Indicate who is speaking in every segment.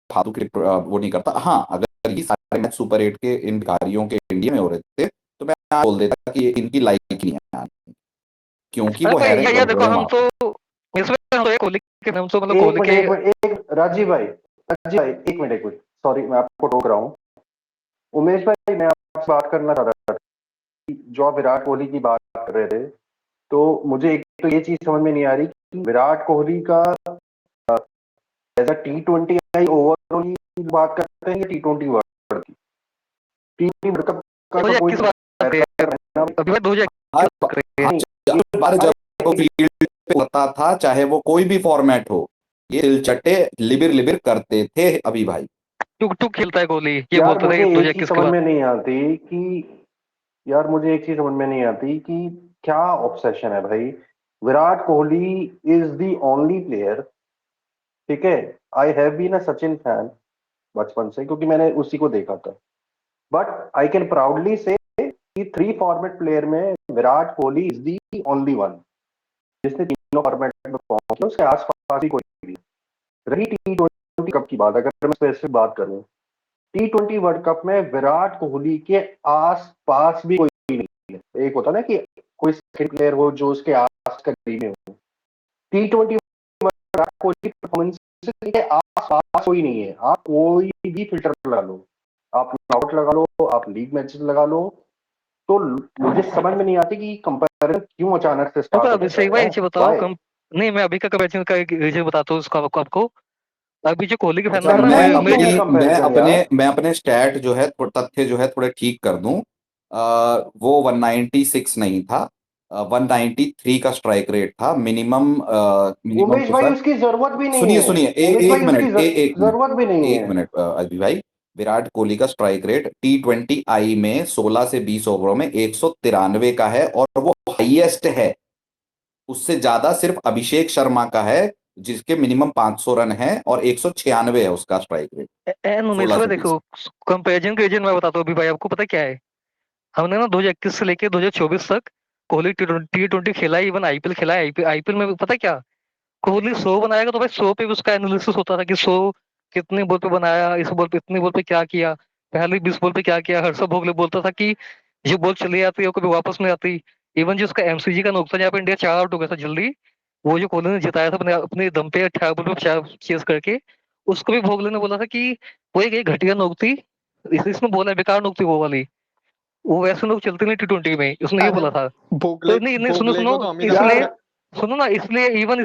Speaker 1: फालतू के वो नहीं करता। हाँ, अगर ये सारे मैच सुपर 8 के इन भिखारियों के इंडिया में हो रहे थे तो मैं आज बोल देता कि इनकी लाइक नहीं है, क्योंकि
Speaker 2: अरे
Speaker 1: वो
Speaker 2: भाई
Speaker 1: है
Speaker 2: यार
Speaker 1: बड़े
Speaker 2: देखो
Speaker 1: बड़े
Speaker 2: हम
Speaker 1: माँ।
Speaker 2: तो इसमें हम तो कोहली के हम तो मतलब
Speaker 3: एक
Speaker 2: कोहली
Speaker 3: मिनट
Speaker 2: के।
Speaker 3: एक मिनट एक राजीव भाई, राजीव भाई एक मिनट, सॉरी मैं आपको टोक रहा हूँ। उमेश भाई मैं आपसे बात करना चाह रहा था कि जो आप विराट कोहली की बात कर रहे थे, तो मुझे एक तो ये चीज समझ में नहीं आ रही कि विराट कोहली का as a T20 I overall बात करते हैं या T20 वर्ल्ड की? T20 वर्ल्ड कप का
Speaker 2: दो
Speaker 3: तो
Speaker 2: हजार
Speaker 3: कोई
Speaker 2: इक्कीस बात है
Speaker 3: कंपैरिजन है ना।
Speaker 2: अभी बात 2021
Speaker 1: हर
Speaker 2: बात कर रहे हैं।
Speaker 1: हर
Speaker 3: नहीं
Speaker 1: हर बार जब वो
Speaker 3: अरे
Speaker 1: फील्ड पे होता था, चाहे वो कोई भी फॉर्मेट हो, ये दिलचट्टे लिबिर लिबिर करते थे अभी भाई।
Speaker 2: टुक टुक खेलता है कोहली, ये
Speaker 3: यार
Speaker 2: बोलते थे
Speaker 3: मुझे एक चीज
Speaker 2: 2021 के
Speaker 3: समझ
Speaker 2: बाद।
Speaker 3: में नहीं आती कि यार मुझे एक चीज समझ में नहीं आती कि क्या ऑब्सेशन है भाई। Virat Kohli is the only player, ठीक है। I have been a Sachin fan बचपन से, क्योंकि मैंने उसी को देखा था। बट आई कैन प्राउडली से कि थ्री फॉर्मेट प्लेयर में Virat Kohli is the only one जिसने तीनों फॉर्मेट में परफॉर्म किया, उसके आसपास ही कोई नहीं। रही T20 कप की बात, अगर मैं स्पेसिफिक बात करूं, T20 वर्ल्ड कप में विराट कोहली के आस पास भी कोई नहीं है। एक होता ना कि कोई सेकंड प्लेयर हो जो उसके आस करीब में हो। T20 विराट कोहली की परफॉर्मेंस के आस पास कोई नहीं है। आप कोई भी फिल्टर लगा लो, आप नॉकआउट लगा लो, आप लीग मैचेस लगा लो, तो मुझे समझ में नहीं आती कि कंपैरिजन क्यों अचानक से
Speaker 2: तो
Speaker 3: स्टार्ट हो जाता
Speaker 2: अभिषेक
Speaker 3: है
Speaker 2: भाई
Speaker 3: यार,
Speaker 2: ये बताओ
Speaker 3: व्हाई?
Speaker 2: कम। नहीं मैं अभी का कंपैरिजन का एक रीजन बताता हूँ उसका आपको। अभी जो कोहली के फैन
Speaker 1: अच्छा,
Speaker 2: था ना
Speaker 3: करना
Speaker 2: मैं
Speaker 3: ही
Speaker 2: मैं
Speaker 3: क्यों है
Speaker 2: जिस
Speaker 3: कंपैरिजन यार?
Speaker 1: मैं अपने स्टैट जो है तथ्य जो है थोड़े ठीक कर दूं। वो 196 नहीं था, 193 का स्ट्राइक रेट था मिनिमम। मिनिमम
Speaker 3: उमेश
Speaker 1: तो
Speaker 3: भाई
Speaker 1: सर,
Speaker 3: उसकी जरूरत भी नहीं
Speaker 1: सुनिए
Speaker 3: है।
Speaker 1: सुनिए,
Speaker 3: उमेश
Speaker 1: एक
Speaker 3: भाई उसकी
Speaker 1: मिनट, एक मिनट,
Speaker 3: जरूरत भी नहीं
Speaker 1: एक
Speaker 3: है।
Speaker 1: मिनट अभी भाई। विराट कोहली का स्ट्राइक रेट T20 आई में 16 से 20 ओवरों में 193 का है, और वो हाईएस्ट है। उससे ज्यादा सिर्फ अभिषेक शर्मा का है, जिसके मिनिमम 500 रन है और 196 है उसका स्ट्राइक रेट,
Speaker 2: एन उमेश
Speaker 1: 16
Speaker 2: भाई
Speaker 1: से 20।
Speaker 2: देखो कंपैरिजन का रीजन मैं बताता हूँ अभी भाई आपको पता क्या है। हमने ना 2021 से लेके 2024 तक कोहली T20 खेला है, इवन आईपीएल खेला है। आईपीएल में पता क्या, कोहली 100 बनाएगा तो भाई 100 पे भी उसका एनालिसिस होता था कि 100 कितने बॉल पे बनाया, इस बॉल पे इतने बॉल पे क्या किया, पहले 20 बॉल पे क्या किया। हर्षद भोगले बोलता था कि ये बॉल चली आती है कभी वापस नहीं आती। इवन जो उसका एमसीजी का नुकसान जहाँ पे इंडिया 4 आउट हो गया था जल्दी, वो जो कोहली ने जिताया था अपने अपने दम पे 18 बॉल पे 4 चेस करके, उसको भी भोगले ने बोला था कि वो एक घटिया नोक थी। इसमें बोला है बेकार नोक थी वो वाली, वो वैसे नोक चलती नहीं T20 में, उसने ये
Speaker 4: अरे
Speaker 2: बोला था।
Speaker 4: बोगले
Speaker 2: तो नहीं नहीं सुनो
Speaker 4: बोगले
Speaker 2: सुनो,
Speaker 4: को तो अमिताभ
Speaker 2: इसलिए
Speaker 3: यार
Speaker 4: बच्चन।
Speaker 2: सुनो ना, इसलिए इवन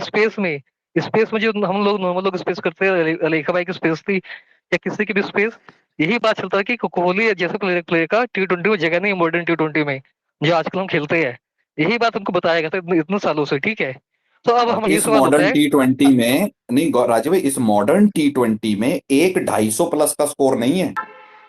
Speaker 2: स्पेस में जो हम लोग नॉर्मल लोग स्पेस करते हैं, अलीखा भाई की स्पेस थी या किसी की भी स्पेस, यही बात चलता है कि कोहली जैसे प्लेयर प्लेयर का T20 में जगह नहीं, मॉडर्न T20 में जो आजकल हम खेलते हैं। यही बात हमको बताया गया था इतने सालों से, ठीक है। तो अब
Speaker 1: और
Speaker 2: हम ये
Speaker 1: इस
Speaker 2: सवाल होता
Speaker 1: मॉडर्न
Speaker 2: है,
Speaker 1: T20 में, नहीं राजीव भाई, इस मॉडर्न T20 में एक 250 प्लस का स्कोर नहीं है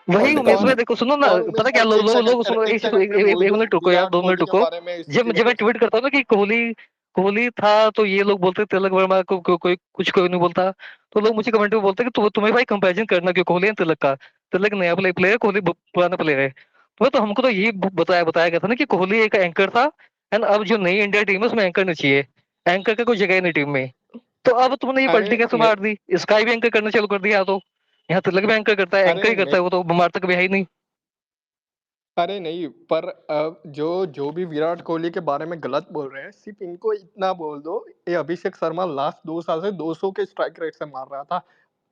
Speaker 2: वही
Speaker 1: वर्ल्ड कप
Speaker 2: उमेश
Speaker 4: और
Speaker 2: भाई
Speaker 1: में।
Speaker 2: देखो सुनो ना,
Speaker 4: और
Speaker 2: पता
Speaker 4: उमेश
Speaker 2: क्या
Speaker 4: भाई
Speaker 2: लोग
Speaker 4: एक
Speaker 2: लोग
Speaker 4: सेकंड,
Speaker 2: लोग सुनो,
Speaker 4: एक सेकंड मैं
Speaker 2: एक
Speaker 4: बोल
Speaker 2: एक
Speaker 4: दूं
Speaker 2: मिनट रुको यार,
Speaker 4: विराट
Speaker 2: 2 मिनट
Speaker 4: कोहली के
Speaker 2: रुको।
Speaker 4: बारे में इस
Speaker 2: जब
Speaker 4: चीज
Speaker 2: जब मैं
Speaker 4: को।
Speaker 2: ट्वीट करता हूँ ना कि कोहली कोहली था तो ये लोग बोलते तिलक वर्मा को कोई कुछ कोई नहीं बोलता। तो लोग मुझे कमेंट में बोलते हैं कि तुम्हें भाई कंपैरिजन करना क्यों कोहली और तिलक का। तिलक नया प्लेयर, कोहली पुराना प्लेयर है। तो हमको तो यही बताया बताया गया था ना कि कोहली एक एंकर था, एंड अब जो नई इंडिया टीम है उसमें एंकर नहीं चाहिए, एंकर का कोई जगह नहीं टीम में। तो अब तुमने ये
Speaker 4: अरे
Speaker 2: पलटी कैसे मार दी, स्काई भी एंकर करना चालू कर दिया। तो यहाँ तिलक भी एंकर करता है, एंकर
Speaker 4: अरे
Speaker 2: ही करता है, वो तो मार तक भी है ही नहीं।
Speaker 4: अरे नहीं, पर जो जो भी विराट कोहली के बारे में गलत बोल रहे हैं, सिर्फ इनको इतना बोल दो, ये अभिषेक शर्मा लास्ट 2 साल से 200 के स्ट्राइक रेट से मार रहा था।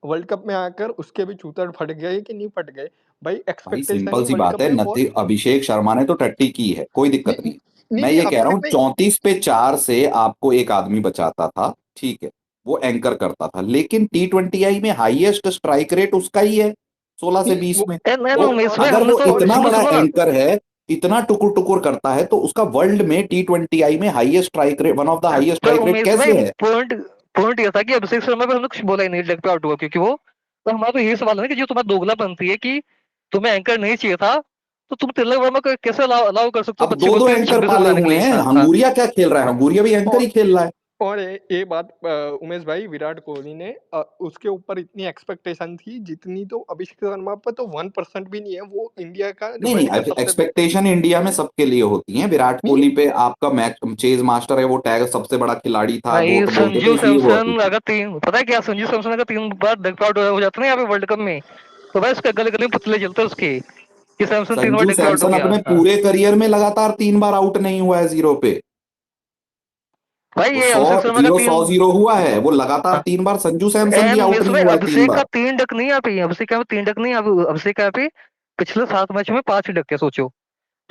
Speaker 4: वर्ल्ड कप में आकर उसके भी चूतर फट गए कि नहीं फट गए? भाई
Speaker 1: भाई
Speaker 4: एक्सपेक्टेशन
Speaker 1: सिंपल
Speaker 4: ही
Speaker 1: सी
Speaker 4: वर्ल्ड
Speaker 1: बात
Speaker 4: कप
Speaker 1: है,
Speaker 4: में
Speaker 1: नती
Speaker 4: बहुत।
Speaker 1: अभिषेक शर्मा ने तो टट्टी की है, कोई दिक्कत
Speaker 4: नहीं
Speaker 1: नहीं।
Speaker 4: नहीं
Speaker 1: मैं
Speaker 4: नहीं,
Speaker 1: ये कह रहा
Speaker 4: अभिषेक
Speaker 1: हूँ
Speaker 4: भाई।
Speaker 1: 34 पे 4 से आपको एक आदमी बचाता था, ठीक है, वो एंकर करता था, लेकिन T20 आई में हाईएस्ट स्ट्राइक रेट उसका ही है, 16 से
Speaker 4: नहीं
Speaker 1: 20
Speaker 4: वो
Speaker 1: में।
Speaker 2: एन
Speaker 1: तो
Speaker 2: उमेश भाई
Speaker 1: अगर
Speaker 2: हमने
Speaker 1: वो
Speaker 2: तो
Speaker 1: इतना
Speaker 2: सुनो
Speaker 1: बड़ा
Speaker 2: सुनो ना।
Speaker 1: एंकर है, इतना टुकुर टुकुर करता है, तो उसका वर्ल्ड में T20 आई में highest strike rate, one of the highest
Speaker 2: पर
Speaker 1: स्ट्राइक रेट
Speaker 2: उमेश भाई
Speaker 1: कैसे है?
Speaker 2: पॉइंट पॉइंट ये था कि अभिषेक शर्मा पे हमने कुछ बोला ही नहीं, लेग पे आउट हुआ क्योंकि वो। तो हमारा तो यही सवाल है ना कि जो तुम्हारा दोगला बनती है कि तुम्हें एंकर नहीं चाहिए था, तो तुम तिलक वर्मा को कैसे अलाउ कर सकते हो
Speaker 1: अब
Speaker 2: 25
Speaker 1: दो
Speaker 2: बॉल
Speaker 1: दो
Speaker 2: पे
Speaker 1: एंकर
Speaker 2: 26 रन
Speaker 1: पाले
Speaker 2: बनाने के
Speaker 1: हुए
Speaker 2: लिए।
Speaker 1: हैं,
Speaker 2: हाँ हाँ।
Speaker 1: हंगूरिया क्या खेल रहा है, हंगूरिया भी एंकर ही
Speaker 4: और
Speaker 1: खेल रहा है।
Speaker 4: और ये बात उमेश भाई, विराट कोहली ने उसके ऊपर इतनी एक्सपेक्टेशन थी जितनी तो अभिषेक शर्मा पर तो 1% भी नहीं है। वो इंडिया का
Speaker 1: नहीं
Speaker 4: वर्ल्ड का
Speaker 1: नहीं,
Speaker 4: सबसे
Speaker 1: एक्सपेक्टेशन इंडिया में सबके लिए होती है। विराट
Speaker 4: नहीं
Speaker 1: कोहली पे आपका मैच चेज मास्टर है, वो टैग सबसे बड़ा खिलाड़ी था,
Speaker 2: भाई
Speaker 1: गोट बोलते थे,
Speaker 2: संजू
Speaker 1: इसलिए वो होती
Speaker 2: सैमसन
Speaker 1: थी।
Speaker 2: अगर तीन, पता है क्या, संजू सैमसन अगर 3 बार डक आउट हो जाता ना यहाँ पे वर्ल्ड कप में, तो भाई उसके गले गले में पुतले जलते उसके, कि सैमसन 3 बार
Speaker 1: संजू
Speaker 2: डक आउट हो
Speaker 1: सैमसन
Speaker 2: गया।
Speaker 1: अपने
Speaker 2: हाँ
Speaker 1: पूरे करियर में लगातार 3 बार आउट नहीं हुआ है जीरो पे।
Speaker 2: भाई,
Speaker 1: वो
Speaker 2: ये
Speaker 1: सौ
Speaker 2: अभिषेक शर्मा का
Speaker 1: जीरो
Speaker 2: तीन।
Speaker 1: 100-0 हुआ है, वो लगातार 3 बार, संजू सैमसन भी
Speaker 2: एंड
Speaker 1: आउट
Speaker 2: मिस
Speaker 1: नहीं
Speaker 2: में
Speaker 1: हुआ है तीन
Speaker 2: अभिषेक का
Speaker 1: बार
Speaker 2: 3 डक नहीं, यहाँ पे अभिषेक का 3 डक नहीं, अभिषेक का यहाँ पे पिछले 7 मैच में 5 डक है, सोचो,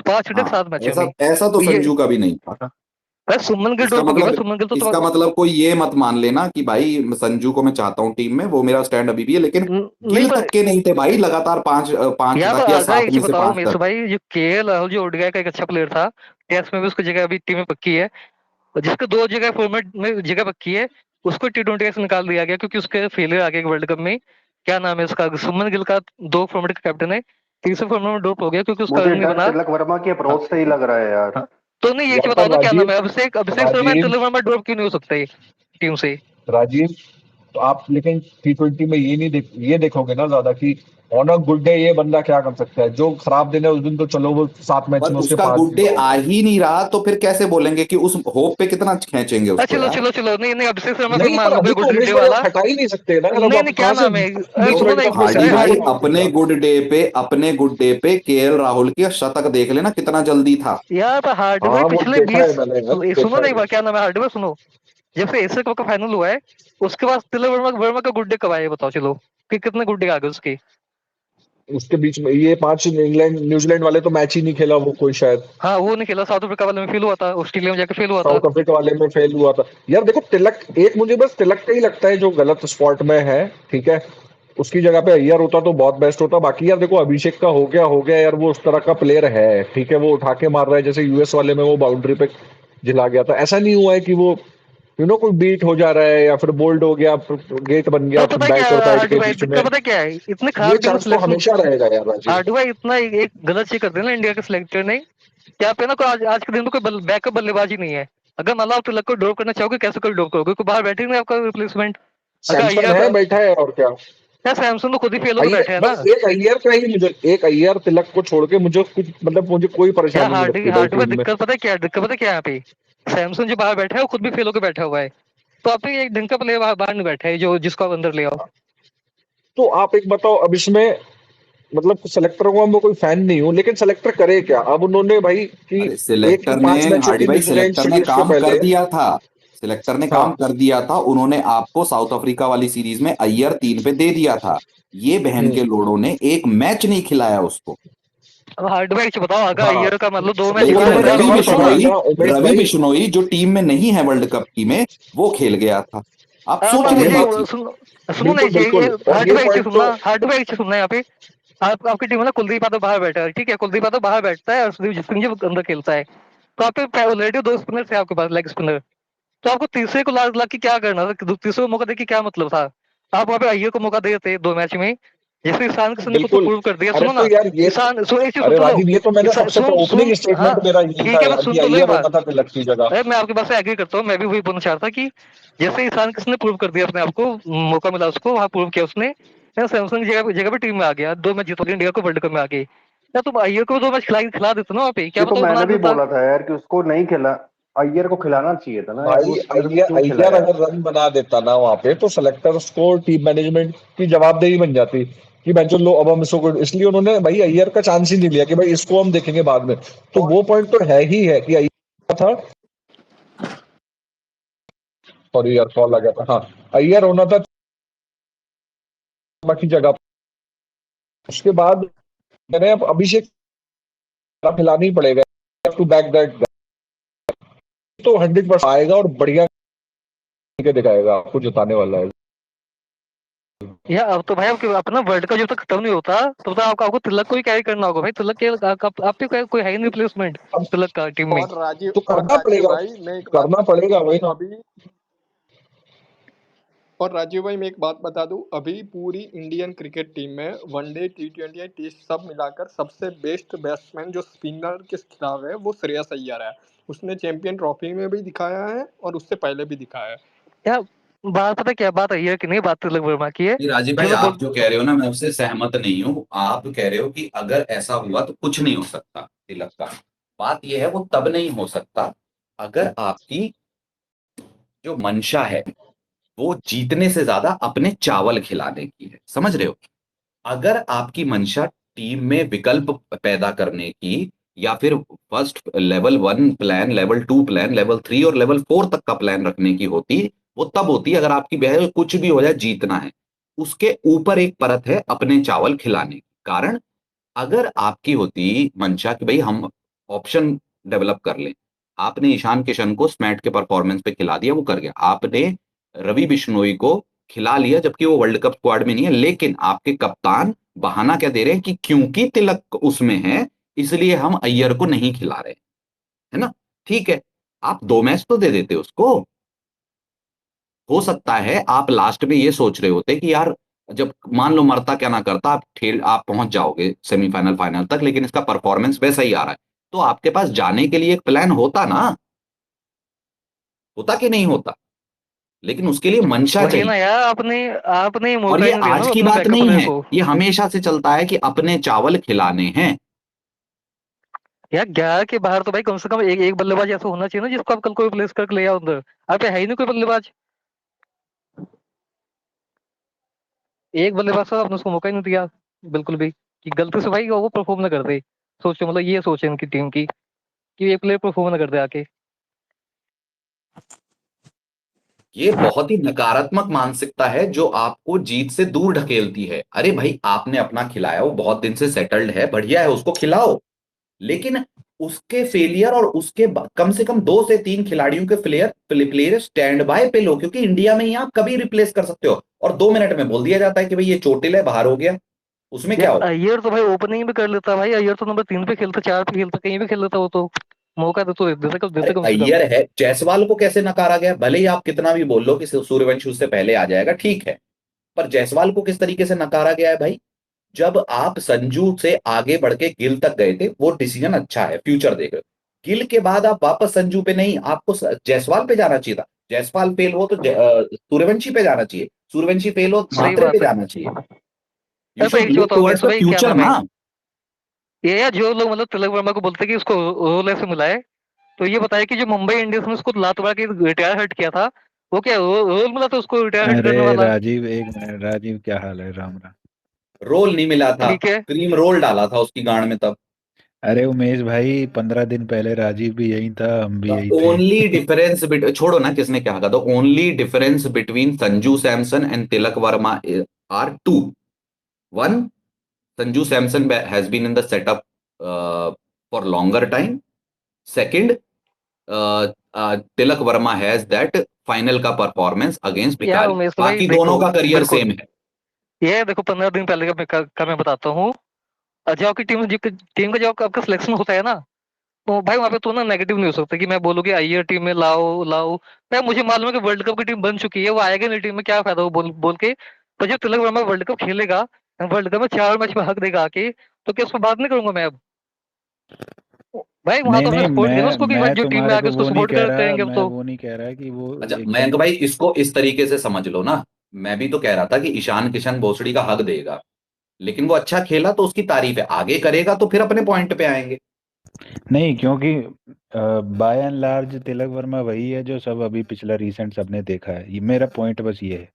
Speaker 2: 5 डक
Speaker 1: हाँ,
Speaker 2: 7 मैचों
Speaker 1: ऐसा
Speaker 2: में।
Speaker 1: ऐसा तो
Speaker 2: ये
Speaker 1: संजू का भी नहीं था।
Speaker 2: भाई सुमन गिल
Speaker 1: इसका
Speaker 2: ड्रॉप हो गया, भाई
Speaker 1: मतलब
Speaker 2: सुमन गिल तो
Speaker 1: इसका मतलब कोई ये मत मान लेना कि भाई संजू को मैं चाहता हूँ टीम में, वो मेरा स्टैंड अभी भी है, लेकिन
Speaker 2: नहीं
Speaker 1: गिल
Speaker 2: पर
Speaker 1: तक के नहीं थे भाई, लगातार पांच पांच
Speaker 2: यहाँ पर
Speaker 1: तक या
Speaker 2: अगर
Speaker 1: 7
Speaker 2: एक चीज
Speaker 1: में से
Speaker 2: बताओ
Speaker 1: 5
Speaker 2: मेरे
Speaker 1: तक।
Speaker 2: भाई, जो केएल राहुल जो ओडीआई का एक अच्छा प्लेयर था, टेस्ट में भी उसकी जगह अभी टीम में पक्की है, और जिसको 2 जगह फॉर्मेट में जगह पक्की है, उसको T20 से निकाल दिया गया क्योंकि उसके फेलियर आ गया वर्ल्ड कप में। क्या नाम है उसका, सुमन गिल का 2 फॉर्मेट का कैप्टन है, तीसरे फॉर्मेट में ड्रॉप हो गया क्योंकि उसका
Speaker 3: मुझे
Speaker 2: रन नहीं
Speaker 3: डर
Speaker 2: बना।
Speaker 3: तिलक वर्मा की
Speaker 2: हाँ,
Speaker 3: अप्रोच से ही लग रहा है यार।
Speaker 2: हाँ। तो नहीं, ये
Speaker 5: या
Speaker 2: चीज बता
Speaker 5: पर
Speaker 2: दो, क्या नाम
Speaker 5: राजीव
Speaker 2: है, अभिषेक अभिषेक शर्मा एंड
Speaker 5: राजीव
Speaker 2: तिलक वर्मा ड्रॉप क्यों नहीं हो सकते टीम से?
Speaker 5: राजीव तो आप लेकिन T20 में ये नहीं ये देखोगे ना ज्यादा कि ऑन अ गुड डे ये बंदा क्या कर सकता है। जो खराब दिन है उस दिन तो चलो वो 7 मैच
Speaker 1: पर
Speaker 5: में उसके
Speaker 1: उसका
Speaker 5: 5
Speaker 1: गुड डे
Speaker 5: जीरो हो
Speaker 1: आ
Speaker 5: गए।
Speaker 1: ही नहीं रहा, तो फिर कैसे बोलेंगे कि उस होप पे कितना खींचेंगे उसको
Speaker 2: चलो
Speaker 1: यार।
Speaker 2: चलो चलो, नहीं नहीं, अभिषेक शर्मा फिर
Speaker 5: नहीं,
Speaker 2: मान
Speaker 5: पर
Speaker 2: लो
Speaker 5: अभी
Speaker 2: कोई
Speaker 5: तो
Speaker 2: गुड
Speaker 5: उमेश
Speaker 2: डे
Speaker 5: भाई आप
Speaker 2: वाला।
Speaker 5: हटा ही नहीं सकते ना यार। अब
Speaker 2: नहीं
Speaker 5: आप
Speaker 2: नहीं, क्या
Speaker 5: कहाँ से
Speaker 2: नाम है, अरे
Speaker 5: बीस
Speaker 2: सुनो
Speaker 5: मिनट
Speaker 2: ना
Speaker 5: का
Speaker 2: एक
Speaker 5: प्ले
Speaker 2: मिनट,
Speaker 1: हार्डी
Speaker 2: अरे
Speaker 5: सीरीज
Speaker 1: भाई,
Speaker 5: खत्म कर
Speaker 1: अपने
Speaker 5: देगा।
Speaker 1: गुड डे पे केएल राहुल की शतक देख लेना कितना जल्दी था।
Speaker 2: यार पर हार्ड
Speaker 5: हाँ
Speaker 2: भाई
Speaker 5: वो
Speaker 2: पिछले
Speaker 5: देखा है
Speaker 2: 20,
Speaker 5: मैंने यार,
Speaker 2: सुनो
Speaker 5: देखा
Speaker 2: ना
Speaker 5: है
Speaker 2: एक बार,
Speaker 5: मैंने।
Speaker 2: क्या नाम है, हार्ड भाई सुनो, जब से एशिया कप का फाइनल हुआ है, उसके बाद तिलक वर्मा वर्मा का गुड डे कब आया, ये बताओ चलो, कि कितने गुड डे आ गए उसके।
Speaker 5: उसके बीच में ये 5 इंग्लैंड न्यूजीलैंड वाले तो मैच ही नहीं खेला वो कोई शायद।
Speaker 2: हाँ वो नहीं खेला, साउथ अफ्रीका वाले में फेल हुआ था, ऑस्ट्रेलिया में जाके फेल हुआ था।
Speaker 5: साउथ अफ्रीका वाले में फेल हुआ था यार। देखो तिलक, एक मुझे बस तिलक का ही लगता है जो गलत स्पॉट में है। ठीक है, उसकी जगह पे अय्यर होता तो बहुत बेस्ट होता। बाकी यार देखो अभिषेक का हो गया यार, वो उस तरह का प्लेयर है। ठीक है, वो उठा के मार रहा है जैसे यूएस वाले में वो बाउंड्री पे जिला गया था। ऐसा नहीं हुआ है कि वो कोई बीट हो जा रहा है या फिर बोल्ड हो गया, गेट बन गया
Speaker 2: पर पता है क्या
Speaker 5: बैट और बैट
Speaker 2: हार्ड
Speaker 5: के
Speaker 2: भाई,
Speaker 5: बीच में।
Speaker 2: दिक्कत पता है क्या है, इतने
Speaker 5: ये
Speaker 2: खराब टीम
Speaker 5: चांस तो
Speaker 2: सिलेक्शन।
Speaker 5: हमेशा रहेगा यार राजीव।
Speaker 2: हार्ड भाई इतना एक गलत चीज कर दिया ना इंडिया के सिलेक्टर ने, क्या पे ना कोई आज के दिन में कोई बैकअप बल्लेबाजी नहीं है। अगर मान लो आप तिलक को ड्रॉप करना चाहोगे, कैसे कर ड्रॉप करोगे, कोई बाहर बैठे नहीं आपका रिप्लेसमेंट। अगर
Speaker 5: सैमसन
Speaker 2: अय्यर
Speaker 5: है बैठा है और क्या।
Speaker 2: या सैमसंग तो खुद ही फेल होकर
Speaker 5: अय्यर
Speaker 2: बैठे हैं ना।
Speaker 5: बस एक अय्यर का ही मुझे, एक अय्यर तिलक को छोड़ के मुझे कुछ मतलब मुझे कोई
Speaker 2: यार
Speaker 5: परेशानी नहीं
Speaker 2: हार्ड
Speaker 5: लगती भाई
Speaker 2: हार्ड में
Speaker 5: टीम में।
Speaker 2: दिक्कत पता है क्या है, दिक्कत पता है क्या है यहाँ पे, सैमसंग जो बाहर बैठा है वो खुद भी फेल होकर बैठा हुआ है, तो आप ही एक ढंग का प्लेयर बाहर नहीं बैठा है जो जिसको आप अंदर ले आओ।
Speaker 5: तो आप एक बताओ, अब इसमें मतलब सेलेक्टर को मैं कोई फैन नहीं हूँ, लेकिन सेलेक्टर करे क्या अब उन्होंने भाई कि
Speaker 1: अरे
Speaker 5: एक ही
Speaker 1: सिलेक्टर ने,
Speaker 5: 5 मैचों
Speaker 1: हार्डी
Speaker 5: की
Speaker 1: भाई,
Speaker 5: न्यूजीलैंड
Speaker 1: सिलेक्टर ने
Speaker 5: सीरीज के
Speaker 1: काम कर
Speaker 5: पहले।
Speaker 1: दिया था। सिलेक्टर ने काम
Speaker 5: हाँ।
Speaker 1: कर दिया था, उन्होंने आपको साउथ अफ्रीका वाली सीरीज में अय्यर 3 पे दे दिया था। ये बहन के लोड़ों ने एक मैच नहीं खिलाया उसको।
Speaker 2: अब हार्ड मैच बताओ, अगर
Speaker 5: हाँ
Speaker 2: अय्यर का मतलब 2 मैच
Speaker 5: वो
Speaker 1: लेकिन
Speaker 2: बाहर
Speaker 5: मैंने
Speaker 2: बैठा
Speaker 1: रवि
Speaker 2: तो
Speaker 5: समझ
Speaker 2: सुनो ना।
Speaker 5: समझ
Speaker 1: बिश्नोई,
Speaker 5: गया उमेश
Speaker 1: रवि
Speaker 5: भाई।
Speaker 1: बिश्नोई जो टीम में नहीं है वर्ल्ड कप की में, वो खेल गया था। आप
Speaker 2: आप
Speaker 1: सोच
Speaker 2: एक
Speaker 1: रहे हैं
Speaker 5: नहीं,
Speaker 1: कि
Speaker 2: चीज सुनो ना,
Speaker 5: बिल्कुल बिल्कुल, और
Speaker 2: हार्ड
Speaker 5: ये
Speaker 2: भाई एक चीज
Speaker 5: पॉइंट
Speaker 2: सुनना,
Speaker 5: तो
Speaker 2: हार्ड भाई एक चीज सुनना यहाँ पे। आपकी टीम में ना कुलदीप यादव बाहर बैठा है, ठीक है, कुलदीप यादव बाहर बैठता है और सुदीप सिंह जी अंदर खेलता है, तो आप पे ऑलरेडी 2 स्पिनर थे आपके पास, लेग स्पिनर, तो आपको तीसरे को ला के क्या करना था, तीसरे को मौका देके क्या मतलब था? आप वहाँ पे अय्यर को मौका देते 2 मैच में, जैसे ईशान किशन ने खुद तो
Speaker 5: बिल्कुल।
Speaker 2: प्रूव कर दिया,
Speaker 5: अरे
Speaker 2: सुनो
Speaker 5: तो
Speaker 2: ना।
Speaker 5: यार ये तो,
Speaker 2: ईशान, सुनो एक चीज सुन
Speaker 5: अरे
Speaker 2: तो लो।
Speaker 5: राजीव ये तो मैंने सबसे
Speaker 2: सुन
Speaker 5: ओपनिंग
Speaker 2: सुन हाँ,
Speaker 5: स्टेटमेंट मेरा यही
Speaker 2: ठीक
Speaker 5: था
Speaker 2: है, मैं
Speaker 5: यार
Speaker 2: सुन
Speaker 5: कि
Speaker 2: तो लो एक
Speaker 5: अय्यर
Speaker 2: बात।
Speaker 5: होना था तिलक की जगह।
Speaker 2: अरे मैं आपकी बात से एग्री करता हूँ, मैं भी वही बोलना चाहता कि जैसे ईशान किशन ने प्रूव कर दिया अपने आप को, मौका मिला उसको, वहां प्रूव किया उसने, सैमसंग की जगह जगह पे टीम में आ गया, 2 मैच जीत इंडिया को वर्ल्ड कप में आ गए, क्या तुम अय्यर को 2 मैच खिला देते ना वहाँ पे, क्या
Speaker 3: ये तो
Speaker 2: पता वो बना
Speaker 3: मैंने भी
Speaker 2: देता।
Speaker 3: बोला था यार कि उसको नहीं खिला, अय्यर को खिलाना चाहिए था ना यार, वो
Speaker 5: भाई
Speaker 3: उस वजह से
Speaker 5: अय्यर
Speaker 3: क्यों
Speaker 5: अय्यर
Speaker 3: खिलाया?
Speaker 5: अगर रन बना देता ना वहां पे तो सेलेक्टर्स को, टीम मैनेजमेंट की जवाबदेही बन जाती कि बेंचो लो अब हम इसको, इसलिए उन्होंने भाई अय्यर का चांस ही नहीं लिया कि भाई इसको हम देखेंगे बाद में। तो वो पॉइंट तो है ही है कि अय्यर था। सॉरी यार कॉल आ गया था। हाँ, अय्यर होना था की जगह। उसके बाद मैंने अब अभिषेक खिलाना ही पड़ेगा टू बैक दैट। तो 100% आएगा और बढ़िया करके दिखाएगा, आपको जिताने वाला है।
Speaker 2: या अब तो भाई आपके अपना वर्ल्ड कप जब तक खत्म नहीं होता तब तक आपको तिलक को ही कैरी करना होगा भाई, तिलक के आप पे कोई है नहीं रिप्लेसमेंट
Speaker 5: अब
Speaker 2: तिलक का टीम में।
Speaker 5: तो
Speaker 4: और
Speaker 5: करना
Speaker 4: राजीव
Speaker 5: पड़ेगा,
Speaker 4: भाई मैं एक बात
Speaker 5: करना
Speaker 4: बता
Speaker 5: पड़ेगा
Speaker 4: दूं
Speaker 5: वही ना।
Speaker 4: अभी, और राजीव भाई मैं एक बात बता दूं, अभी पूरी इंडियन क्रिकेट टीम में वनडे T20 टेस्ट सब मिलाकर सबसे बेस्ट बैट्समैन जो स्पिनर के खिलाफ है वो श्रेयस अय्यर है। उसने चैंपियन ट्रॉफी में भी दिखाया है और उससे पहले भी दिखाया है।
Speaker 2: यार बात पता क्या बात है कि नहीं, बात तिलक वर्मा की है।
Speaker 1: जी राजीव
Speaker 2: जो
Speaker 1: भाई,
Speaker 2: लोग
Speaker 1: आप
Speaker 2: बोल
Speaker 1: जो कह रहे हो ना, मैं उससे सहमत नहीं हूँ। आप कह रहे हो कि अगर ऐसा हुआ तो कुछ नहीं हो सकता तिलक का। बात यह है, वो तब नहीं हो सकता अगर आपकी जो मंशा है वो जीतने से ज्यादा अपने चावल खिलाने की है। समझ रहे हो? अगर आपकी मंशा टीम में विकल्प पैदा करने की, या फिर first level 1 plan, level 2 plan, level 3 और लेवल 4 तक का प्लान रखने की होती, वो तब होती अगर आपकी बहस कुछ भी हो जाए जीतना है। उसके ऊपर एक परत है अपने चावल खिलाने की। कारण अगर आपकी होती मंशा कि भाई हम ऑप्शन डेवलप कर लें, आपने ईशान किशन को स्मैट के परफॉर्मेंस पे खिला दिया, वो कर गया। आपने रवि बिश्नोई को खिला लिया जबकि वो वर्ल्ड कप स्क्वाड में नहीं है, लेकिन आपके कप्तान बहाना क्या दे रहे हैं कि क्योंकि तिलक उसमें है इसलिए हम अय्यर को नहीं खिला रहे, है ना? ठीक है, आप 2 मैच तो दे देते उसको। हो सकता है आप लास्ट में ये सोच रहे होते कि यार जब मान लो मरता क्या ना करता, आप पहुंच जाओगे सेमीफाइनल फाइनल तक, लेकिन इसका परफॉर्मेंस वैसा ही आ रहा है, तो आपके पास जाने के लिए एक प्लान होता ना। होता कि नहीं होता? लेकिन उसके लिए मंशा
Speaker 2: वही ना
Speaker 1: चाहिए।
Speaker 2: यार, आपने आपने
Speaker 1: और
Speaker 2: मौका
Speaker 1: ये
Speaker 2: ही नहीं दिया
Speaker 1: आज
Speaker 2: ना
Speaker 1: की
Speaker 2: अपने
Speaker 1: बात
Speaker 2: बैकअप
Speaker 1: नहीं
Speaker 2: प्लेयर
Speaker 1: है,
Speaker 2: को।
Speaker 1: ये हमेशा से चलता है कि अपने चावल खिलाने हैं।
Speaker 2: यार 11 के बाहर तो भाई कम से कम एक बल्लेबाज ऐसा होना चाहिए ना जिसको आप कल को रिप्लेस करके ले आओ अंदर। आप है ही नहीं कोई बल्लेबाज। एक बल्लेबाज का आपने उसको मौका ही नहीं दिया बिल्कुल भी, कि गलती से भाई वो परफॉर्म ना कर दे। सोचो मतलब ये सोचे इनकी टीम की कि एक प्लेयर परफॉर्म ना कर दे आके।
Speaker 1: ये बहुत ही नकारात्मक मानसिकता है जो आपको जीत से दूर ढकेलती है। अरे भाई, आपने अपना खिलाया, वो बहुत दिन से सेटल्ड है, बढ़िया है, उसको खिलाओ। लेकिन उसके फेलियर और कम से कम 2 से 3 खिलाड़ियों के प्लेयर स्टैंड बाय पे लो, क्योंकि इंडिया में ही आप कभी रिप्लेस कर सकते हो। और 2 मिनट में बोल दिया जाता है कि भाई ये चोटिल है, बाहर हो गया। उसमें क्या
Speaker 2: यार
Speaker 1: होगा?
Speaker 2: अय्यर तो भाई ओपनिंग भी कर लेता भाई, अय्यर तो नंबर 3 पे खेलता, 4 पे खेलता, कहीं भी खेल लेता वो तो। मौका तो देते
Speaker 1: अरे
Speaker 2: कम से कम।
Speaker 1: अय्यर है, जायसवाल को कैसे नकारा गया? भले ही आप कितना भी बोल लो कि सूर्यवंशी उससे पहले आ जाएगा, ठीक है, पर जायसवाल को किस तरीके से नकारा गया है भाई? जब आप संजू से आगे बढ़ के गिल तक गए थे, वो डिसीजन अच्छा है, फ्यूचर देख रहे हो। गिल के बाद आप वापस संजू पे नहीं, आपको जायसवाल पे जाना चाहिए था। जायसवाल फेल हो तो सूर्यवंशी पे जाना चाहिए, सूर्यवंशी फेल हो
Speaker 2: सही
Speaker 1: मात्रे पे
Speaker 2: बात है।
Speaker 1: जाना चाहिए। यू
Speaker 2: अरे तो
Speaker 1: शुड
Speaker 2: एक चीज
Speaker 1: लुक
Speaker 2: बताओ मेरे
Speaker 1: टुवर्ड्स
Speaker 2: से
Speaker 1: द
Speaker 2: भाई, क्या
Speaker 1: फ्यूचर
Speaker 2: नाम है,
Speaker 1: ना।
Speaker 2: ये यार जो लोग मतलब तिलक वर्मा को बोलते हैं कि उसको रोल ऐसे मिला है, तो ये बताया कि जो मुंबई इंडियंस ने उसको लात मार के रिटायर हट किया था, वो क्या रोल मिला था उसको रिटायर हट
Speaker 6: अरे
Speaker 2: करने वाला?
Speaker 6: राजीव, एक मिनट। राजीव क्या हाल है? राम राम।
Speaker 1: रोल नहीं मिला था,
Speaker 2: ठीक है।
Speaker 1: क्रीम रोल डाला था उसकी गांड में तब।
Speaker 6: अरे उमेश भाई, 15 दिन पहले राजीव भी यही था, हम भी
Speaker 1: द
Speaker 6: यही थे।
Speaker 1: ओनली डिफरेंस छोड़ो ना किसने क्या कहा, the only difference between Sanju Samson and Tilak Varma are two. One, Sanju Samson has been in the setup for longer time. Second, Tilak Varma has that final का परफॉर्मेंस अगेंस्ट
Speaker 2: यार
Speaker 1: भिखारी।
Speaker 2: उमेश भाई
Speaker 1: बाकी
Speaker 2: देखो,
Speaker 1: दोनों का करियर
Speaker 2: बिल्कुल,
Speaker 1: सेम है।
Speaker 2: ये देखो 15 दिन पहले का मैं बताता हूँ। जब आपकी टीम का जब आपका सिलेक्शन होता है ना, तो भाई वहां पे तो ना नेगेटिव नहीं हो सकता कि मैं बोलूँ कि आइए टीम में लाओ लाओ। भाई मुझे मालूम है कि वर्ल्ड कप की टीम बन चुकी है, वो आएगा नहीं टीम में, क्या फायदा वो बोल के। पर जब तिलक वर्मा वर्ल्ड कप खेलेगा, वर्ल्ड कप में 4 मैच में हक देगा आके, तो क्या उसको बात नहीं करूंगा मैं अब? भाई वहां
Speaker 6: नहीं
Speaker 2: तो हमने
Speaker 6: नहीं,
Speaker 2: सपोर्ट किया ना
Speaker 6: मैं
Speaker 2: उसको, कि भाई
Speaker 6: मैं
Speaker 2: जो टीम में
Speaker 6: तुम्हारे
Speaker 2: आके
Speaker 6: को
Speaker 2: उसको
Speaker 6: वो नहीं
Speaker 2: सपोर्ट
Speaker 6: कह रहा,
Speaker 2: करेंगे अब
Speaker 6: मैं
Speaker 2: तो।
Speaker 6: वो नहीं कह रहा कि वो
Speaker 1: अच्छा
Speaker 6: एकदम।
Speaker 1: मयंक भाई, इसको इस तरीके से समझ लो ना। मैं भी तो कह रहा था कि ईशान किशन भोसड़ी का हक देगा, लेकिन वो अच्छा खेला तो उसकी तारीफ है, आगे करेगा तो फिर अपने पॉइंट पे आएंगे।
Speaker 6: नहीं, क्योंकि bye and large Tilak Varma वही है जो सब अभी पिछला रिसेंट सबने देखा है। ये मेरा पॉइंट बस ये है।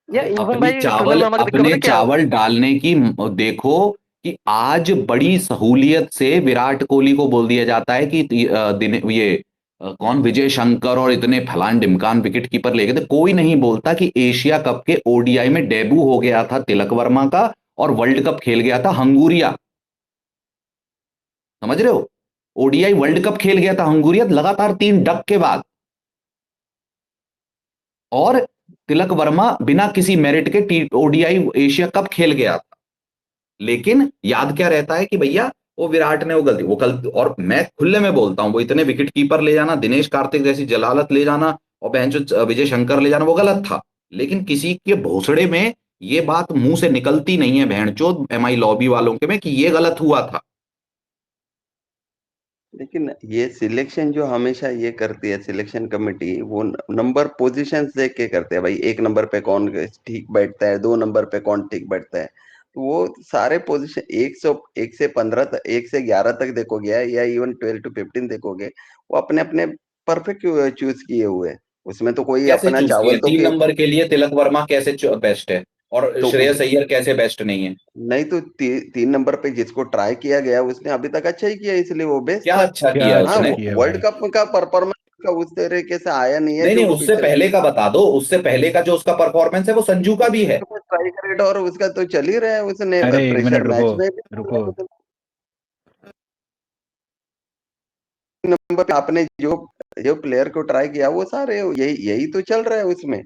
Speaker 2: या
Speaker 1: अरे
Speaker 2: इवन भाई तिलक वर्मा का दिक्कत
Speaker 1: अपने
Speaker 2: पता क्या हो?
Speaker 1: चावल डालने की देखो कि आज बड़ी सहूलियत से विराट कोहली को बोल दिया जाता है कि कौन विजय शंकर और इतने फलान ढिमकान विकेट कीपर ले गए थे। कोई नहीं बोलता कि एशिया कप के ओडीआई में डेब्यू हो गया था तिलक वर्मा का, और वर्ल्ड कप खेल गया था हंगूरिया। समझ रहे हो? ओडीआई वर्ल्ड कप खेल गया था हंगूरिया लगातार 3 डक के बाद। और तिलक वर्मा बिना किसी मेरिट के ओडीआई एशिया कप खेल गया था। लेकिन याद क्या रहता है कि भैया वो विराट ने वो गलती, और मैं खुले में बोलता हूं, वो इतने विकेट कीपर ले जाना, दिनेश कार्तिक जैसी जलालत ले जाना और बहनचोद विजय शंकर ले जाना, वो गलत था। लेकिन किसी के भोसड़े में ये बात मुंह से निकलती नहीं है बहनचोद एमआई लॉबी वालों के में कि ये गलत हुआ था।
Speaker 7: लेकिन ये सिलेक्शन जो हमेशा ये करती है सिलेक्शन कमेटी, वो नंबर पोजीशंस देख के करते हैं भाई, 1 नंबर पे कौन ठीक बैठता है, 2 नंबर पे कौन ठीक बैठता है। तो वो सारे पोजीशन 1 से 15 तक, 1 से 11 तक देखोगे या इवन 12 to 15 देखोगे, वो अपने अपने परफेक्ट चूज किए हुए हैं। उसमें तो कोई
Speaker 1: कैसे
Speaker 7: अपना
Speaker 1: चूज किए?
Speaker 7: चावल तो
Speaker 1: 3
Speaker 7: के
Speaker 1: नंबर के लिए तिलक वर्मा कैसे बेस्ट है और
Speaker 7: तो
Speaker 1: श्रेयस अय्यर कैसे बेस्ट नहीं है?
Speaker 7: नहीं तो 3 नंबर पे जिसको ट्राई किया गया उसने अभी तक अच्छा ही किया, इसलिए वो बेस्ट
Speaker 1: क्या
Speaker 7: था।
Speaker 1: अच्छा
Speaker 6: क्या
Speaker 1: किया
Speaker 7: हाँ,
Speaker 6: अच्छा
Speaker 1: उसने?
Speaker 6: किया
Speaker 7: वर्ल्ड
Speaker 6: भाई?
Speaker 7: कप का परफॉर्मेंस का उस तरीके से आया नहीं है
Speaker 1: नहीं नहीं,
Speaker 7: जो
Speaker 1: उससे पहले का बता दो, उससे पहले का जो उसका परफॉर्मेंस है वो संजू का भी है।
Speaker 7: स्ट्राइक रेट और उसका तो चल ही रहा है, उसने
Speaker 6: अरे एक
Speaker 7: प्रेशर
Speaker 6: मिनट
Speaker 7: मैच
Speaker 6: रुको,
Speaker 7: में
Speaker 6: रुको।
Speaker 7: भी नंबर पे आपने जो जो प्लेयर को ट्राई किया वो सारे यही यही तो चल रहा है उसमें,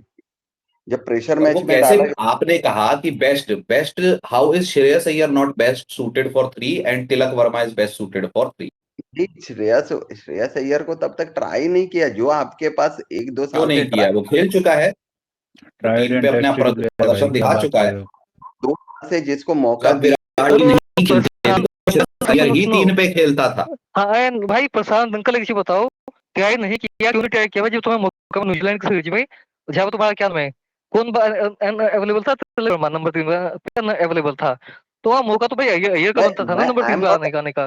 Speaker 7: जब प्रेशर
Speaker 1: और
Speaker 7: मैच
Speaker 1: वो
Speaker 7: में
Speaker 1: कैसे?
Speaker 7: डाला गया।
Speaker 1: आपने कहा कि best best, how is Shreyas Iyer not best suited for 3 and Tilak Verma is best suited for 3?
Speaker 7: नहीं, श्रेयस अय्यर को तब तक ट्राई नहीं किया जो आपके पास 1-2
Speaker 1: क्यों
Speaker 7: साल से
Speaker 1: नहीं किया? वो
Speaker 7: ट्राई।
Speaker 1: खेल चुका है, वो
Speaker 6: ट्राइड
Speaker 1: टीम पे
Speaker 6: एंड
Speaker 1: अपना
Speaker 6: टेस्टेड प्लेयर भाई,
Speaker 1: प्रदर्शन
Speaker 6: क्या
Speaker 1: दिखा
Speaker 6: बात
Speaker 1: चुका
Speaker 6: कर
Speaker 1: है।
Speaker 6: रहे हो?
Speaker 7: 2 साल से जिसको मौका
Speaker 1: जब
Speaker 7: दिया
Speaker 1: विराट कोहली नहीं खेलते थे तो श्रेयस अय्यर
Speaker 2: सुनो
Speaker 1: ही
Speaker 2: सुनो
Speaker 1: 3 पे खेलता था।
Speaker 2: हाँ भाई प्रशांत अंकल एक चीज बताओ, ट्राई नहीं किया, क्यों नहीं ट्राई किया भाई? जब तुम्हें मौका मिला न्यूजीलैंड की सीरीज में, जहाँ पे तुम्हारा क्या नाम है, कौन अवेलेबल था? तिलक वर्मा नंबर 3 अवेलेबल था, तो वहाँ मौका तो भाई अय्यर का
Speaker 7: मैं
Speaker 2: बनता था ना
Speaker 7: मैं
Speaker 2: नंबर
Speaker 7: आई
Speaker 2: 3
Speaker 7: एम
Speaker 2: पे
Speaker 7: नॉट,
Speaker 2: आने का।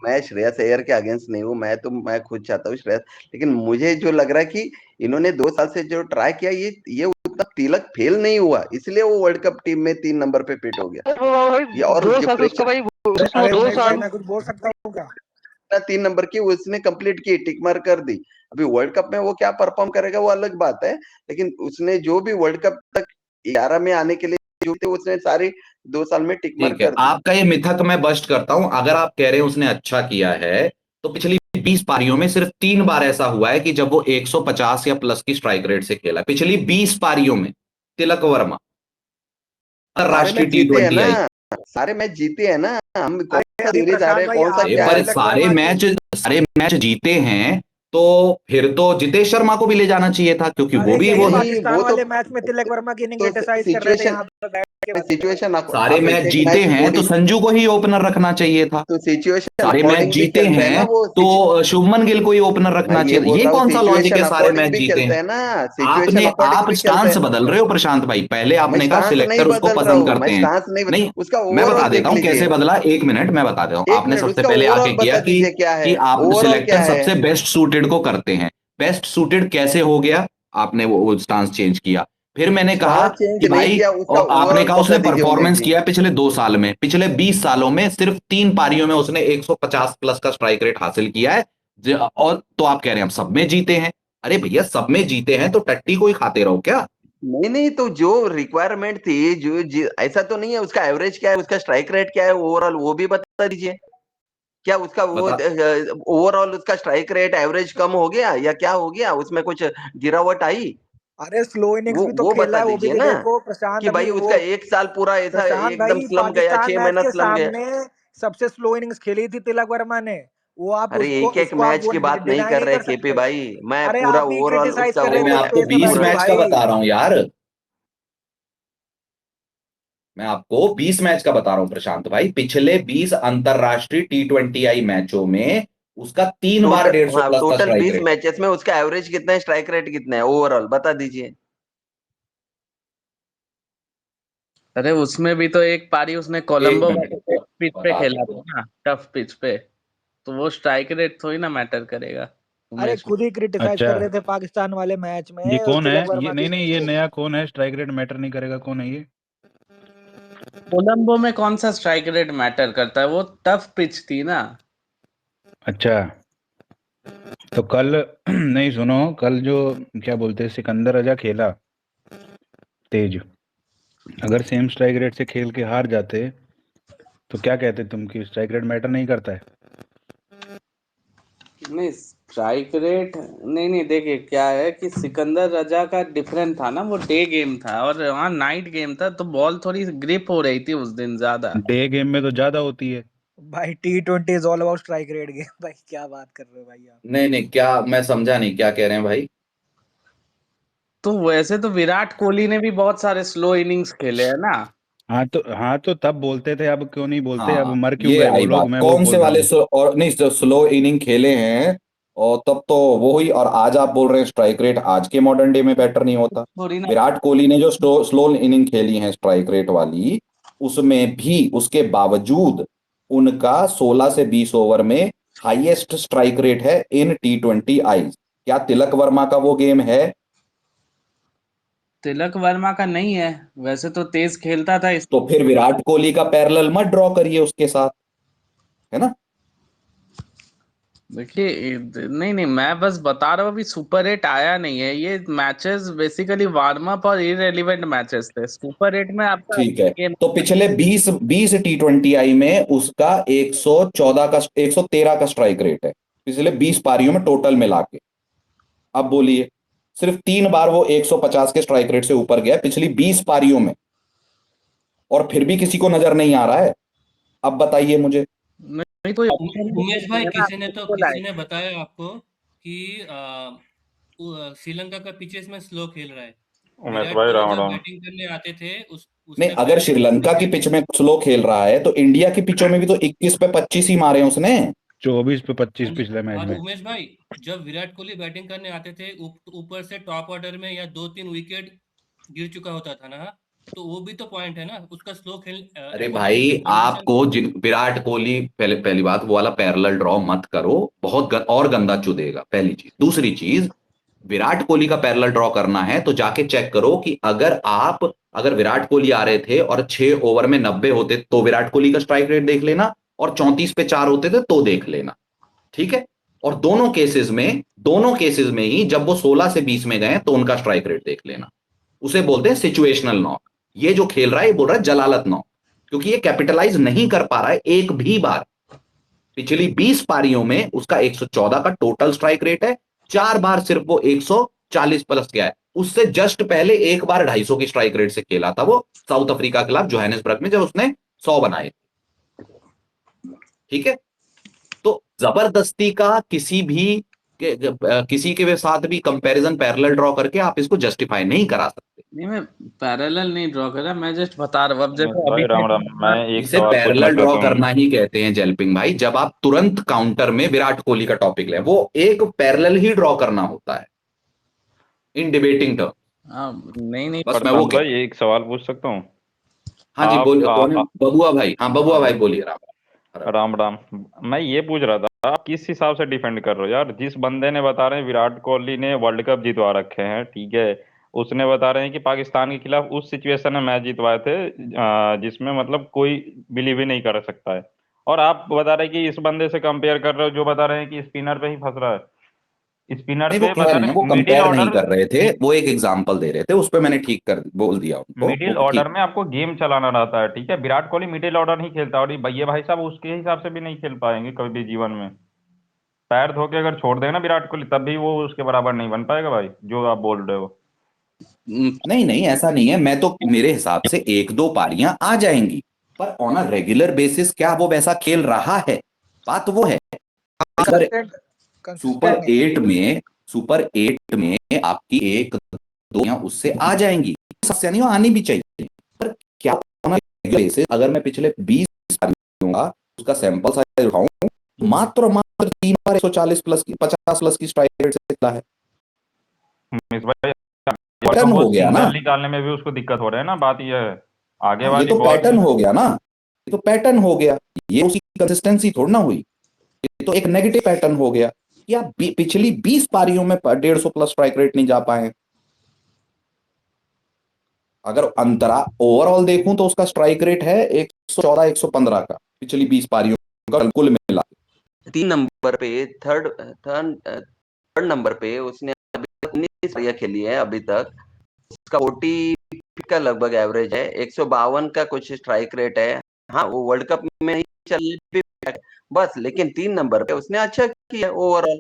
Speaker 7: मैं श्रेयस अय्यर के अगेंस्ट नहीं हूँ, मैं खुद चाहता हूँ श्रेयस, लेकिन मुझे जो लग रहा है कि इन्होंने 2 साल से जो ट्राई किया ये उतना तिलक फेल नहीं हुआ, इसलिए वो वर्ल्ड कप टीम में 3 नंबर पे फिट हो गया।
Speaker 2: वो भाई
Speaker 7: ये और
Speaker 2: 2
Speaker 7: जो
Speaker 2: साल से उसका
Speaker 7: प्रेशर
Speaker 2: भाई,
Speaker 8: अरे
Speaker 2: सुनो
Speaker 8: अरे
Speaker 2: 2
Speaker 8: उमेश भाई,
Speaker 2: साल
Speaker 8: मैं कुछ बोल सकता हूँ क्या?
Speaker 7: 3 नंबर की उसने कंप्लीट की, टिक मार कर दी। अभी वर्ल्ड कप में वो क्या परफॉर्म करेगा वो अलग बात है, लेकिन उसने जो भी वर्ल्ड कप तक 11 में आने के लिए जो थे उसने सारी 2 साल में टिक मार
Speaker 1: ठीक है,
Speaker 7: कर दी।
Speaker 1: आपका ये मिथक मैं बस्ट करता हूं। अगर आप कह रहे हैं उसने अच्छा किया है, तो पिछली 20 पारियों में सिर्फ 3 बार ऐसा हुआ है कि जब वो 150 या प्लस की स्ट्राइक रेट से खेला, पिछली 20 पारियों में। तिलक वर्मा
Speaker 7: सारे
Speaker 1: अंतरराष्ट्रीय
Speaker 7: मैच जीते हैं
Speaker 1: T20
Speaker 7: ना,
Speaker 1: आई।
Speaker 7: सारे मैच जीते हैं ना, हम कौन
Speaker 8: अरे
Speaker 7: सा
Speaker 8: अभी
Speaker 7: सीरीज आ रहे
Speaker 8: प्रशांत
Speaker 7: हैं,
Speaker 8: भाई,
Speaker 7: कौन सा
Speaker 1: अरे
Speaker 7: क्या
Speaker 8: आपने
Speaker 1: पर
Speaker 7: है।
Speaker 8: तिलक वर्मा की
Speaker 1: सारे मैच जीते हैं, तो फिर तो जितेश शर्मा को भी ले जाना चाहिए था, क्योंकि वो
Speaker 8: अरे
Speaker 1: भी
Speaker 8: यही
Speaker 1: वो
Speaker 7: नहीं
Speaker 8: पाकिस्तान
Speaker 7: वो
Speaker 8: वाले मैच में तिलक वर्मा की इनिंग
Speaker 7: तो
Speaker 8: क्रिटिसाइज कर रहे थे
Speaker 7: सिचुएशन
Speaker 8: यहाँ पे बैठ के बंदे।
Speaker 7: सिचुएशन
Speaker 1: सारे
Speaker 7: आप
Speaker 1: मैच
Speaker 7: एक एक
Speaker 1: जीते
Speaker 7: मैच
Speaker 1: हैं, तो
Speaker 7: अकॉर्डिंग,
Speaker 1: संजू को ही ओपनर रखना चाहिए था।
Speaker 7: तो सिचुएशन
Speaker 1: सारे मैच
Speaker 7: अकॉर्डिंग भी
Speaker 1: जीते
Speaker 7: खेलते हैं ना
Speaker 1: हैं,
Speaker 7: वो
Speaker 1: तो शुभमन गिल को ही ओपनर
Speaker 7: मैं
Speaker 1: रखना
Speaker 7: ये
Speaker 1: चाहिए।
Speaker 7: बोल
Speaker 1: ये
Speaker 7: रहा हूँ
Speaker 1: कौन सा लॉजिक
Speaker 7: सिचुएशन
Speaker 1: है? सारे
Speaker 7: अकॉर्डिंग
Speaker 1: मैच
Speaker 7: भी
Speaker 1: जीते
Speaker 7: खेलते
Speaker 1: हैं।
Speaker 7: हैं ना, सिचुएशन अकॉर्डिंग
Speaker 1: आप
Speaker 7: भी खेलते
Speaker 1: स्टांस
Speaker 7: हैं।
Speaker 1: बदल रहे हो प्रशांत भाई। पहले
Speaker 7: मैं
Speaker 1: आपने कहा
Speaker 7: स्टांस नहीं
Speaker 1: सिलेक्टर उसको
Speaker 7: बदल रहा
Speaker 1: पसंद
Speaker 7: हूँ, मैं
Speaker 1: करते हैं।
Speaker 7: स्टांस नहीं
Speaker 1: नहीं,
Speaker 7: उसका
Speaker 1: मैं बता
Speaker 7: ओवरऑल
Speaker 1: देता
Speaker 7: देख
Speaker 1: हूं
Speaker 7: लीजिए।
Speaker 1: कैसे बदला। 1 मिनट मैं बता देता हूं।
Speaker 7: एक
Speaker 1: आपने
Speaker 7: मिनट
Speaker 1: सबसे
Speaker 7: उसका
Speaker 1: पहले आके
Speaker 7: ओवरऑल
Speaker 1: किया
Speaker 7: बता दीजिए क्या
Speaker 1: कि
Speaker 7: है,
Speaker 1: आप
Speaker 7: ओवरऑल क्या
Speaker 1: सिलेक्टर
Speaker 7: है।
Speaker 1: सबसे बेस्ट सूटेड को करते हैं। बेस्ट सूटेड कैसे हो गया? आपने वो स्टांस चेंज किया। फिर मैंने कहा
Speaker 7: स्टांस चेंज
Speaker 1: कि
Speaker 7: नहीं
Speaker 1: भाई,
Speaker 7: किया, उसका
Speaker 1: और आपने
Speaker 7: ओवरऑल
Speaker 1: कहा
Speaker 7: बता
Speaker 1: उसने
Speaker 7: दीजिए उमेश
Speaker 1: परफॉर्मेंस
Speaker 7: जी।
Speaker 1: किया पिछले 2 साल में, पिछले 20 सालों में सिर्फ 3 पारियों में उसने 150 प्लस का स्ट्राइक रेट हासिल किया है। और तो आप कह रहे हैं हम सब में जीते हैं। अरे भैया, सब में जीते हैं तो टट्टी को ही खाते रहो क्या?
Speaker 7: नहीं नहीं, तो जो रिक्वायरमेंट थी ऐसा तो नहीं है, उसका एवरेज क्या है, उसका स्ट्राइक रेट क्या है ओवरऑल, वो भी बता दीजिए। क्या उसका वो
Speaker 1: बता।
Speaker 7: ओवरऑल उसका स्ट्राइक रेट एवरेज कम हो गया या क्या हो गया, उसमें कुछ गिरावट आई?
Speaker 8: अरे स्लो इनिंग्स भी तो
Speaker 7: वो
Speaker 8: खेला
Speaker 7: बता
Speaker 8: है, वो भी
Speaker 7: दीजिए
Speaker 8: तो
Speaker 7: ना,
Speaker 8: देखो प्रशांत।
Speaker 7: कि
Speaker 8: अभी
Speaker 7: भाई
Speaker 8: वो
Speaker 7: उसका 1 साल पूरा ऐसा
Speaker 8: प्रशांत
Speaker 7: एकदम
Speaker 8: भाई,
Speaker 7: स्लम गया,
Speaker 8: पाकिस्तान
Speaker 7: 6
Speaker 8: मैच
Speaker 7: महीना
Speaker 8: के
Speaker 7: स्लम गया।
Speaker 8: सामने सबसे स्लो इनिंग्स खेली थी तिलक वर्मा ने। वो आप
Speaker 7: अरे
Speaker 8: उसको
Speaker 7: एक एक
Speaker 8: उसको आप
Speaker 7: मैच
Speaker 8: वो
Speaker 7: की बात नहीं
Speaker 8: डिनाई
Speaker 7: कर
Speaker 8: नहीं
Speaker 7: रहे
Speaker 8: कर
Speaker 7: केपी
Speaker 8: सकते।
Speaker 7: भाई, मैं
Speaker 8: अरे
Speaker 7: पूरा
Speaker 8: आप ही
Speaker 7: ओवरऑल
Speaker 8: क्रिटिसाइज
Speaker 7: उसका
Speaker 8: कर
Speaker 1: अरे
Speaker 8: रहे
Speaker 1: मैं
Speaker 8: थे
Speaker 7: ओवरऑल
Speaker 1: आपको
Speaker 8: पेस
Speaker 7: टीम
Speaker 1: 20
Speaker 8: बदल
Speaker 7: पूरा।
Speaker 8: के
Speaker 1: मैच का
Speaker 8: भाई।
Speaker 1: बता रहा हूं यार। मैं आपको 20 मैच का बता रहा हूं प्रशांत भाई। पिछले 20 अंतरराष्ट्रीय T20 आई मैचों में उसका 3 बार
Speaker 7: टोटल
Speaker 1: 150
Speaker 7: हाँ,
Speaker 1: प्लस का
Speaker 7: टोटल
Speaker 1: स्ट्राइक
Speaker 7: 20
Speaker 1: रेट।
Speaker 7: मैचेस में उसका एवरेज कितना है, स्ट्राइक रेट कितना है ओवरऑल बता दीजिए।
Speaker 9: अरे उसमें भी तो एक पारी उसने
Speaker 1: 1
Speaker 9: कोलंबो
Speaker 1: मिनट
Speaker 9: वाले पिच पे
Speaker 1: बता
Speaker 9: खेला
Speaker 1: देता
Speaker 9: था
Speaker 1: हूं।
Speaker 9: ना, टफ पिच पे। तो वो स्ट्राइक रेट थोड़ी ना मैटर करेगा
Speaker 8: अरे
Speaker 9: उमेश।
Speaker 8: खुद ही क्रिटिसाइज
Speaker 6: अच्छा,
Speaker 8: कर रहे थे पाकिस्तान वाले मैच
Speaker 6: ये
Speaker 8: में
Speaker 6: कौन है?
Speaker 8: तिलक
Speaker 6: ये
Speaker 8: वर्मा की
Speaker 6: नहीं नहीं,
Speaker 8: इनिंग्स
Speaker 6: ये
Speaker 8: को।
Speaker 6: नया कौन है? स्ट्राइक रेट मैटर नहीं करेगा, कौन है ये?
Speaker 9: कोलंबो में कौन सा स्ट्राइक रेट मैटर करता है, वो टफ पिच थी ना।
Speaker 6: अच्छा, तो कल नहीं, सुनो, कल जो क्या बोलते हैं, सिकंदर रजा खेला तेज, अगर सेम स्ट्राइक रेट से खेल के हार जाते तो क्या कहते तुम कि स्ट्राइक रेट मैटर नहीं करता है?
Speaker 9: नहीं स्ट्राइक रेट नहीं नहीं, देखिए क्या है कि सिकंदर रजा का डिफरेंट था ना, वो डे गेम था और वहाँ नाइट गेम था, तो बॉल थोड़ी ग्रिप हो रही थी उस दिन ज्यादा।
Speaker 6: डे गेम में तो ज्यादा होती है।
Speaker 8: भाई T20 is all about strike rate game. भाई क्या बात कर रहे हो भाई आप?
Speaker 1: नहीं नहीं, क्या मैं समझा नहीं, क्या कह रहे हैं भाई?
Speaker 9: तो वैसे तो विराट कोहली ने भी बहुत सारे स्लो इनिंग्स खेले हैं ना।
Speaker 6: हाँ तो तब बोलते थे, अब क्यों नहीं बोलते? अब
Speaker 1: हाँ,
Speaker 6: मर क्यों
Speaker 1: ये
Speaker 6: गए
Speaker 1: आई
Speaker 6: वो लोग?
Speaker 1: बात।
Speaker 6: मैं वो
Speaker 1: कौन से
Speaker 6: बोल रहा
Speaker 1: वाले
Speaker 6: हूँ।
Speaker 1: और नहीं, जो स्लो इनिंग खेले हैं, और तब तो वो ही। और आज आप बोल रहे हैं स्ट्राइक रेट आज के मॉडर्न डे में बेटर नहीं होता।
Speaker 9: थोड़ी ना।
Speaker 1: विराट कोहली ने जो स्लो इनिंग खेली है स्ट्राइक रेट वाली, उसमें भी उसके बावजूद उनका 16 से 20 ओवर में हाईएस्ट स्ट्राइक रेट है इन T20 आईज। क्या तिलक वर्मा का वो गेम है?
Speaker 9: तिलक वर्मा का नहीं है, वैसे तो तेज खेलता था इस।
Speaker 1: तो फिर विराट कोहली का पैरेलल मत ड्रॉ करिए उसके साथ, है ना?
Speaker 9: देखिए, नहीं नहीं, मैं बस बता रहा हूँ अभी सुपर 8 आया नहीं है। ये मैचेस बेसिकली वार्म अप और इररिलेवेंट मैचेस थे। सुपर 8 में आपका
Speaker 1: ठीक है,
Speaker 9: गेम।
Speaker 1: तो पिछले 20 T20 आई में उसका 114 का 113 का स्ट्राइक रेट है, पिछले 20 पारियों में टोटल मिला के। अब बोलिए, सिर्फ 3 बार वो 150 के स्ट्राइक रेट से ऊपर गया पिछली 20 पारियों में, और फिर भी किसी को नजर नहीं आ रहा है। अब बताइए मुझे।
Speaker 9: नहीं कोई
Speaker 10: उमेश भाई,
Speaker 9: ऑप्शन
Speaker 10: किसी ने बताया आपको कि श्रीलंका का पिचेस में स्लो खेल रहा है।
Speaker 11: उमेश
Speaker 10: विराट
Speaker 11: भाई
Speaker 10: कोहली
Speaker 11: राम
Speaker 10: जब
Speaker 11: राम।
Speaker 10: बैटिंग करने आते थे
Speaker 1: नहीं,
Speaker 10: उससे
Speaker 1: अगर
Speaker 10: पहले
Speaker 1: श्रीलंका की पिच में स्लो खेल रहा है तो इंडिया की पिचों में भी तो 21 पे 25 ही मारे हैं उसने।
Speaker 6: 24 पे 25
Speaker 10: हाँ जी।
Speaker 6: पिछले मैच
Speaker 10: और
Speaker 6: में।
Speaker 10: उमेश भाई, जब विराट कोहली बैटिंग करने आते थे, ऊपर से टॉप ऑर्डर में या 2-3 विकेट गिर चुका होता था ना, तो वो भी तो पॉइंट है ना उसका, स्लो खेल
Speaker 1: अरे
Speaker 10: अपोनेंट
Speaker 1: भाई,
Speaker 10: की कंडीशन।
Speaker 1: आपको जिन विराट कोहली, पहले पहली बात वो वाला पैरेलल ड्रॉ मत करो, बहुत और गंदा चुदेगा, पहली चीज। दूसरी चीज, विराट कोहली का पैरेलल ड्रॉ करना है तो जाके चेक करो कि अगर विराट कोहली आ रहे थे और 6 ओवर में 90 होते तो विराट कोहली का स्ट्राइक रेट देख लेना, और 34 पे 4 होते थे तो देख लेना। ठीक है? और दोनों केसेस में ही जब वो 16 से 20 में गए तो उनका स्ट्राइक रेट देख लेना। उसे बोलते हैं सिचुएशनल नॉक। ये जो खेल रहा है ये बोल रहा है जलालत नॉक, क्योंकि ये कैपिटलाइज नहीं कर पा रहा है एक भी बार। पिछली 20 पारियों में उसका 114 का टोटल स्ट्राइक रेट है, 4 बार सिर्फ वो 140 प्लस गया है। उससे जस्ट पहले एक बार 250 की स्ट्राइक रेट से खेला था वो साउथ अफ्रीका के खिलाफ जोहानिसबर्ग में, जब उसने 100 बनाए। ठीक है? तो जबरदस्ती का किसी के साथ भी कंपैरिजन पैरेलल ड्रॉ करके आप इसको जस्टिफाई नहीं करा सकते।
Speaker 9: नहीं, मैं पैरेलल नहीं ड्रॉ कर रहा, मैं जस्ट बता रहा हूँ। अब
Speaker 11: उमेश
Speaker 9: जैसे
Speaker 11: भाई राम राम। मैं एक
Speaker 1: इसे
Speaker 11: सवाल पूछना
Speaker 1: पैरेलल ड्रॉ
Speaker 11: चाहता हूँ।
Speaker 1: करना ही कहते हैं जेलपिंग भाई, जब आप तुरंत काउंटर में विराट कोहली का टॉपिक ले, वो एक पैरेलल ही ड्रॉ करना होता है इन डिबेटिंग टर्म।
Speaker 9: हाँ, नहीं नहीं,
Speaker 1: बस मैं वो
Speaker 11: प्रशांत भाई एक सवाल पूछ सकता हूँ?
Speaker 1: हाँ जी,
Speaker 11: आप
Speaker 1: बोलिए।
Speaker 11: आ,
Speaker 1: कौन है?
Speaker 11: आ,
Speaker 1: बबुआ भाई? हाँ, बबुआ भाई बोलिए।
Speaker 11: राम राम। मैं ये पूछ रहा था, आप किस हिसाब से डिफेंड कर रहे हो यार? जिस बंदे ने बता रहे हैं विराट कोहली ने वर्ल्ड कप जितवा रखे हैं, ठीक है, उसने बता रहे हैं कि पाकिस्तान के खिलाफ उस सिचुएशन में मैच जितवाए थे जिसमें मतलब कोई बिलीव ही नहीं कर सकता है, और आप बता रहे हैं कि इस बंदे से कंपेयर कर रहे हो जो बता रहे हैं कि स्पिनर पे ही फंस रहा है। स्पिनर
Speaker 1: नहीं, वो
Speaker 11: पे
Speaker 1: कह
Speaker 11: बता
Speaker 1: रहे हैं,
Speaker 11: रहे
Speaker 1: वो
Speaker 11: मिडिल
Speaker 1: कंपेयर नहीं
Speaker 11: ऑर्डर,
Speaker 1: कर रहे थे, वो एक एग्जांपल दे रहे थे, उस पर मैंने ठीक कर बोल दिया उनको,
Speaker 11: मिडिल
Speaker 1: वो
Speaker 11: ऑर्डर
Speaker 1: ठीक।
Speaker 11: में आपको गेम चलाना रहता है, ठीक है। विराट कोहली मिडिल ऑर्डर नहीं खेलता, और ये भैया भाई साहब उसके हिसाब से भी नहीं खेल पाएंगे कभी भी जीवन में। पैर धो के अगर छोड़ देगा ना विराट कोहली, तब भी वो उसके बराबर नहीं बन पाएगा भाई, जो आप बोल रहे हो।
Speaker 1: नहीं नहीं, ऐसा नहीं है। मैं तो, मेरे हिसाब से 1-2 पारियां आ जाएंगी, पर ऑन अ रेगुलर बेसिस क्या वो वैसा खेल रहा है? बात वो है। सुपर
Speaker 8: कंसिस्टेंट नहीं है।
Speaker 1: 8 में आपकी 1-2 उससे आ जाएंगी, समस्या नहीं, वो आनी भी चाहिए। पर क्या ऑन अ रेगुलर बेसिस अगर मैं पिछले 20 पारियों का उसका सैंपल साइज उठाऊं, मात्र 3 बार 140 प्लस की 50 प्लस की स्ट्राइक रेट से खेला है।
Speaker 11: मिस भाई,
Speaker 1: पैटर्न
Speaker 11: वो
Speaker 1: हो गया ना,
Speaker 11: सिंगल निकालने में भी उसको दिक्कत हो रहा है ना, बात ये है। आगे
Speaker 1: ये
Speaker 11: वाली
Speaker 1: तो
Speaker 11: बॉल
Speaker 1: पैटर्न हो गया ना, ये तो पैटर्न हो गया, ये उसकी कंसिस्टेंसी थोड़ी ना हुई, ये तो एक नेगेटिव पैटर्न हो गया कि आप पिछली 20 पारियों में 150 प्लस स्ट्राइक रेट नहीं जा पाए। अगर अंतरा ओवरऑल देखूं तो उसका स्ट्राइक रेट है 114 115 का पिछली 20 पारियों का कुल मिला।
Speaker 7: 3 नंबर पे, थर्ड थर्ड नंबर पे उसने अभी 19 पारियां खेली है अभी तक। उसका 40 का लगभग एवरेज है, 152 का कुछ स्ट्राइक रेट है। हाँ, वो वर्ल्ड कप में नहीं चल बस, लेकिन 3 नंबर पे उसने अच्छा किया ओवरऑल।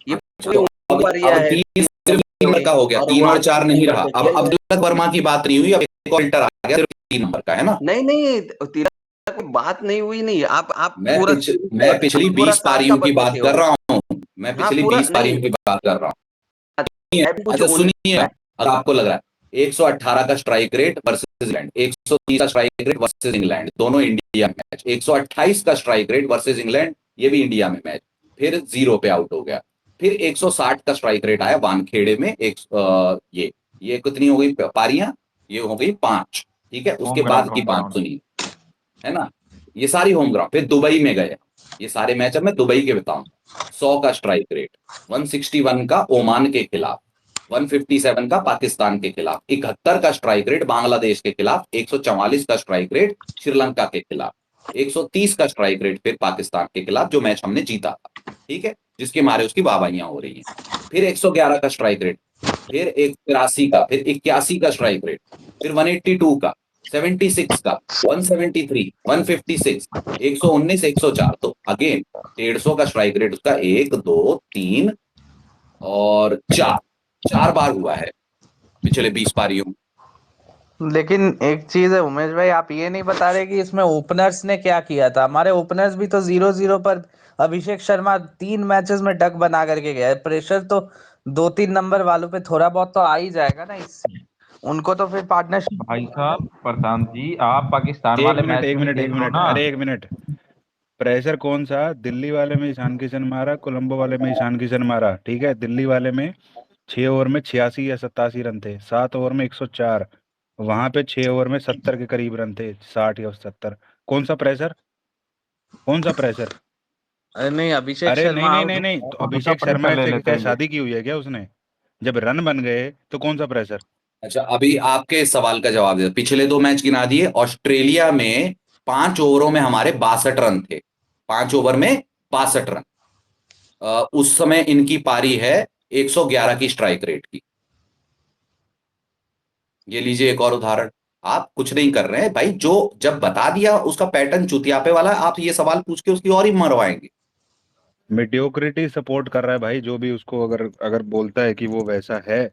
Speaker 7: ये पूरी पारियां है,
Speaker 1: 3 का हो गया,
Speaker 7: और
Speaker 1: 3
Speaker 7: वहां
Speaker 1: और 4 नहीं रहा।
Speaker 7: पे
Speaker 1: अब तिलक वर्मा की बात नहीं हुई, अब एक और फिल्टर आ गया, सिर्फ 3 नंबर का है ना।
Speaker 7: नहीं तिलक बात नहीं हुई, नहीं। आप
Speaker 1: मैं
Speaker 7: पूरा
Speaker 1: पिछली
Speaker 7: पूरा
Speaker 1: 20
Speaker 7: साल का
Speaker 1: पारियों की बात
Speaker 7: बताते हो।
Speaker 1: कर रहा हूँ, मैं
Speaker 7: हाँ,
Speaker 1: पिछली
Speaker 7: पूरा
Speaker 1: 20 पारियों की बात कर रहा हूँ।
Speaker 7: नहीं,
Speaker 1: अच्छा सुनिए, अगर आपको लग रहा है 118 का स्ट्राइक रेट वर्सेस इंग्लैंड, 130 का स्ट्राइक रेट वर्सेस इंग्लैंड, दोनों इंडिया मैच, 128 का स्ट्राइक रेट वर्सेस इंग्लैंड, ये भी इंडिया में मैच, फिर 0 पे आउट हो गया। फिर 160 का स्ट्राइक रेट आया वानखेड़े में, ये कितनी हो गई पारियां, ये हो गई 5, ठीक है। उसके बाद की 5 सुनिए, है ना, ये सारी होम ग्राउंड। फिर दुबई में गए, ये सारे मैच अब मैं दुबई के बताऊंगा। 100 का स्ट्राइक रेट, 161 का ओमान के खिलाफ, 157 का पाकिस्तान के खिलाफ, 71 का स्ट्राइक रेट बांग्लादेश के खिलाफ, 144 का स्ट्राइक रेट श्रीलंका के खिलाफ, 130 का स्ट्राइक रेट फिर पाकिस्तान के खिलाफ, जो मैच हमने जीता था, ठीक है, जिसके मारे उसकी वाहवाहियां हो रही हैं। फिर 111 का स्ट्राइक रेट, फिर 83 का, फिर 81 का स्ट्राइक रेट, फिर 182 का, 76 का, 173, 156, 119, 104। तो अगेन 150 का स्ट्राइक रेट उसका 1, 2, 3 और 4 बार हुआ है पिछले 20 पारियों में।
Speaker 9: लेकिन एक चीज है उमेश भाई, आप ये नहीं बता रहे कि इसमें ओपनर्स ने क्या किया था। हमारे ओपनर्स भी तो 0-0 पर अभिषेक शर्मा 3 मैचेस में डक बना करके गया है। प्रेशर तो 2-3 नंबर वालों पे थोड़ा बहुत तो आ ही जाएगा ना इससे। उनको तो फिर पार्टनरशिप।
Speaker 11: भाई साहब प्रशांत जी, आप पाकिस्तान
Speaker 6: एक
Speaker 11: वाले
Speaker 6: मिनट
Speaker 11: मैच
Speaker 6: एक
Speaker 11: में
Speaker 6: मिनट एक
Speaker 11: देख लो
Speaker 6: मिनट
Speaker 11: ना।
Speaker 6: अरे एक मिनट, प्रेशर कौन सा? दिल्ली वाले में ईशान किशन मारा, कोलंबो वाले में ईशान किशन मारा, ठीक है। दिल्ली वाले में 6 ओवर में 86 या 87 रन थे, 7 ओवर में 104, वहां पे 6 ओवर में 70 के करीब रन थे, 60 या 70। कौन सा प्रेशर, कौन सा प्रेशर?
Speaker 9: अरे नहीं, अभिषेक
Speaker 6: अरे
Speaker 9: शर्मा
Speaker 6: नहीं नहीं
Speaker 9: आउट।
Speaker 6: नहीं नहीं, तो
Speaker 11: उनका
Speaker 6: अभिषेक शर्मा
Speaker 11: प्रेशर ले
Speaker 6: से
Speaker 11: लेते
Speaker 6: क्या
Speaker 11: हैं ये।
Speaker 6: शादी की हुई है क्या उसने? जब रन बन गए तो कौन सा प्रेशर?
Speaker 1: अच्छा, अभी आपके सवाल का जवाब दे, पिछले 2 मैच गिना दिए। ऑस्ट्रेलिया में 5 ओवरों में हमारे 62 रन थे, 5 ओवर में 62 रन। उस समय इनकी पारी है 111 की स्ट्राइक रेट की। ये लीजिए एक और उदाहरण। आप कुछ नहीं कर रहे हैं भाई, जो जब बता दिया उसका पैटर्न चुतियापे वाला है, आप ये सवाल पूछ के उसकी और ही मरवाएंगे।
Speaker 6: मीडियोक्रिटी सपोर्ट कर रहा है भाई, जो भी उसको अगर अगर बोलता है कि वो वैसा है।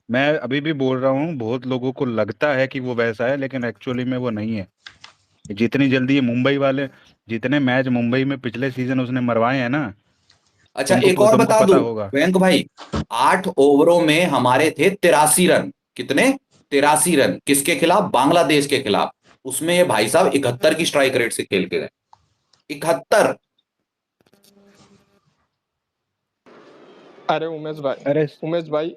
Speaker 6: मैं अभी भी बोल रहा हूँ, बहुत लोगों को लगता है कि वो वैसा है, लेकिन एक्चुअली में वो नहीं है। जितनी जल्दी ये मुंबई वाले, जितने मैच मुंबई में पिछले सीजन उसने मरवाए हैं ना,
Speaker 1: अच्छा, एक और
Speaker 6: तुमको
Speaker 1: बता
Speaker 6: पता
Speaker 1: दूं
Speaker 6: होगा।
Speaker 1: मयंक भाई, 8 ओवरों में हमारे थे 83 रन। कितने? 83 रन। किसके खिलाफ? बांग्लादेश के खिलाफ। उसमें ये भाई साहब 71 की स्ट्राइक रेट से खेल के गए, 71।
Speaker 4: अरे उमेश
Speaker 6: अरे ये
Speaker 4: भाई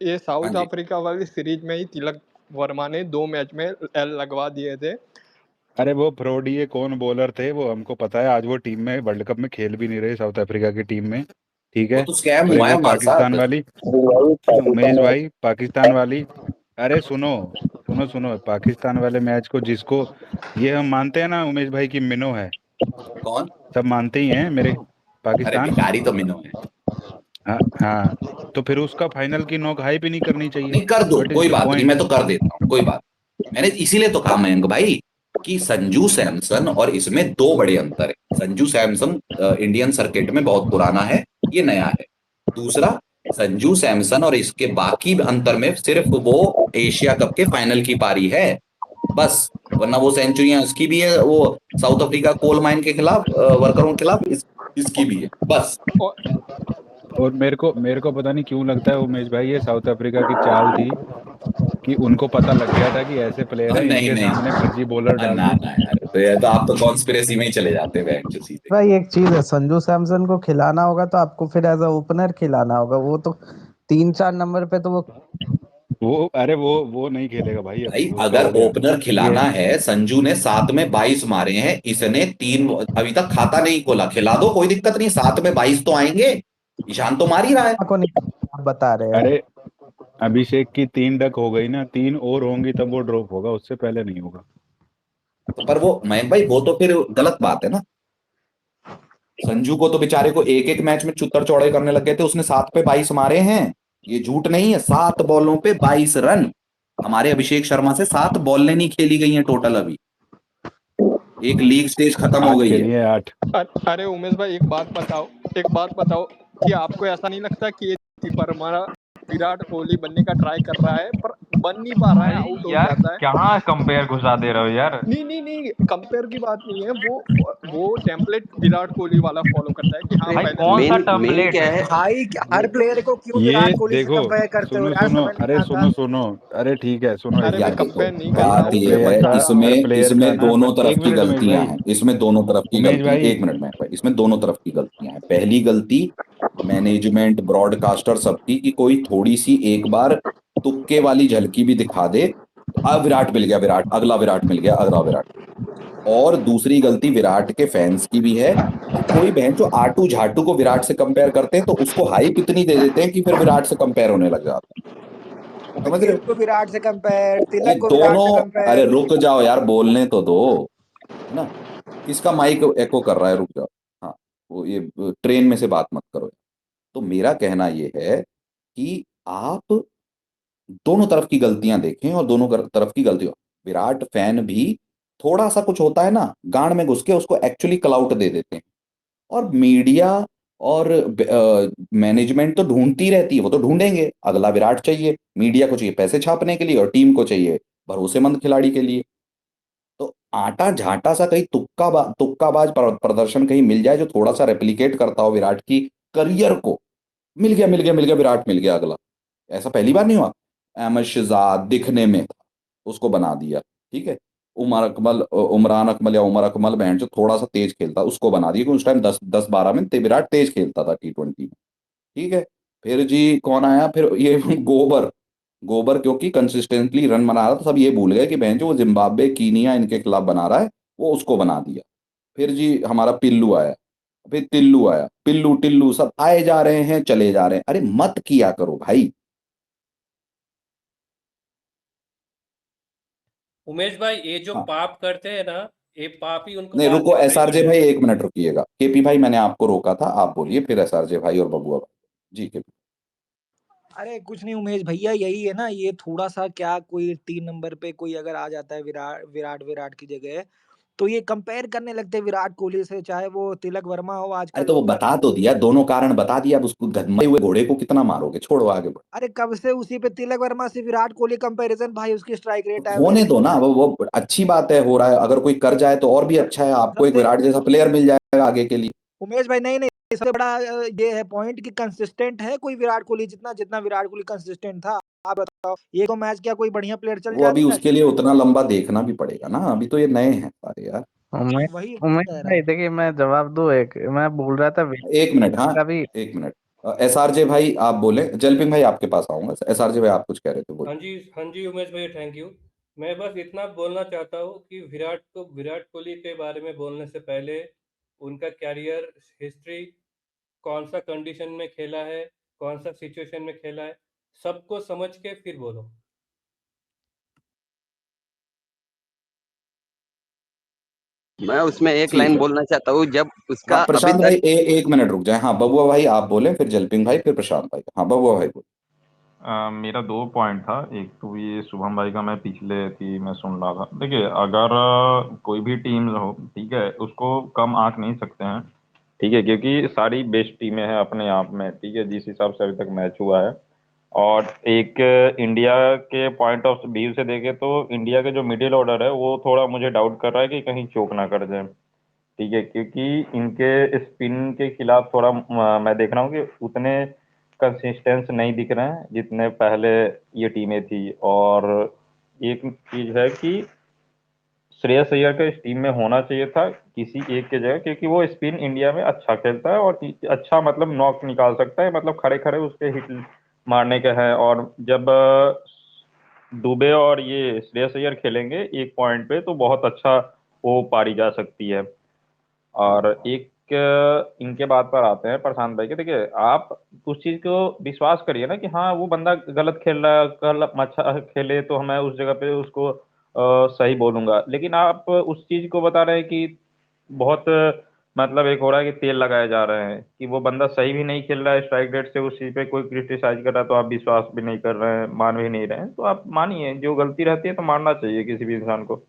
Speaker 4: ये
Speaker 1: हाँ
Speaker 4: साउथ
Speaker 1: जी।
Speaker 4: अफ्रीका वाली सीरीज में ही तिलक वर्मा ने 2 मैच में एल लगवा दिए थे।
Speaker 6: अरे वो फ्रॉडी, ये कौन बॉलर थे वो हमको पता है। आज वो टीम में वर्ल्ड कप में खेल भी नहीं रहे, साउथ अफ्रीका की टीम में, ठीक
Speaker 1: वो
Speaker 6: है।
Speaker 1: तो स्कैम
Speaker 6: अरे
Speaker 1: हुआ है
Speaker 6: वो
Speaker 1: हमारे
Speaker 6: पाकिस्तान
Speaker 1: साथ।
Speaker 6: वाली, उमेश भाई पाकिस्तान वाली, अरे सुनो सुनो सुनो, पाकिस्तान वाले मैच को जिसको ये हम मानते हैं ना उमेश भाई की मिनो है,
Speaker 1: कौन?
Speaker 6: सब मानते ही हैं मेरे,
Speaker 1: अरे
Speaker 6: पाकिस्तान।
Speaker 1: भिखारी तो मिनो है।
Speaker 6: हाँ हाँ, तो फिर उसका फाइनल की नॉक हाई भी नहीं करनी चाहिए।
Speaker 1: नहीं कर दो,
Speaker 6: व्हाट इज
Speaker 1: कोई
Speaker 6: द
Speaker 1: बात नहीं,
Speaker 6: पॉइंट?
Speaker 1: मैं तो कर देता हूं, कोई बात। मैंने इसीलिए तो कहा मयंक भाई कि संजू सैमसन और इसमें 2 बड़े अंतर है। संजू सैमसन इंडियन सर्किट में बहुत पुराना है, ये नया है। दूसरा, संजू सैमसन और इसके बाकी अंतर में सिर्फ वो एशिया कप के फाइनल की पारी है, बस। वरना वो सेंचुरियां इसकी भी है, वो साउथ अफ्रीका कोल माइन के खिलाफ, वर्करों के खिलाफ, इसकी भी है, बस।
Speaker 4: और
Speaker 6: और मेरे को पता नहीं क्यों लगता है उमेश भाई, ये साउथ अफ्रीका की चाल थी कि उनको पता लग गया था कि ऐसे प्लेयर हैं,
Speaker 1: नहीं
Speaker 6: इनके
Speaker 1: नहीं,
Speaker 6: सामने फर्जी बॉलर डाल
Speaker 1: ना
Speaker 6: दो।
Speaker 1: ना यार, तो ये तो आप तो कॉन्स्पिरेसी में ही चले जाते हैं जो सीधे।
Speaker 12: भाई एक चीज है, संजू सैमसन को खिलाना होगा तो आपको फिर एज अ ओपनर खिलाना होगा। वो तो 3-4 नंबर पे तो वो
Speaker 6: अरे वो नहीं खेलेगा भाई, अब
Speaker 1: भाई
Speaker 6: वो तो
Speaker 1: अगर
Speaker 6: हो गया।
Speaker 1: ओपनर
Speaker 6: ये
Speaker 1: खिलाना है, संजू ने 7 में 22 मारे हैं, इसने 3 अभी तक खाता नहीं खोला, खिला दो, कोई दिक्कत नहीं, 7 में 22 तो आएंगे। ईशान तो मार ही रहा है।
Speaker 12: को नहीं, आप बता रहे हैं।
Speaker 6: अरे अभिषेक की 3 डक हो गई ना, 3 और होंगी तब वो ड्रॉप होगा, उससे पहले नहीं होगा।
Speaker 1: तो पर वो मयंक भाई, वो तो फिर गलत बात है ना। संजू को तो बेचारे को एक एक मैच में चुत्तर चौड़े करने लग गए थे, उसने 7 पे 22 मारे हैं, ये झूठ नहीं है। 7 बॉलों पे 22 रन। हमारे अभिषेक शर्मा से 7 बॉलें नहीं खेली गई हैं टोटल अभी, एक लीग स्टेज खत्म हो
Speaker 6: 8
Speaker 1: गई
Speaker 6: के
Speaker 1: है।
Speaker 6: लिए 8।
Speaker 4: अरे उमेश भाई एक बात बताओ कि आपको ऐसा नहीं लगता कि ये विराट कोहली बनने का ट्राई कर रहा है पर बन नहीं पा रहा है,
Speaker 11: भाई
Speaker 4: आउट हो
Speaker 11: यार
Speaker 4: जाता है।
Speaker 11: कहाँ कंपेयर घुसा दे रहे हो यार।
Speaker 4: नहीं कंपेयर की बात नहीं है, वो टेम्पलेट विराट कोहली वाला फॉलो करता है कि हाँ
Speaker 11: भाई
Speaker 4: पहले
Speaker 11: कौन सा
Speaker 7: मेन
Speaker 11: टेम्पलेट
Speaker 7: क्या है
Speaker 8: भाई हर प्लेयर को क्यों
Speaker 6: ये
Speaker 8: विराट कोहली से
Speaker 6: देखो,
Speaker 8: कंपेयर करते हो
Speaker 6: सुनो
Speaker 8: यार,
Speaker 6: सुनो,
Speaker 8: समझ नहीं
Speaker 6: अरे
Speaker 8: आता।
Speaker 6: सुनो, अरे ठीक है, सुनो एक
Speaker 4: अरे मैं
Speaker 1: यार
Speaker 6: मिनट।
Speaker 1: देखो,
Speaker 4: कंपेयर नहीं कर रहा
Speaker 1: बात
Speaker 4: हूँ,
Speaker 6: हर
Speaker 1: ये
Speaker 4: मैं
Speaker 1: है,
Speaker 6: प्लेयर का,
Speaker 4: बता रहा हूँ।
Speaker 6: हर
Speaker 1: इसमें
Speaker 6: प्लेयर का
Speaker 1: इसमें
Speaker 6: ना,
Speaker 1: दोनों
Speaker 6: एक
Speaker 1: तरफ की
Speaker 6: मिनट उमेश
Speaker 1: गलतियां
Speaker 6: भाई,
Speaker 1: हैं, इसमें दोनों तरफ की
Speaker 6: उमेश
Speaker 1: गलती,
Speaker 6: भाई,
Speaker 1: एक मिनट में भाई, इसमें दोनों तरफ की गलतियां हैं। पहली गलती मैनेजमेंट, ब्रॉडकास्टर सबकी, कि कोई थोड़ी सी एक बार तुक्के वाली झलकी भी दिखा दे तो अब विराट मिल गया, विराट अगला, विराट मिल गया अगला, विराट। और दूसरी गलती विराट के फैंस की भी है कि कोई बहन जो आटू झाटू को विराट से कंपेयर करते हैं तो उसको हाइप इतनी दे देते हैं कि फिर विराट से कंपेयर होने लग जाता है।
Speaker 8: भाई
Speaker 1: समझ रहे
Speaker 8: गिल
Speaker 1: हो?
Speaker 8: को विराट से कंपेयर,
Speaker 1: अरे
Speaker 8: तिलक को विराट
Speaker 1: दोनों,
Speaker 8: से
Speaker 1: अरे
Speaker 8: कंपेयर।
Speaker 1: रुक जाओ यार, बोलने तो दो, है ना। किसका माइक एको कर रहा है, रुक जाओ। हाँ, वो ये ट्रेन में से बात मत करो। तो मेरा कहना ये है कि आप दोनों तरफ की गलतियां देखें और दोनों तरफ की गलतियों, विराट फैन भी थोड़ा सा कुछ होता है ना, गांड में घुस के उसको एक्चुअली क्लाउट दे देते हैं। और मीडिया और मैनेजमेंट तो ढूंढती रहती है, वो तो ढूंढेंगे, अगला विराट चाहिए, मीडिया को चाहिए पैसे छापने के लिए और टीम को चाहिए भरोसेमंद खिलाड़ी के लिए। तो आटा झाटा सा कहीं तुक्काबाज प्रदर्शन कहीं मिल जाए जो थोड़ा सा रेप्लिकेट करता हो विराट की करियर को, मिल गया मिल गया मिल गया, विराट मिल गया अगला। ऐसा पहली बार नहीं हुआ। अहमद शहजाद दिखने में था, उसको बना दिया, ठीक है। उमरान अकमल या उमर अकमल बहन जो थोड़ा सा तेज खेलता उसको बना दिया, क्योंकि उस टाइम 10-12 में विराट तेज खेलता था T20 में, ठीक है। फिर जी कौन आया, फिर ये गोबर, गोबर क्योंकि कंसिस्टेंटली रन बना रहा था, सब ये भूल गए कि बहन जो वो जिम्बाब्वे कीनिया इनके खिलाफ बना रहा है, वो उसको बना दिया। फिर जी हमारा पिल्लू आया, फिर टिल्लू आया, पिल्लू टिल्लू सब आए जा रहे हैं चले जा रहे हैं, अरे मत किया करो भाई।
Speaker 10: उमेश भाई ये जो
Speaker 1: हाँ,
Speaker 10: पाप करते हैं ना, ये पाप ही उनको
Speaker 1: नहीं
Speaker 10: बाद
Speaker 1: रुको,
Speaker 10: में सही
Speaker 1: एसआरजे भाई
Speaker 10: मिलेगा।
Speaker 1: 1 मिनट रुकिएगा, केपी भाई मैंने आपको रोका था, आप बोलिए, फिर एसआरजे भाई और बबुआ भाई। जी केपी।
Speaker 8: अरे कुछ नहीं उमेश भैया, यही है ना, ये थोड़ा सा क्या, कोई 3 नंबर पे कोई अगर आ जाता है विराट विराट विराट की जगह, तो ये कंपेयर करने लगते हैं विराट कोहली से, चाहे वो तिलक वर्मा हो
Speaker 1: अरे
Speaker 8: आजकल
Speaker 1: तो वो
Speaker 8: उनका।
Speaker 1: बता तो दिया, दोनों कारण बता दिया, अब उसको मरे हुए घोड़े को कितना मारोगे, छोड़ो आगे बढ़ो।
Speaker 8: अरे कब से उसी पे तिलक वर्मा से विराट कोहली कंपैरिजन भाई, उसकी स्ट्राइक रेट
Speaker 1: होने
Speaker 8: एवरेज।
Speaker 1: दो ना, वो अच्छी बात है, हो रहा है, अगर कोई कर जाए तो और भी अच्छा है, आपको एक
Speaker 8: सबसे
Speaker 1: विराट जैसा प्लेयर मिल जाएगा आगे के लिए।
Speaker 8: उमेश भाई, नहीं नहीं, सबसे बड़ा ये है पॉइंट कि कंसिस्टेंट है कोई विराट कोहली जितना, जितना विराट कोहली कंसिस्टेंट था। आप बताओ, ये तो मैच क्या कोई बढ़िया प्लेयर चल
Speaker 1: वो अभी
Speaker 8: जाता है?
Speaker 1: उसके लिए उतना लंबा देखना भी पड़ेगा ना, अभी तो ये नए हैं सारे यार।
Speaker 9: उमेश
Speaker 8: वही
Speaker 9: उमेश
Speaker 8: कह रहा
Speaker 9: भाई
Speaker 8: हूँ।
Speaker 9: देखिए, मैं जवाब दूं, एक मैं बोल रहा था
Speaker 1: एक मिनट, हाँ,
Speaker 9: का भी।
Speaker 1: 1 मिनट, एसआरजे भाई आप बोले, जलपिंग भाई आपके पास आऊंगा, एसआरजे भाई आप कुछ कह रहे थे, बोलिए।
Speaker 10: हाँ जी उमेश भाई, थैंक यू। मैं बस इतना बोलना चाहता हूँ कि विराट कोहली के बारे में बोलने से पहले उनका कैरियर हिस्ट्री, कौन सा कंडीशन में खेला है, कौन सा सिचुएशन में खेला है, सबको समझ के फिर बोलो।
Speaker 7: मैं उसमें एक
Speaker 1: ठीक
Speaker 7: लाइन
Speaker 1: है,
Speaker 7: बोलना चाहता हूँ, जब उसका अभी
Speaker 1: प्रशांत भाई 1 मिनट रुक जाए, हाँ बबुआ भाई आप बोले, फिर जलपिंग भाई, फिर प्रशांत भाई, हाँ बबुआ भाई बोले।
Speaker 11: मेरा दो पॉइंट था। एक तो ये शुभम भाई का मैं पिछले की मैं सुन रहा था। देखिए अगर कोई भी टीम हो, ठीक है, उसको कम आंक नहीं सकते हैं, ठीक है, क्योंकि सारी बेस्ट टीमें हैं अपने आप में, ठीक है, जिस हिसाब से अभी तक मैच हुआ है। और एक इंडिया के पॉइंट ऑफ व्यू से देखें तो इंडिया के जो मिडिल ऑर्डर है वो थोड़ा मुझे डाउट कर रहा है कि कहीं चोक ना कर जाए, ठीक है, क्योंकि इनके स्पिन के खिलाफ थोड़ा मैं देख रहा हूँ कि उतने कंसिस्टेंस नहीं दिख रहे हैं जितने पहले ये टीमें थी। और एक चीज है कि श्रेयस अय्यर का इस टीम में होना चाहिए था किसी एक के जगह, क्योंकि वो स्पिन इंडिया में अच्छा खेलता है और अच्छा मतलब नॉक निकाल सकता है, मतलब खड़े खड़े उसके हिट मारने के हैं। और जब दुबे और ये श्रेयस अय्यर खेलेंगे एक पॉइंट पे तो बहुत अच्छा वो पारी जा सकती है। और एक इनके बात पर आते हैं प्रशांत भाई के। देखिए आप उस चीज को विश्वास करिए ना कि हाँ वो बंदा गलत खेल रहा है, कल अच्छा खेले तो मैं उस जगह पे उसको सही बोलूंगा, लेकिन आप उस चीज को बता रहे हैं कि बहुत मतलब एक हो रहा है कि तेल लगाए जा रहे हैं कि वो बंदा सही भी नहीं खेल रहा है स्ट्राइक रेट से, उस चीज पे कोई क्रिटिसाइज कर रहा है तो आप विश्वास भी नहीं कर रहे हैं, मान भी नहीं रहे हैं। तो आप मानिए, जो गलती रहती है तो मानना चाहिए किसी भी इंसान को।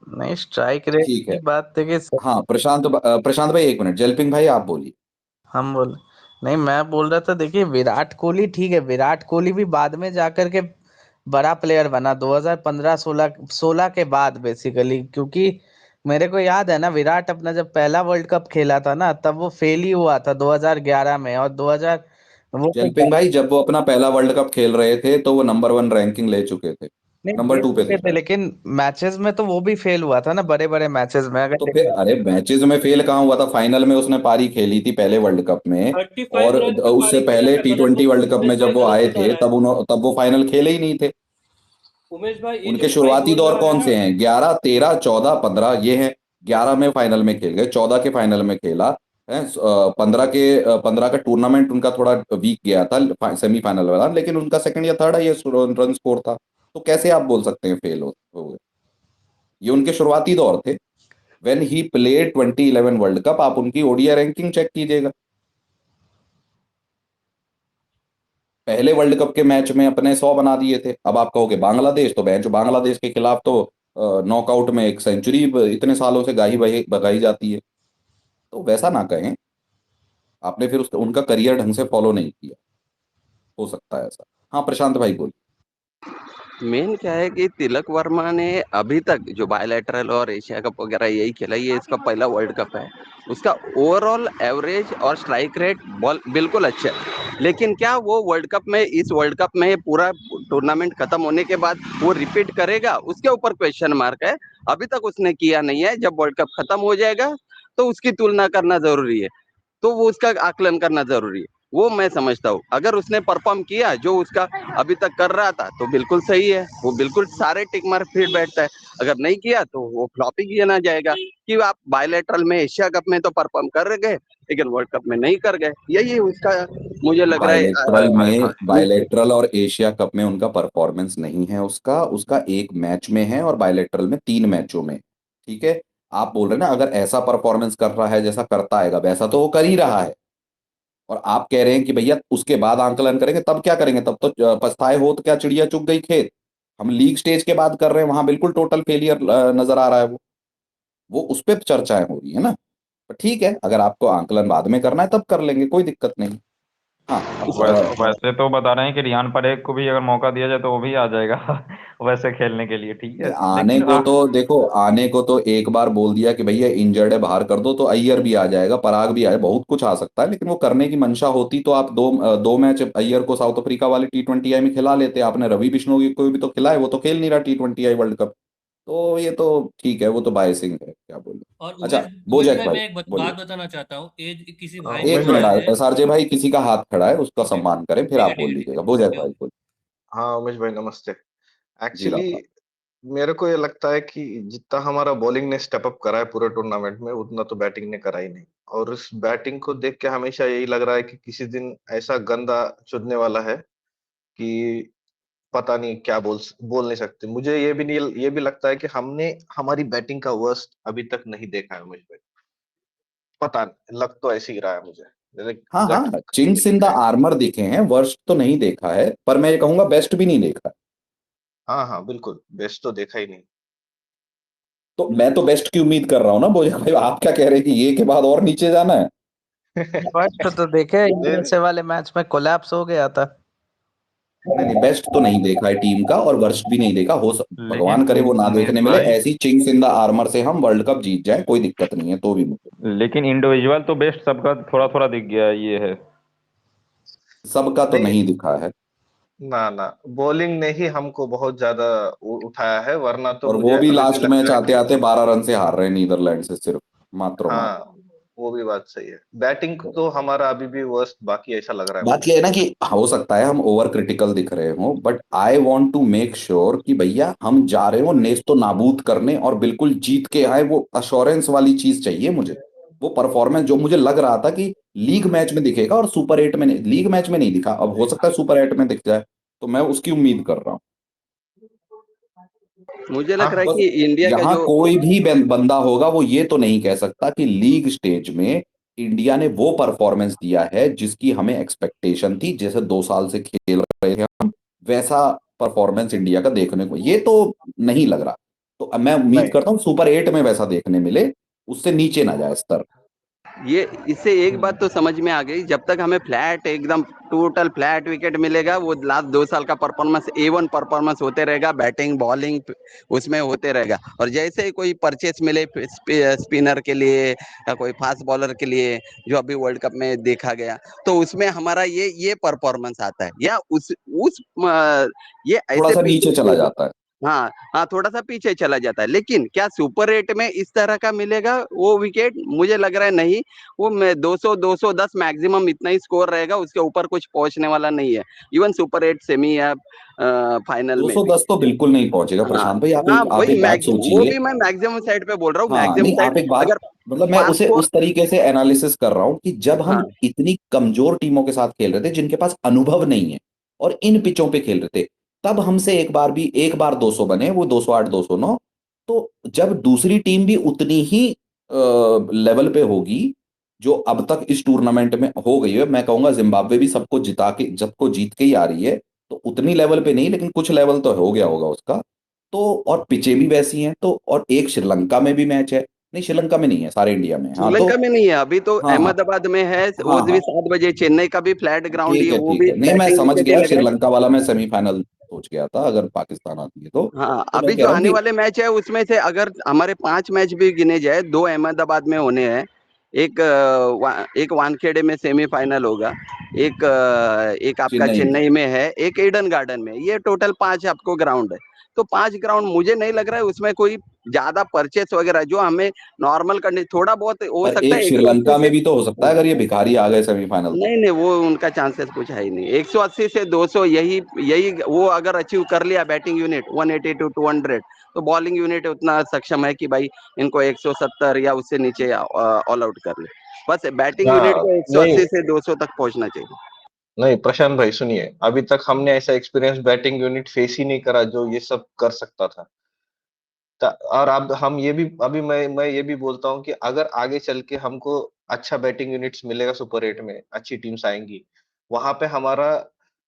Speaker 9: नहीं, स्ट्राइक रेट
Speaker 1: ठीक
Speaker 9: की
Speaker 1: है।
Speaker 9: बात थी कि
Speaker 1: हाँ प्रशांत भाई, एक मिनट, जलपिंग भाई आप बोलिए।
Speaker 9: हम बोल नहीं, मैं बोल रहा था, देखिए विराट कोहली ठीक है, विराट कोहली भी बाद में जाकर के बड़ा प्लेयर बना 2015-16 के बाद बेसिकली, क्योंकि मेरे को याद है ना, विराट अपना जब पहला वर्ल्ड कप खेला था ना, तब वो फेल ही हुआ था 2011 में, और 2000 वो
Speaker 1: जलपिंग भाई, जब वो अपना पहला वर्ल्ड कप खेल रहे थे तो वो नंबर 1 रैंकिंग ले चुके थे,
Speaker 9: नहीं ले
Speaker 1: नंबर 2 पे
Speaker 9: चुके
Speaker 1: थे
Speaker 9: थे,
Speaker 1: शायद।
Speaker 9: लेकिन मैचेस में तो वो भी फेल हुआ था ना, बड़े बड़े मैचेस में अगर
Speaker 1: तो फिर
Speaker 9: देखो।
Speaker 1: अरे मैचेस में फेल कहाँ हुआ था, फाइनल में उसने पारी खेली थी पहले वर्ल्ड कप में।
Speaker 10: 35
Speaker 1: और
Speaker 10: रन पे
Speaker 1: उससे
Speaker 10: पारी खेला
Speaker 1: पहले
Speaker 10: था, गलत
Speaker 1: T20 वर्ल्ड कप
Speaker 10: उमेश
Speaker 1: में
Speaker 10: भाई
Speaker 1: जब वो
Speaker 10: गलत
Speaker 1: आए
Speaker 10: बता
Speaker 1: थे
Speaker 10: रहा है।
Speaker 1: तब वो फाइनल खेले ही नहीं थे।
Speaker 10: उमेश भाई ये
Speaker 1: उनके
Speaker 10: जो भाई
Speaker 1: शुरुआती
Speaker 10: बोल
Speaker 1: दौर
Speaker 10: रहा है
Speaker 1: कौन
Speaker 10: ना,
Speaker 1: से हैं, 11, 13, 14, 15 ये हैं। 11 में फाइनल में खेल गए, 14 के फाइनल में खेला है, 15 का टूर्नामेंट उनका थोड़ा वीक गया था सेमीफाइनल वाला, लेकिन उनका सेकंड या थर्ड ये रन स्कोर था। तो कैसे आप बोल सकते हैं फेल हो गए? ये उनके शुरुआती दौर थे। When he played 2011 world cup, आप उनकी ओडीआई रैंकिंग चेक कीजिएगा। पहले वर्ल्ड कप के मैच में अपने 100 बना दिए थे। अब आप कहोगे बांग्लादेश, तो बेंच बांग्लादेश के खिलाफ तो नॉकआउट में एक सेंचुरी इतने सालों से गाही बगाई जाती है। तो वैसा ना कहें, आपने फिर उनका करियर ढंग से फॉलो नहीं किया, हो सकता है ऐसा। हाँ प्रशांत भाई बोलिए।
Speaker 7: मेन क्या है कि तिलक वर्मा ने अभी तक जो बायलैटरल और एशिया कप वगैरह यही खेला, ये इसका पहला वर्ल्ड कप है। उसका ओवरऑल एवरेज और स्ट्राइक रेट बॉल बिल्कुल अच्छा है, लेकिन क्या वो वर्ल्ड कप में, इस वर्ल्ड कप में पूरा टूर्नामेंट खत्म होने के बाद वो रिपीट करेगा, उसके ऊपर क्वेश्चन मार्क है। अभी तक उसने किया नहीं है। जब वर्ल्ड कप खत्म हो जाएगा तो उसकी तुलना करना जरूरी है, तो वो उसका आकलन करना जरूरी है। वो मैं समझता हूँ, अगर उसने परफॉर्म किया जो उसका अभी तक कर रहा था तो बिल्कुल सही है, वो बिल्कुल सारे टिक मार्क फिर बैठता है। अगर नहीं किया तो वो फ्लॉप ही गिना जाएगा कि आप बायलैटरल में एशिया कप में तो परफॉर्म कर गए लेकिन वर्ल्ड कप में नहीं कर गए। यही उसका मुझे लग रहा है।
Speaker 1: बायलैटरल और एशिया कप में उनका परफॉर्मेंस नहीं है, उसका उसका एक मैच में है और बायलैटरल में 3 मैचों में। ठीक है। आप बोल रहे हैं ना, अगर ऐसा परफॉर्मेंस कर रहा है जैसा करता आएगा, वैसा तो वो कर ही रहा है। और आप कह रहे हैं कि भैया उसके बाद आंकलन करेंगे, तब क्या करेंगे? तब तो पछताए हो तो क्या, चिड़िया चुग गई खेत। हम लीग स्टेज के बाद कर रहे हैं, वहां बिल्कुल टोटल फेलियर नजर आ रहा है। वो उस पर चर्चाएं हो रही है ना। तो ठीक है, अगर आपको आंकलन बाद में करना है तब कर लेंगे, कोई दिक्कत नहीं। हाँ
Speaker 11: वैसे तो बता रहे हैं कि रियान परेख को भी अगर मौका दिया जाए तो वो भी आ जाएगा वैसे खेलने के लिए, ठीक है।
Speaker 1: आने
Speaker 11: लेकिन
Speaker 1: को तो देखो, आने को तो एक बार बोल दिया कि भैया इंजर्ड है बाहर कर दो, तो अय्यर भी आ जाएगा, पराग भी आए, बहुत कुछ आ सकता है। लेकिन वो करने की मंशा होती तो आप दो मैच अय्यर को साउथ अफ्रीका वाले T20I में खिला लेते। आपने रवि बिश्नोई को भी तो खिलाए, वो तो खेल नहीं रहा T20I वर्ल्ड कप। तो ये तो ठीक है, वो तो बायसिंग है, क्या बोले।
Speaker 10: और
Speaker 1: अच्छा,
Speaker 10: उमेश उमेश
Speaker 1: बोजैक
Speaker 10: भाई
Speaker 1: भाई
Speaker 10: मैं एक
Speaker 1: बोलिए।
Speaker 10: बात बताना चाहता हूँ। एज किसी
Speaker 4: हाँ,
Speaker 10: भाई ने
Speaker 1: एक
Speaker 4: उमेश
Speaker 1: मिनट,
Speaker 4: भाई।
Speaker 10: बताया है।
Speaker 1: एसआरजे भाई किसी का हाथ खड़ा है, उसका
Speaker 10: ओके,
Speaker 1: सम्मान करें, फिर
Speaker 10: ठीक है
Speaker 1: आप
Speaker 10: ठीक
Speaker 1: बोल
Speaker 10: है ठीक
Speaker 1: लीजिएगा।
Speaker 10: है,
Speaker 1: बोजैक
Speaker 10: ओके
Speaker 1: भाई
Speaker 10: ओके।
Speaker 1: बोलिए।
Speaker 4: हाँ उमेश भाई नमस्ते।
Speaker 1: जी
Speaker 4: एक्चुअली
Speaker 1: राम राम।
Speaker 4: मेरे को ये लगता है कि जितना हमारा बॉलिंग ने स्टेप अप करा है पूरे टूर्नामेंट में, उतना तो बैटिंग ने करा ही नहीं। और इस बैटिंग को देख के हमेशा यही लग रहा है कि किसी दिन ऐसा गंदा चुनने वाला है कि पता नहीं क्या बोल नहीं सकते। मुझे ये भी नहीं, ये भी लगता है कि हमने हमारी बैटिंग का वर्स्ट अभी तक नहीं देखा है उमेश भाई। पता नहीं, लग तो ऐसे ही रहा है मुझे, मेरे
Speaker 1: हाँ
Speaker 4: गट
Speaker 1: हाँ, चिंग्स इन द
Speaker 4: फीलिंग है।
Speaker 1: आर्मर दिखे हैं, वर्स्ट तो नहीं देखा है, पर मैं ये कहूंगा बेस्ट भी नहीं देखा।
Speaker 4: हाँ हाँ बिल्कुल, बेस्ट तो देखा ही नहीं।
Speaker 1: तो मैं तो बेस्ट की उम्मीद कर रहा हूँ ना बोझा भाई, आप क्या कह रहे हैं कि ये के बाद और नीचे जाना है?
Speaker 9: फर्स्ट तो देखे,
Speaker 4: नहीं
Speaker 9: यूएसए वाले मैच में कोलैप्स हो गया था।
Speaker 1: नहीं नहीं, बेस्ट तो नहीं देखा है टीम का, और वर्स्ट भी नहीं देखा।
Speaker 11: लेकिन
Speaker 1: भगवान करे वो ना
Speaker 11: उमेश
Speaker 1: देखने मिले,
Speaker 11: भाई,
Speaker 1: ऐसी चिंग्स इन द आर्मर से हम वर्ल्ड कप जीत जाए, कोई दिक्कत नहीं है तो भी मुझे।
Speaker 11: लेकिन इंडिविजुअल तो बेस्ट सबका थोड़ा थोड़ा दिख गया, ये है।
Speaker 1: सबका तो
Speaker 4: नहीं,
Speaker 1: नहीं दिखा है।
Speaker 4: ना ना, बॉलिंग ने ही हमको बहुत ज्यादा उठाया है, वरना तो
Speaker 1: और
Speaker 4: मुझे
Speaker 1: वो भी
Speaker 4: अभी भी
Speaker 1: लास्ट मैच
Speaker 4: लगता है
Speaker 1: आते
Speaker 4: कि
Speaker 1: आते 12 रन से हार रहे हैं नीदरलैंड से, सिर्फ मात्र मात्र।
Speaker 4: हाँ, वो भी बात सही है। बैटिंग तो हमारा अभी भी वर्स्ट बाकी ऐसा लग रहा है
Speaker 1: बात
Speaker 4: मुझे।
Speaker 1: यह है ना कि हो सकता है हम ओवर क्रिटिकल दिख रहे हो, but I want to make sure कि भैया हम जा रहे हो नेस्तो नाबूद करने, और बिल्कुल जीत के आए, वो अश्योरेंस वाली चीज चाहिए मुझे। वो परफॉर्मेंस जो मुझे लग रहा था कि लीग मैच में दिखेगा, और सुपर 8 में नहीं, लीग मैच में नहीं दिखा, अब हो सकता है सुपर 8 में दिख जाए। तो मैं उसकी उम्मीद कर रहा हूँ।
Speaker 7: मुझे
Speaker 4: हाँ
Speaker 7: लग रहा है
Speaker 1: बस
Speaker 7: कि इंडिया का
Speaker 1: यहाँ
Speaker 7: जो
Speaker 1: कोई भी बंदा होगा वो ये तो नहीं कह सकता कि लीग स्टेज में इंडिया ने वो परफॉर्मेंस दिया है जिसकी हमें एक्सपेक्टेशन थी, जैसे 2 साल से खेल रहे थे हम, वैसा परफॉर्मेंस इंडिया का देखने को ये तो नहीं लग रहा। तो तो अब मैं उम्मीद
Speaker 5: नहीं
Speaker 1: करता हूँ सुपर 8 में वैसा देखने मिले, उससे नीचे ना जाए स्तर।
Speaker 7: ये इससे एक बात तो समझ में आ गई, जब तक हमें फ्लैट एकदम टोटल फ्लैट विकेट मिलेगा, वो लास्ट 2 साल का परफॉर्मेंस A1 परफॉर्मेंस होते रहेगा, बैटिंग बॉलिंग उसमें होते रहेगा। और जैसे ही कोई परचेस मिले स्पिनर के लिए या कोई फास्ट बॉलर के लिए, जो अभी वर्ल्ड कप में देखा गया, तो उसमें हमारा ये परफॉर्मेंस आता है, या ये
Speaker 1: थोड़ा
Speaker 7: ऐसे
Speaker 1: सा नीचे चला
Speaker 7: पिचेस।
Speaker 1: जाता है।
Speaker 7: हाँ हाँ, थोड़ा सा पीछे चला जाता है, लेकिन क्या सुपर 8 में इस तरह का मिलेगा वो विकेट? मुझे लग रहा है नहीं। वो 200 210 मैक्सिमम इतना ही स्कोर रहेगा, उसके ऊपर कुछ पहुंचने वाला नहीं है, इवन सुपर 8 सेमी या फाइनल में भी।
Speaker 1: 210 तो बिल्कुल नहीं पहुंचेगा
Speaker 7: हाँ
Speaker 1: प्रशांत भाई।
Speaker 7: हाँ,
Speaker 1: आप
Speaker 7: वही
Speaker 1: एक बात
Speaker 7: वो
Speaker 1: सोचिए।
Speaker 7: भी मैं मैक्सिमम साइड पे बोल रहा हूँ,
Speaker 1: हाँ
Speaker 7: मैक्सिमम
Speaker 1: नहीं,
Speaker 7: साइड।
Speaker 1: आप एक बात,
Speaker 7: अगर
Speaker 1: मतलब मैं उसे
Speaker 7: 500।
Speaker 1: उस तरीके से एनालिसिस कर रहा हूं कि जब हम
Speaker 7: हाँ
Speaker 1: इतनी कमजोर टीमों के साथ खेल रहे थे जिनके पास अनुभव नहीं है और इन पिचों पे खेल रहे थे, तब हमसे एक बार 200 बने, वो 208 209। तो जब दूसरी टीम भी उतनी ही लेवल पे होगी जो अब तक इस टूर्नामेंट में हो गई है, मैं कहूंगा जिम्बाब्वे भी सबको जीत के ही आ रही है, तो उतनी लेवल पे नहीं लेकिन कुछ लेवल तो हो गया होगा उसका। तो और पिचें भी वैसी हैं, तो और एक श्रीलंका में भी मैच है, नहीं श्रीलंका में नहीं है, सारे इंडिया में है। हाँ तो
Speaker 7: श्रीलंका में नहीं है अभी, तो
Speaker 1: हाँ हाँ
Speaker 7: अहमदाबाद में है, वो
Speaker 1: हाँ
Speaker 7: भी
Speaker 1: हाँ
Speaker 7: 7 बजे। चेन्नई का भी फ्लैट ग्राउंड ही है, वो
Speaker 1: ठीक
Speaker 7: भी
Speaker 1: है, नहीं मैं
Speaker 7: बैटिंग
Speaker 1: समझ
Speaker 7: विकेट ही
Speaker 1: गया,
Speaker 7: लग रहा है।
Speaker 1: श्रीलंका वाला मैं सेमीफाइनल सोच गया था अगर पाकिस्तान आती है तो।
Speaker 7: हाँ,
Speaker 1: तो मैं
Speaker 7: अभी
Speaker 1: कह
Speaker 7: जो
Speaker 1: रहा हूँ
Speaker 7: आने
Speaker 1: कि
Speaker 7: वाले मैच है उसमें से अगर हमारे 5 मैच भी गिने जाए, 2 अहमदाबाद में होने हैं, एक वानखेड़े में सेमीफाइनल होगा, एक आपका
Speaker 1: चेन्नई में
Speaker 7: चेन्नई में है, एक ईडन गार्डन में, ये टोटल 5 आपको ग्राउंड है। तो 5 ग्राउंड मुझे नहीं लग रहा है उसमें कोई ज्यादा परचेस वगैरह, जो हमें नॉर्मल कंडीशन थोड़ा बहुत हो
Speaker 1: पर
Speaker 7: सकता
Speaker 1: एक
Speaker 7: है 180
Speaker 1: श्रीलंका
Speaker 7: से।
Speaker 1: में भी तो हो सकता है अगर ये भिखारी आ गए सेमीफाइनल तो।
Speaker 7: नहीं नहीं, वो उनका चांसेस कुछ है ही नहीं। 180 से 200, यही यही वो अगर अचीव कर लिया बैटिंग यूनिट 180 टू 200, तो बॉलिंग यूनिट उतना सक्षम है कि भाई इनको 170 या उससे नीचे ऑल आउट कर ले। बस बैटिंग यूनिट
Speaker 5: हाँ
Speaker 7: को
Speaker 5: नहीं
Speaker 7: 180 से 200 तक पहुंचना चाहिए।
Speaker 5: नहीं प्रशांत भाई सुनिए, अभी तक हमने ऐसा एक्सपीरियंस बैटिंग यूनिट फेस ही नहीं करा जो ये सब कर सकता था। और अब हम ये भी, अभी मैं ये भी बोलता हूँ कि अगर आगे चल के हमको अच्छा बैटिंग यूनिट्स मिलेगा, सुपर 8 में अच्छी टीम्स आएंगी, वहां पे हमारा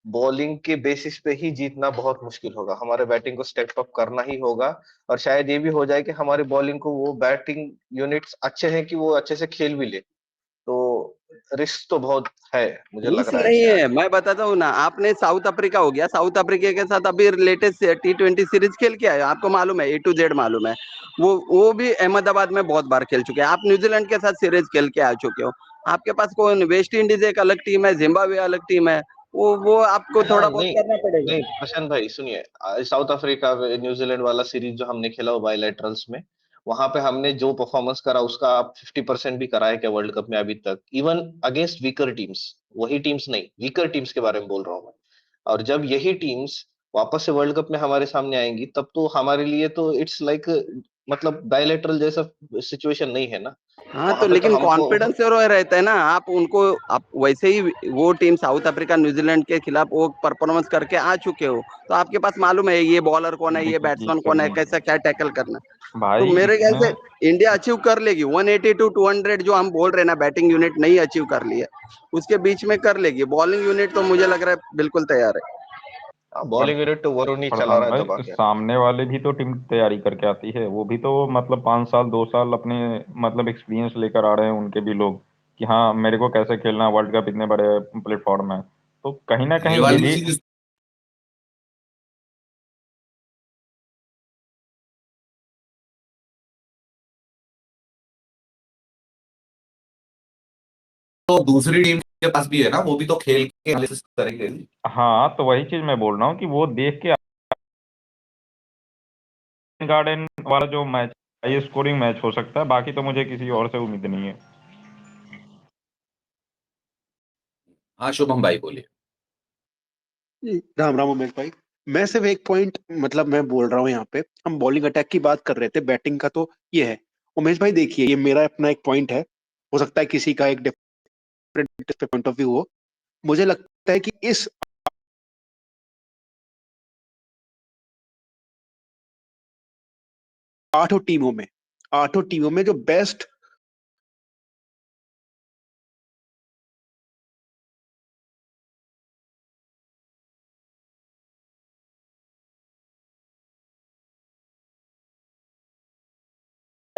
Speaker 5: बॉलिंग के बेसिस पे ही जीतना बहुत मुश्किल होगा, हमारे बैटिंग को स्टेप अप करना ही होगा। और शायद ये भी हो जाए कि हमारी बॉलिंग को वो बैटिंग यूनिट्स अच्छे हैं कि वो अच्छे से खेल भी ले, तो रिस्क तो बहुत है, मुझे लग
Speaker 7: रिस्क
Speaker 5: रहा है
Speaker 7: नहीं
Speaker 5: कि
Speaker 7: है,
Speaker 5: आगे।
Speaker 7: मैं बताता हूँ ना। आपने साउथ अफ्रीका हो गया, साउथ अफ्रीका के साथ अभी लेटेस्ट T20 सीरीज खेल के आए, आपको मालूम है, A to Z मालूम है। वो भी अहमदाबाद में बहुत बार खेल चुके हैं। आप न्यूजीलैंड के साथ सीरीज खेल के आ चुके हो। आपके पास कौन, वेस्ट इंडीज एक अलग टीम है, जिम्बाब्वे अलग टीम है। वो आपको
Speaker 5: हाँ
Speaker 7: थोड़ा बहुत
Speaker 5: नहीं
Speaker 7: करना पड़ेगा।
Speaker 5: नहीं प्रशांत भाई सुनिए, साउथ अफ्रीका न्यूजीलैंड वाला सीरीज जो हमने खेला वो बायलैटरल्स में, वहां पे हमने जो परफॉर्मेंस करा उसका आप 50% भी करा है क्या वर्ल्ड कप में अभी तक, इवन अगेंस्ट वीकर टीम्स? वही टीम्स नहीं, वीकर टीम्स के बारे में बोल रहा हूँ मैं। और जब यही टीम्स वापस से वर्ल्ड कप में हमारे सामने आएंगी, तब तो हमारे लिए तो इट्स लाइक, मतलब बायलैटरल जैसा सिचुएशन नहीं है ना।
Speaker 7: हाँ,
Speaker 5: वहां
Speaker 7: तो
Speaker 5: पे तो
Speaker 7: लेकिन
Speaker 5: हमको
Speaker 7: कॉन्फिडेंस और रहता है ना, आप वैसे ही वो टीम साउथ अफ्रीका न्यूजीलैंड के खिलाफ वो परफॉर्मेंस करके आ चुके हो, तो आपके पास मालूम है ये बॉलर कौन है, ये
Speaker 11: देखिए
Speaker 7: बैट्समैन कौन है,
Speaker 11: सुनिए
Speaker 7: कैसा क्या टैकल करना। तो
Speaker 11: भाई,
Speaker 7: मेरे ख्याल से
Speaker 11: इसमें
Speaker 7: इंडिया अचीव कर लेगी 180 टू 200, जो हम बोल रहे हैं ना, बैटिंग यूनिट नहीं अचीव कर ली है, उसके बीच में कर लेगी। बॉलिंग यूनिट तो मुझे लग रहा है बिल्कुल तैयार है।
Speaker 11: पर
Speaker 5: बॉलिंग यूनिट तो वरुण ही चला
Speaker 11: प्रशांत
Speaker 5: रहा है दबा
Speaker 11: भाई,
Speaker 5: के।
Speaker 11: सामने वाले भी तो टीम तैयारी करके आती है, वो भी तो मतलब 5 साल 2 साल अपने मतलब एक्सपीरियंस लेकर आ रहे हैं उनके भी लोग, कि हाँ मेरे को कैसे खेलना है, वर्ल्ड कप इतने बड़े प्लेटफॉर्म है, तो कहीं ना
Speaker 1: ये
Speaker 11: कहीं ये
Speaker 1: वाली
Speaker 11: भी।
Speaker 1: सीरीज तो दूसरी टीम के पास भी है ना, वो भी तो खेल के एनालिसिस करेंगे।
Speaker 11: हाँ, तो वही चीज मैं बोल रहा हूँ कि वो देख के गार्डन वाला जो मैच, हाई स्कोरिंग मैच हो सकता है, बाकी तो मुझे किसी और से उम्मीद नहीं है।
Speaker 1: हाँ शुभम भाई बोलिए।
Speaker 13: जी, राम राम उमेश भाई। मैं सिर्फ एक पॉइंट, मतलब मैं बोल रहा हूँ यहाँ पे, हम बॉलिंग अटैक की बात कर रहे थे, बैटिंग का तो ये है। उमेश भाई देखिए, ये मेरा अपना एक पॉइंट है, हो सकता है किसी का एक डिफरेंट पॉइंट ऑफ व्यू हो। मुझे लगता है कि इस आठों टीमों में जो बेस्ट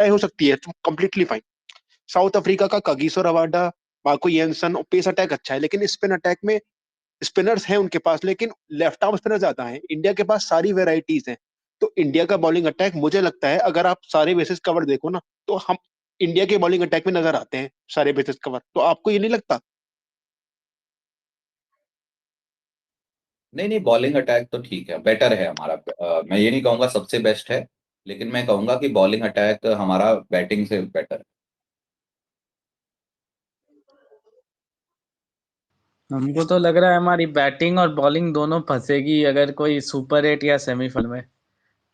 Speaker 13: हो सकती है, कंप्लीटली फाइन। साउथ अफ्रीका का Kagiso Rabada, Marco Jansen, pace attack अच्छा है, लेकिन स्पिन अटैक में स्पिनर्स हैं उनके पास, लेकिन लेफ्ट आर्म स्पिनर ज्यादा हैं। इंडिया के पास सारी वेराइटीज हैं। तो इंडिया का बॉलिंग अटैक मुझे लगता है, अगर आप सारे बेसिस कवर देखो ना, तो हम इंडिया के बॉलिंग अटैक में नजर आते हैं सारे बेसिस कवर। तो आपको ये नहीं लगता?
Speaker 1: नहीं नहीं, बॉलिंग अटैक तो ठीक है, बेटर है हमारा। मैं ये नहीं कहूंगा सबसे बेस्ट है, लेकिन मैं कहूंगा कि बॉलिंग अटैक हमारा बैटिंग से बेटर है।
Speaker 9: हमको तो लग रहा है हमारी बैटिंग और बॉलिंग दोनों फंसेगी अगर कोई सुपर 8 या सेमीफाइनल में,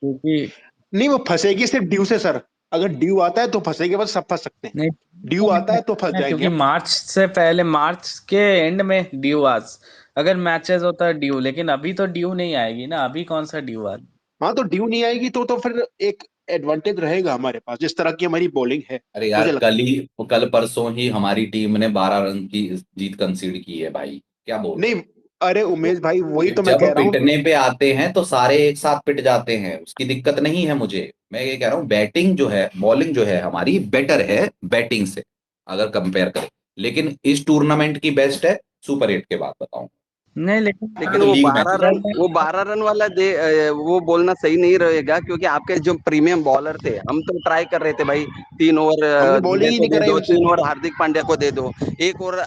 Speaker 9: क्योंकि
Speaker 13: नहीं, वो फंसेगी सिर्फ ड्यू से सर। अगर ड्यू आता है तो फंसेगी, बस सब फंस सकते हैं।
Speaker 9: नहीं
Speaker 13: ड्यू आता है तो फंस जाएंगे
Speaker 9: क्योंकि
Speaker 13: हम।
Speaker 9: मार्च से पहले, मार्च के एंड में ड्यू आज अगर मैचेस होता है ड्यू, लेकिन अभी तो ड्यू नहीं आएगी ना, अभी कौन सा ड्यू आ।
Speaker 13: हाँ, तो ड्यू नहीं आएगी तो फिर एक एडवांटेज रहेगा हमारे पास, जिस तरह की हमारी बॉलिंग है।
Speaker 1: अरे यार,
Speaker 13: मुझे लगता
Speaker 1: कल परसों ही हमारी टीम ने 12 रन की जीत कंसीड की है भाई, क्या बोल रहे
Speaker 13: नहीं, अरे
Speaker 1: हो?
Speaker 13: उमेश भाई, वही तो मैं
Speaker 1: जब
Speaker 13: कह रहा हूँ।
Speaker 1: पिटने पे आते हैं तो सारे एक साथ पिट जाते हैं, उसकी दिक्कत नहीं है मुझे। मैं ये कह रहा हूँ बैटिंग जो है, बॉलिंग जो है हमारी बेटर है बैटिंग से, अगर कंपेयर करें। लेकिन इस टूर्नामेंट की बेस्ट है सुपर 8 के बाद, बताऊं?
Speaker 9: नहीं लेकिन
Speaker 1: अभी
Speaker 7: लेकिन
Speaker 1: तो
Speaker 7: वो
Speaker 1: लीग
Speaker 7: 12
Speaker 1: मैचेस
Speaker 7: रन,
Speaker 1: चल रहे हैं।
Speaker 7: वो 12 रन वाला वो बोलना सही नहीं रहेगा, क्योंकि आपके जो प्रीमियम बॉलर थे, हम तो ट्राई कर रहे थे भाई, 3 ओवर
Speaker 13: हमने
Speaker 7: दुबे
Speaker 13: बॉलिंग ही
Speaker 7: को
Speaker 13: नहीं
Speaker 7: दे
Speaker 13: कराई
Speaker 7: दो,
Speaker 13: उनसे।
Speaker 7: 3 ओवर हार्दिक पांड्या को दे दो, 1 ओवर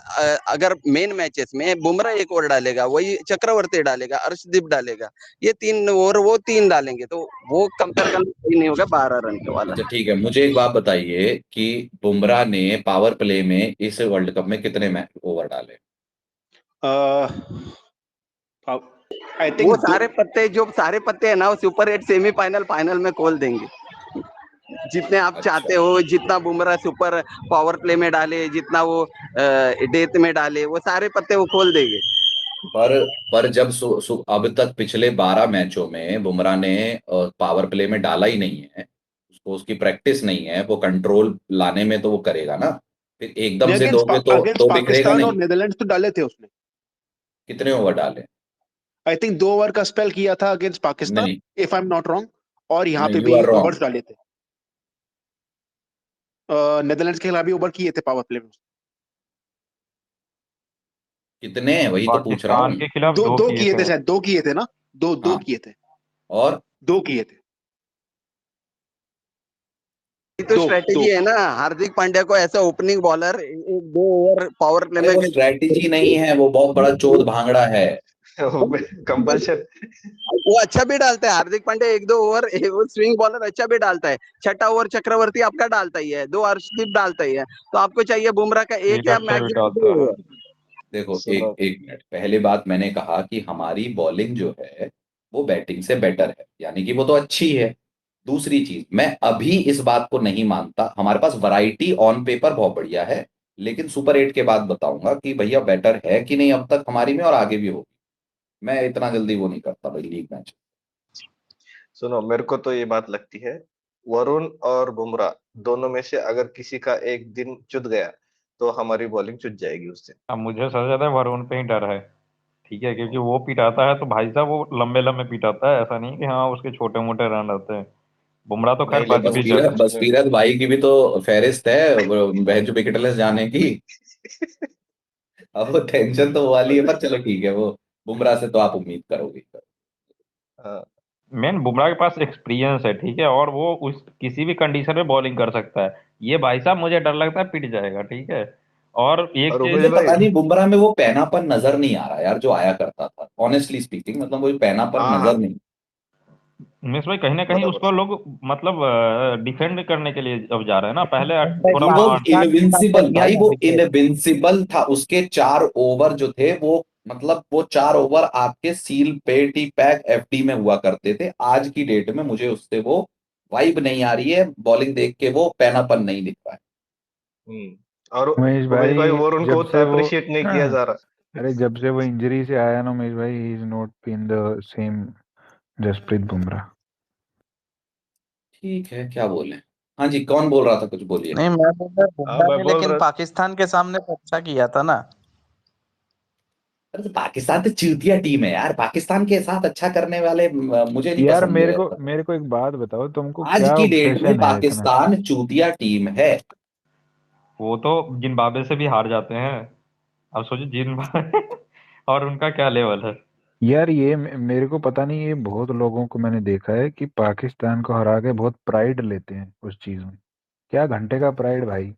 Speaker 7: अगर मेन मैचेस में बुमराह 1 ओवर डालेगा, वही चक्रवर्ती डालेगा, अर्शदीप डालेगा, ये 3 ओवर वो 3 डालेंगे, तो वो कंपेयर करना सही नहीं होगा 12 रन के वाला।
Speaker 1: अच्छा ठीक है, मुझे एक बात बताइए कि बुमराह ने पावर प्ले में इस वर्ल्ड कप में कितने मैच ओवर डाले?
Speaker 13: आई
Speaker 7: वो
Speaker 13: थिंक
Speaker 7: सारे पत्ते है ना, वो सुपर 8 सेमीफाइनल फाइनल में खोल देंगे, जितने आप
Speaker 1: अच्छा,
Speaker 7: चाहते हो, जितना बुमराह सुपर पावर प्ले में डाले, जितना वो डेथ में डाले, वो सारे पत्ते वो खोल देंगे।
Speaker 1: पर जब अब तक पिछले 12 मैचों में बुमराह ने पावर प्ले में डाला ही नहीं है, उसको उसकी प्रैक्टिस नहीं है, वो कंट्रोल लाने में तो वो करेगा ना। फिर एकदम से दोगे
Speaker 13: अगेंस्ट
Speaker 1: तो बिखरेगा
Speaker 13: पाकिस्तान और
Speaker 1: नहीं।
Speaker 13: नेदरलैंड्स तो डाले थे उसने।
Speaker 1: कितने ओवर डाले?
Speaker 13: आई थिंक 2 ओवर का स्पेल किया था अगेंस्ट पाकिस्तान,
Speaker 1: नहीं
Speaker 13: if I am not wrong. और यहाँ
Speaker 1: नहीं,
Speaker 13: पे
Speaker 1: यू
Speaker 13: भी
Speaker 1: आर रॉन्ग।
Speaker 13: ओवर्स डाले थे। नेदरलैंड्स के खिलाफ भी ओवर किए थे पावर प्ले में।
Speaker 1: कितने हैं वही तो पूछ रहा
Speaker 11: पाकिस्तान
Speaker 1: हूँ।
Speaker 11: के खिलाफ
Speaker 13: दो
Speaker 11: 2
Speaker 13: दो
Speaker 11: किए
Speaker 13: किए थे
Speaker 11: थे।
Speaker 13: शायद, 2 किए थे ना। दो
Speaker 1: हाँ,
Speaker 13: किए थे।
Speaker 1: और
Speaker 13: 2 किए थे।
Speaker 7: ये तो
Speaker 13: दो दो
Speaker 7: स्ट्रेटेजी है ना, हार्दिक पांड्या को ऐसा opening bowler 1-2 over power play
Speaker 1: अरे
Speaker 7: में
Speaker 1: वो स्ट्रैटेजी नहीं है, वो बहुत बड़ा चोद भांगड़ा है।
Speaker 14: कंपल्शन।
Speaker 7: वो अच्छा भी डालता है, हार्दिक पांड्या 1-2 ओवर वो स्विंग बॉलर अच्छा भी डालता है। छठा ओवर चक्रवर्ती आपका डालता ही है, 2 अर्शदीप डालता ही है, तो आपको चाहिए बुमराह का 1 या
Speaker 11: अच्छा भी
Speaker 7: मैक्सिमम 2
Speaker 11: डालता है।
Speaker 7: ओवर।
Speaker 1: देखो,
Speaker 14: सुनो,
Speaker 1: एक मिनट, पहले बात मैंने कहा कि हमारी बॉलिंग जो है वो बैटिंग से बेटर है, यानी कि वो तो अच्छी है। दूसरी चीज, मैं अभी इस बात को नहीं मानता, हमारे पास वैरायटी ऑन पेपर बहुत बढ़िया है, लेकिन सुपर 8 के बाद बताऊंगा कि भैया बेटर है कि नहीं अब तक हमारी में, और आगे भी होगी। मैं इतना जल्दी वो नहीं करता भाई लीग मैच।
Speaker 14: सुनो, मेरे को तो ये बात लगती है, वरुण और बुमराह दोनों में से अगर किसी का एक दिन चुत गया तो हमारी बॉलिंग चुत जाएगी उस दिन।
Speaker 11: अब मुझे सबसे ज्यादा वरुण पे ही डर है, ठीक है, क्योंकि वो पिटाता है तो भाई साहब वो लंबे लंबे पिटाता है, ऐसा नहीं कि हाँ उसके छोटे मोटे रन रहते हैं। बुमराह तो खैर
Speaker 14: नहीं,
Speaker 11: बच
Speaker 14: लेकिन
Speaker 11: भी
Speaker 14: उसके
Speaker 11: जाता है।
Speaker 14: उसमें
Speaker 1: बसपीरत भाई की भी तो फहरिस्त है बहन विकेटलेस जाने की। अब वो टेंशन तो वो वाली है, पर चलो ठीक है, वो बुमराह से तो आप उम्मीद करोगे।
Speaker 14: हाँ,
Speaker 11: मेन बुमराह के पास एक्सपीरियंस है, ठीक है, और वो उस किसी भी कंडीशन में बॉलिंग कर सकता है। ये भाई साहब मुझे डर लगता है पिट जाएगा, ठीक है। और एक
Speaker 14: और
Speaker 11: चीज,
Speaker 14: उमेश
Speaker 1: मुझे
Speaker 14: भाई।
Speaker 1: पता नहीं बुमराह में वो पैनापन नजर नहीं आ रहा यार, जो आया करता था, ऑनेस्टली स्पीकिंग, मतलब वो पैनापन
Speaker 14: हाँ हाँ,
Speaker 1: नजर नहीं।
Speaker 11: मिस भाई कहीं ना कहीं
Speaker 14: बराबर।
Speaker 11: उसको लोग मतलब डिफेंड करने के लिए अब जा रहे हैं ना, पहले थोड़ा
Speaker 1: ही वॉज
Speaker 9: पाकिस्तान के साथ तो
Speaker 1: इनविंसिबल
Speaker 9: किया
Speaker 1: भाई,
Speaker 9: था
Speaker 1: वो
Speaker 9: विकेट।
Speaker 1: इनविंसिबल था। उसके 4 ओवर जो थे वो, मतलब वो 4 ओवर आपके सील पे टी पैक एफडी में हुआ करते थे। आज की डेट में मुझे उससे वो वाइब नहीं आ रही है, बॉलिंग देख के वो पैनापन नहीं दिख रहा है।
Speaker 14: और
Speaker 6: उमेश
Speaker 14: उमेश भाई,
Speaker 6: भाई
Speaker 14: वरुण को
Speaker 6: जब
Speaker 14: उतना
Speaker 6: से वो
Speaker 14: अप्रिशिएट नहीं किया जा रहा।
Speaker 6: अरे जब से वो इंजरी से आया ना उमेश भाई, he is not been the same Jasprit Bumrah.
Speaker 1: ठीक है, क्या बोले। हाँ जी, कौन बोल रहा था, कुछ बोलिए।
Speaker 9: नहीं मैं बोल रहा
Speaker 14: हाँ,
Speaker 9: बुमराह
Speaker 14: मैं
Speaker 9: ने
Speaker 14: बोल
Speaker 9: लेकिन
Speaker 14: रहा।
Speaker 9: पाकिस्तान के सामने तो अच्छा किया था ना।
Speaker 1: अरे तो पाकिस्तान तो चूतिया टीम है यार, पाकिस्तान के साथ अच्छा करने वाले मुझे नहीं
Speaker 6: यार
Speaker 1: पसंद है।
Speaker 6: मेरे को एक बात बताओ, तुमको
Speaker 1: आज
Speaker 6: क्या
Speaker 1: की डेट में
Speaker 6: ऑब्सेशन है इतना?
Speaker 1: पाकिस्तान चूतिया टीम है।
Speaker 11: वो तो जिम्बाब्वे से भी हार जाते हैं। अब सोचो जिम्बाब्वे और उनका क्या लेवल है।
Speaker 6: यार ये मेरे को पता नहीं, ये बहुत लोगों को मैंने देखा है कि पाकिस्तान को हरा के बहुत प्राइड लेते हैं उस चीज में। क्या घंटे का प्राइड भाई।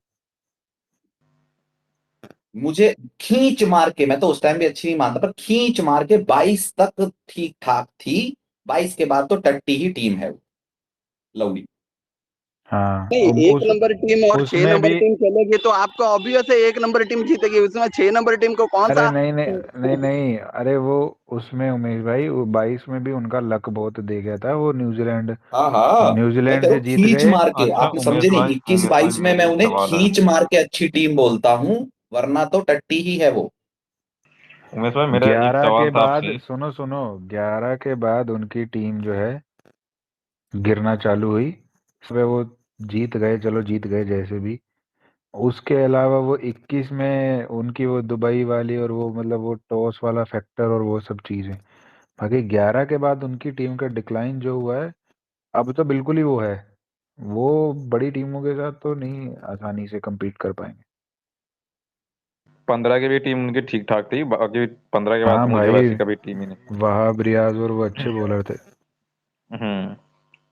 Speaker 1: मुझे खींच मार के, मैं तो उस टाइम भी अच्छी नहीं मानता, पर खींच मार के 22 तक ठीक ठाक थी। 22 के बाद तो टट्टी ही टीम है वो, लवली।
Speaker 6: हाँ
Speaker 7: नहीं, एक
Speaker 6: उस
Speaker 7: नंबर टीम और छह
Speaker 6: उसमें
Speaker 7: नंबर
Speaker 6: भी।
Speaker 7: टीम खेलेगी तो आपको ऑब्वियस है एक नंबर टीम जीतेगी, उसमें 6 नंबर टीम को कौन
Speaker 6: अरे
Speaker 7: सा।
Speaker 6: नहीं नहीं नहीं नहीं, अरे वो उसमें उमेश भाई, वो 22 में भी उनका लक बहुत दे गया था, वो न्यूजीलैंड
Speaker 1: हाँ हाँ, मैं कह
Speaker 6: न्यूजीलैंड
Speaker 1: रहा
Speaker 6: से
Speaker 1: हूँ
Speaker 6: जीत
Speaker 1: खींच
Speaker 6: गए।
Speaker 1: मार के,
Speaker 11: अच्छा
Speaker 1: आप समझे नहीं, इक्कीस
Speaker 11: उमेश भाई
Speaker 1: बाईस में मैं
Speaker 11: मेरी एक
Speaker 1: उन्हें
Speaker 11: सवाल है।
Speaker 1: खींच मार के अच्छी टीम बोलता हूँ, वरना तो टट्टी ही है वो।
Speaker 11: उमेश भाई मेरा एक
Speaker 6: 11 के
Speaker 11: सवाल था
Speaker 6: बाद
Speaker 11: आपसे।
Speaker 6: सुनो सुनो, 11 के बाद उनकी टीम जो है गिरना चालू हुई। सुबह वो जीत गए, चलो जीत गए जैसे भी। उसके अलावा वो 21 में उनकी वो दुबई वाली और वो मतलब वो टॉस वाला फैक्टर और वो सब चीजें। बाकी 11 के बाद उनकी टीम का डिक्लाइन जो हुआ है, अब तो बिल्कुल ही वो है। वो बड़ी टीमों के साथ तो नहीं आसानी से compete कर पाएंगे।
Speaker 11: 15 की भी टीम उनकी ठीक ठाक थी, बाकी 15 के बाद
Speaker 6: हाँ
Speaker 11: तो मुझे
Speaker 6: भाई,
Speaker 11: वैसी कभी टीम ही नहीं।
Speaker 6: वहाब रियाज और वो अच्छे बॉलर थे।
Speaker 11: हम्म।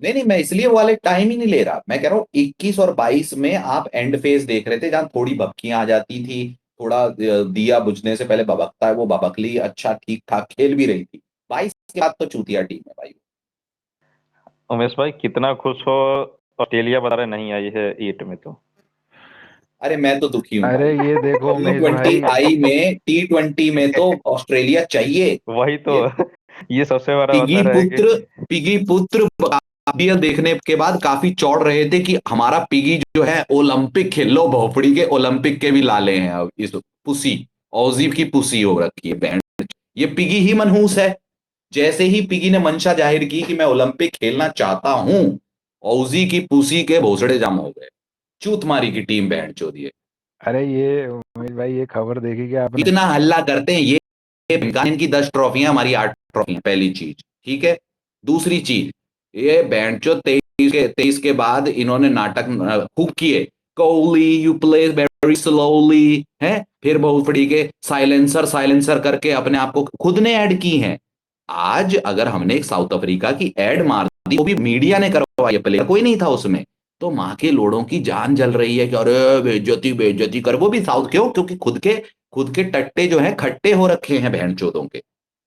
Speaker 1: नहीं नहीं, मैं इसलिए वो वाले टाइम ही नहीं ले रहा, मैं कह रहा हूँ 21 और 22 में आप एंड फेज देख रहे थे, जहां थोड़ी भपकियां आ जाती थी, थोड़ा दिया बुझने से पहले भभकता है, वो भभकली अच्छा ठीक ठाक खेल भी रही थी। 22 के बाद तो चूतिया टीम है भाई।
Speaker 11: उमेश भाई कितना खुश हो, ऑस्ट्रेलिया बता रहे नहीं आई है 8 में तो।
Speaker 1: अरे मैं तो दुखी हूं
Speaker 6: अरे
Speaker 1: भाई।
Speaker 6: ये देखो
Speaker 1: टी
Speaker 6: उमेश
Speaker 1: ट्वेंटी
Speaker 6: भाई।
Speaker 1: आई में, T20 में तो ऑस्ट्रेलिया चाहिए।
Speaker 11: वही तो
Speaker 1: ये
Speaker 11: ये सबसे बड़ा
Speaker 1: पिगी
Speaker 11: असर है कि
Speaker 1: पुत्र, पिगी पुत्र IPL देखने के बाद काफी चौड़ रहे थे कि हमारा पिगी जो है ओलंपिक खेल लो, भोपड़ी के ओलंपिक के भी लाले हैं अब इस पुसी, औजीब की पुसी हो रखी है बैंड। ये पिगी ही मनहूस है। जैसे ही पिगी ने मंशा जाहिर की कि मैं ओलंपिक खेलना चाहता हूं, औजी की पुसी के भोसड़े जम हो गए। चूत मारी की टीम बैंड चोदी है।
Speaker 6: अरे ये उमेश भाई, ये खबर देखी क्या आपने?
Speaker 1: इतना हल्ला करते हैं ये इनकी 10 ट्रॉफियां, हमारी 8 ट्रॉफियां, पहली चीज ठीक है। दूसरी चीज, ये बैंड जो 23 के बाद इन्होंने नाटक खूब किए। Kohli you play very slowly है, फिर बहुत बड़ी के साइलेंसर साइलेंसर करके अपने आप को खुद ने ऐड की हैं। आज अगर हमने एक साउथ अफ्रीका की ऐड मार दी, वो भी मीडिया ने करवाई, प्लेयर कोई नहीं था उसमें, तो माँ के लोड़ों की जान जल रही है कि अरे बेइज्जती बेइज्जती कर, वो भी साउथ क्यों, क्योंकि खुद के टट्टे जो हैं खट्टे हो रखे हैं बहन चोदों के।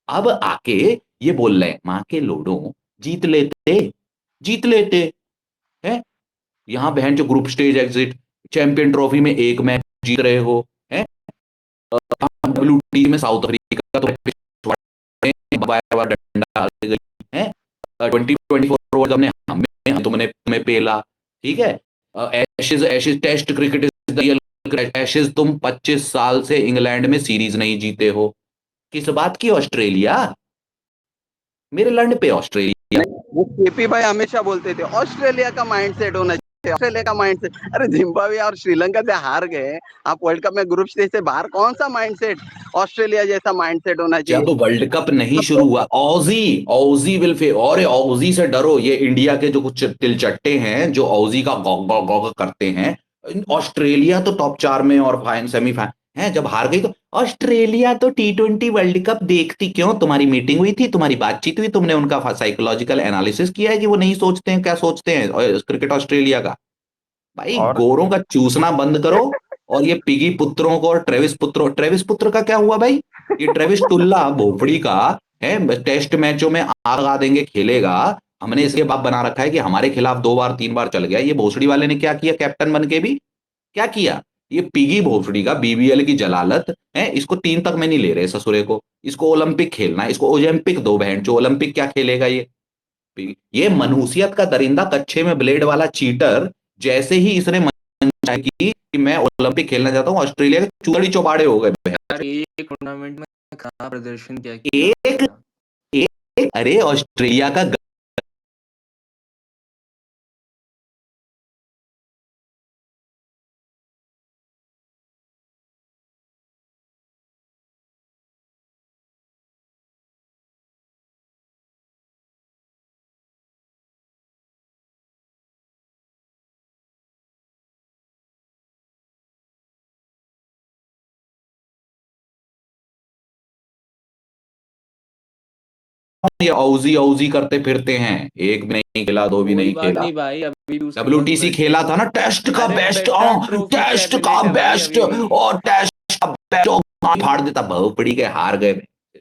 Speaker 1: अब आके ये बोल रहे हैं माँ के लोड़ों, जीत लेते, जीत लेते हैं। यहाँ बहन जो group stage exit, champion trophy में एक मैच जीत रहे हो हैं, WT में साउथ अफ्रीका तो डंडा आगे गई है। 2024 वर्ल्ड कप ने हमें तुमने तुम्हें पेला, ठीक है। Ashes Ashes test cricket is the real Ashes, तुम 25 साल से इंग्लैंड में सीरीज नहीं जीते हो। किस बात की ऑस्ट्रेलिया, मेरे लंड पे ऑस्ट्रेलिया।
Speaker 7: नहीं, वो केपी भाई हमेशा बोलते थे ऑस्ट्रेलिया का माइंडसेट होना चाहिए, ऑस्ट्रेलिया का माइंडसेट। अरे जिम्बाब्वे और श्रीलंका से हार गए आप वर्ल्ड कप में ग्रुप स्टेज से बाहर, कौन सा माइंडसेट ऑस्ट्रेलिया जैसा माइंडसेट होना
Speaker 1: जब
Speaker 7: चाहिए।
Speaker 1: वर्ल्ड कप नहीं शुरू हुआ, ऑजी ऑजी विल फे, और ऑजी से डरो, ये इंडिया के जो कुछ तिलचट्टे हैं जो ऑजी का गॉग गॉग गॉग करते हैं। ऑस्ट्रेलिया तो टॉप 4 में और फाइन सेमीफाइनल है, जब हार गई तो ऑस्ट्रेलिया तो T20 वर्ल्ड कप देखती क्यों? तुम्हारी मीटिंग हुई थी, तुम्हारी बातचीत हुई, तुमने उनका साइकोलॉजिकल एनालिसिस किया है कि वो नहीं सोचते हैं, क्या सोचते हैं क्रिकेट ऑस्ट्रेलिया का? भाई
Speaker 11: और
Speaker 1: गोरों का चूसना बंद करो। और ये पिगी पुत्रों को, और ट्रेविस पुत्र का क्या हुआ भाई? ये ट्रेविस टुल्ला भोपड़ी का है, टेस्ट मैचों में आग लगा देंगे, खेलेगा। हमने इसके बाप बना रखा है कि हमारे खिलाफ 2 बार 3 बार चल गया। ये भोसड़ी वाले ने क्या किया कैप्टन बन के भी? क्या किया? ये पिगी भोसड़ी का BBL की जलालत है, इसको 3 तक में नहीं ले रहे ससुरे को। इसको ओलंपिक खेलना है, इसको ओलंपिक दो बहन, जो ओलंपिक क्या खेलेगा ये मनहूसियत का दरिंदा, कच्छे में ब्लेड वाला चीटर। जैसे ही इसने मंशा की कि मैं ओलंपिक खेलना चाहता हूँ, ऑस्ट्रेलिया के चूड़ी चौबाड़े हो गए बहन।
Speaker 15: यार एक टूर्नामेंट में खराब प्रदर्शन क्या किया
Speaker 1: एक, अरे ऑस्ट्रेलिया का ये औजी औजी करते फिरते हैं, एक भी नहीं खेला, दो भी
Speaker 15: कोई
Speaker 1: नहीं
Speaker 15: बात
Speaker 1: खेला।
Speaker 15: नहीं भाई, अभी भी उसके पास
Speaker 1: WTC
Speaker 15: बेस्ट
Speaker 1: खेला था ना, टेस्ट का
Speaker 15: अरे
Speaker 1: बेस्ट,
Speaker 15: बेटर ट्रॉफी
Speaker 1: टेस्ट का
Speaker 15: कैंडिडेट है भाई
Speaker 1: बेस्ट,
Speaker 15: अभी भी।
Speaker 1: और टेस्ट का बेस्ट फाड़ देता, बहुपड़ी के हार गए,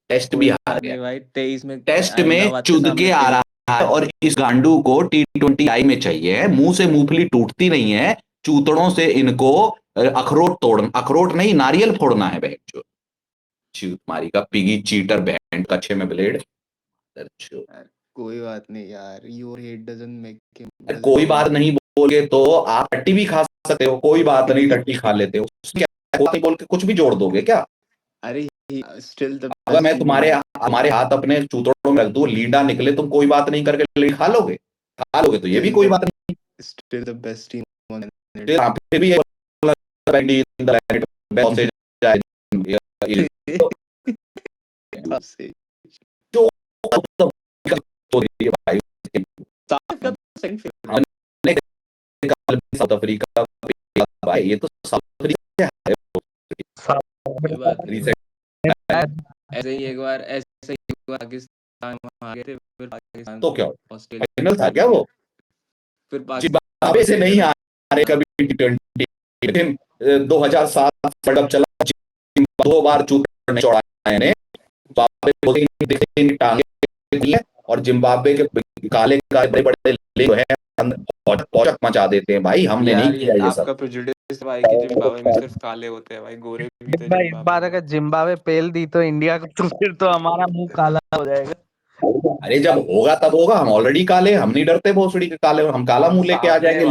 Speaker 1: टेस्ट भी
Speaker 15: कोई
Speaker 1: हार
Speaker 15: बात
Speaker 1: गया।
Speaker 15: नहीं भाई, 23 में
Speaker 1: टेस्ट में
Speaker 15: अहमदाबाद के
Speaker 1: चुद
Speaker 15: सामने
Speaker 1: के आ रहा है, और इस गांडू को T20I में चाहिए, मुंह से मूंगफली टूटती नहीं है, चूतड़ों से इनको अखरोट नहीं नारियल फोड़ना है बहन चो, चूत मारी का पिगी चीटर बहन कच्छे में ब्लेड।
Speaker 15: कोई बात नहीं यार, your hate doesn't make him
Speaker 1: कोई बात नहीं बोले तो आप टट्टी भी खा सकते हो, कोई बात नहीं, टट्टी खा लेते हो, क्या कोई बोल के कुछ भी जोड़ दोगे क्या?
Speaker 15: अरे स्टिल द
Speaker 1: अगर मैं हमारे हाथ अपने चूतड़ों में रख दूं, लीडा निकले, तुम कोई बात नहीं करके लीड खा लोगे? खा लोगे तो ये भी कोई बात नहीं।
Speaker 15: Still the best team on
Speaker 1: फिर भी साउथ अफ्रीका भाई, ये तो साउथ अफ्रीका है
Speaker 15: ऐसे ही एक बार पाकिस्तान आ गए थे, फिर पाकिस्तान
Speaker 1: तो क्या
Speaker 15: ऑस्ट्रेलिया
Speaker 1: फाइनल था क्या वो?
Speaker 15: फिर
Speaker 1: जिम्बाब्वे से नहीं आ रहे कभी T20, लेकिन 2007 वर्ल्ड कप चला, 2 बार चूत चौड़ाए ने, टांगे और जिम्बाब्वे के काले बड़े बड़े जो है पौचक मचा देते हैं भाई, हमने नहीं
Speaker 15: यार
Speaker 1: किया
Speaker 15: ये
Speaker 1: ये सब।
Speaker 15: आपका प्रेजुडिस भाई कि जिम्बाब्वे में सिर्फ काले होते हैं भाई, गोरे भी थे
Speaker 12: भाई इस
Speaker 15: जिम्बाब्वे
Speaker 12: बार
Speaker 15: में।
Speaker 12: अगर जिम्बाब्वे पेल दी तो इंडिया को, तो फिर तो हमारा मुंह काला हो जाएगा।
Speaker 1: अरे जब होगा तब होगा, हम ऑलरेडी काले, हम नहीं डरते भोसड़ी के काले, हम काला मुंह लेके आ जाएंगे,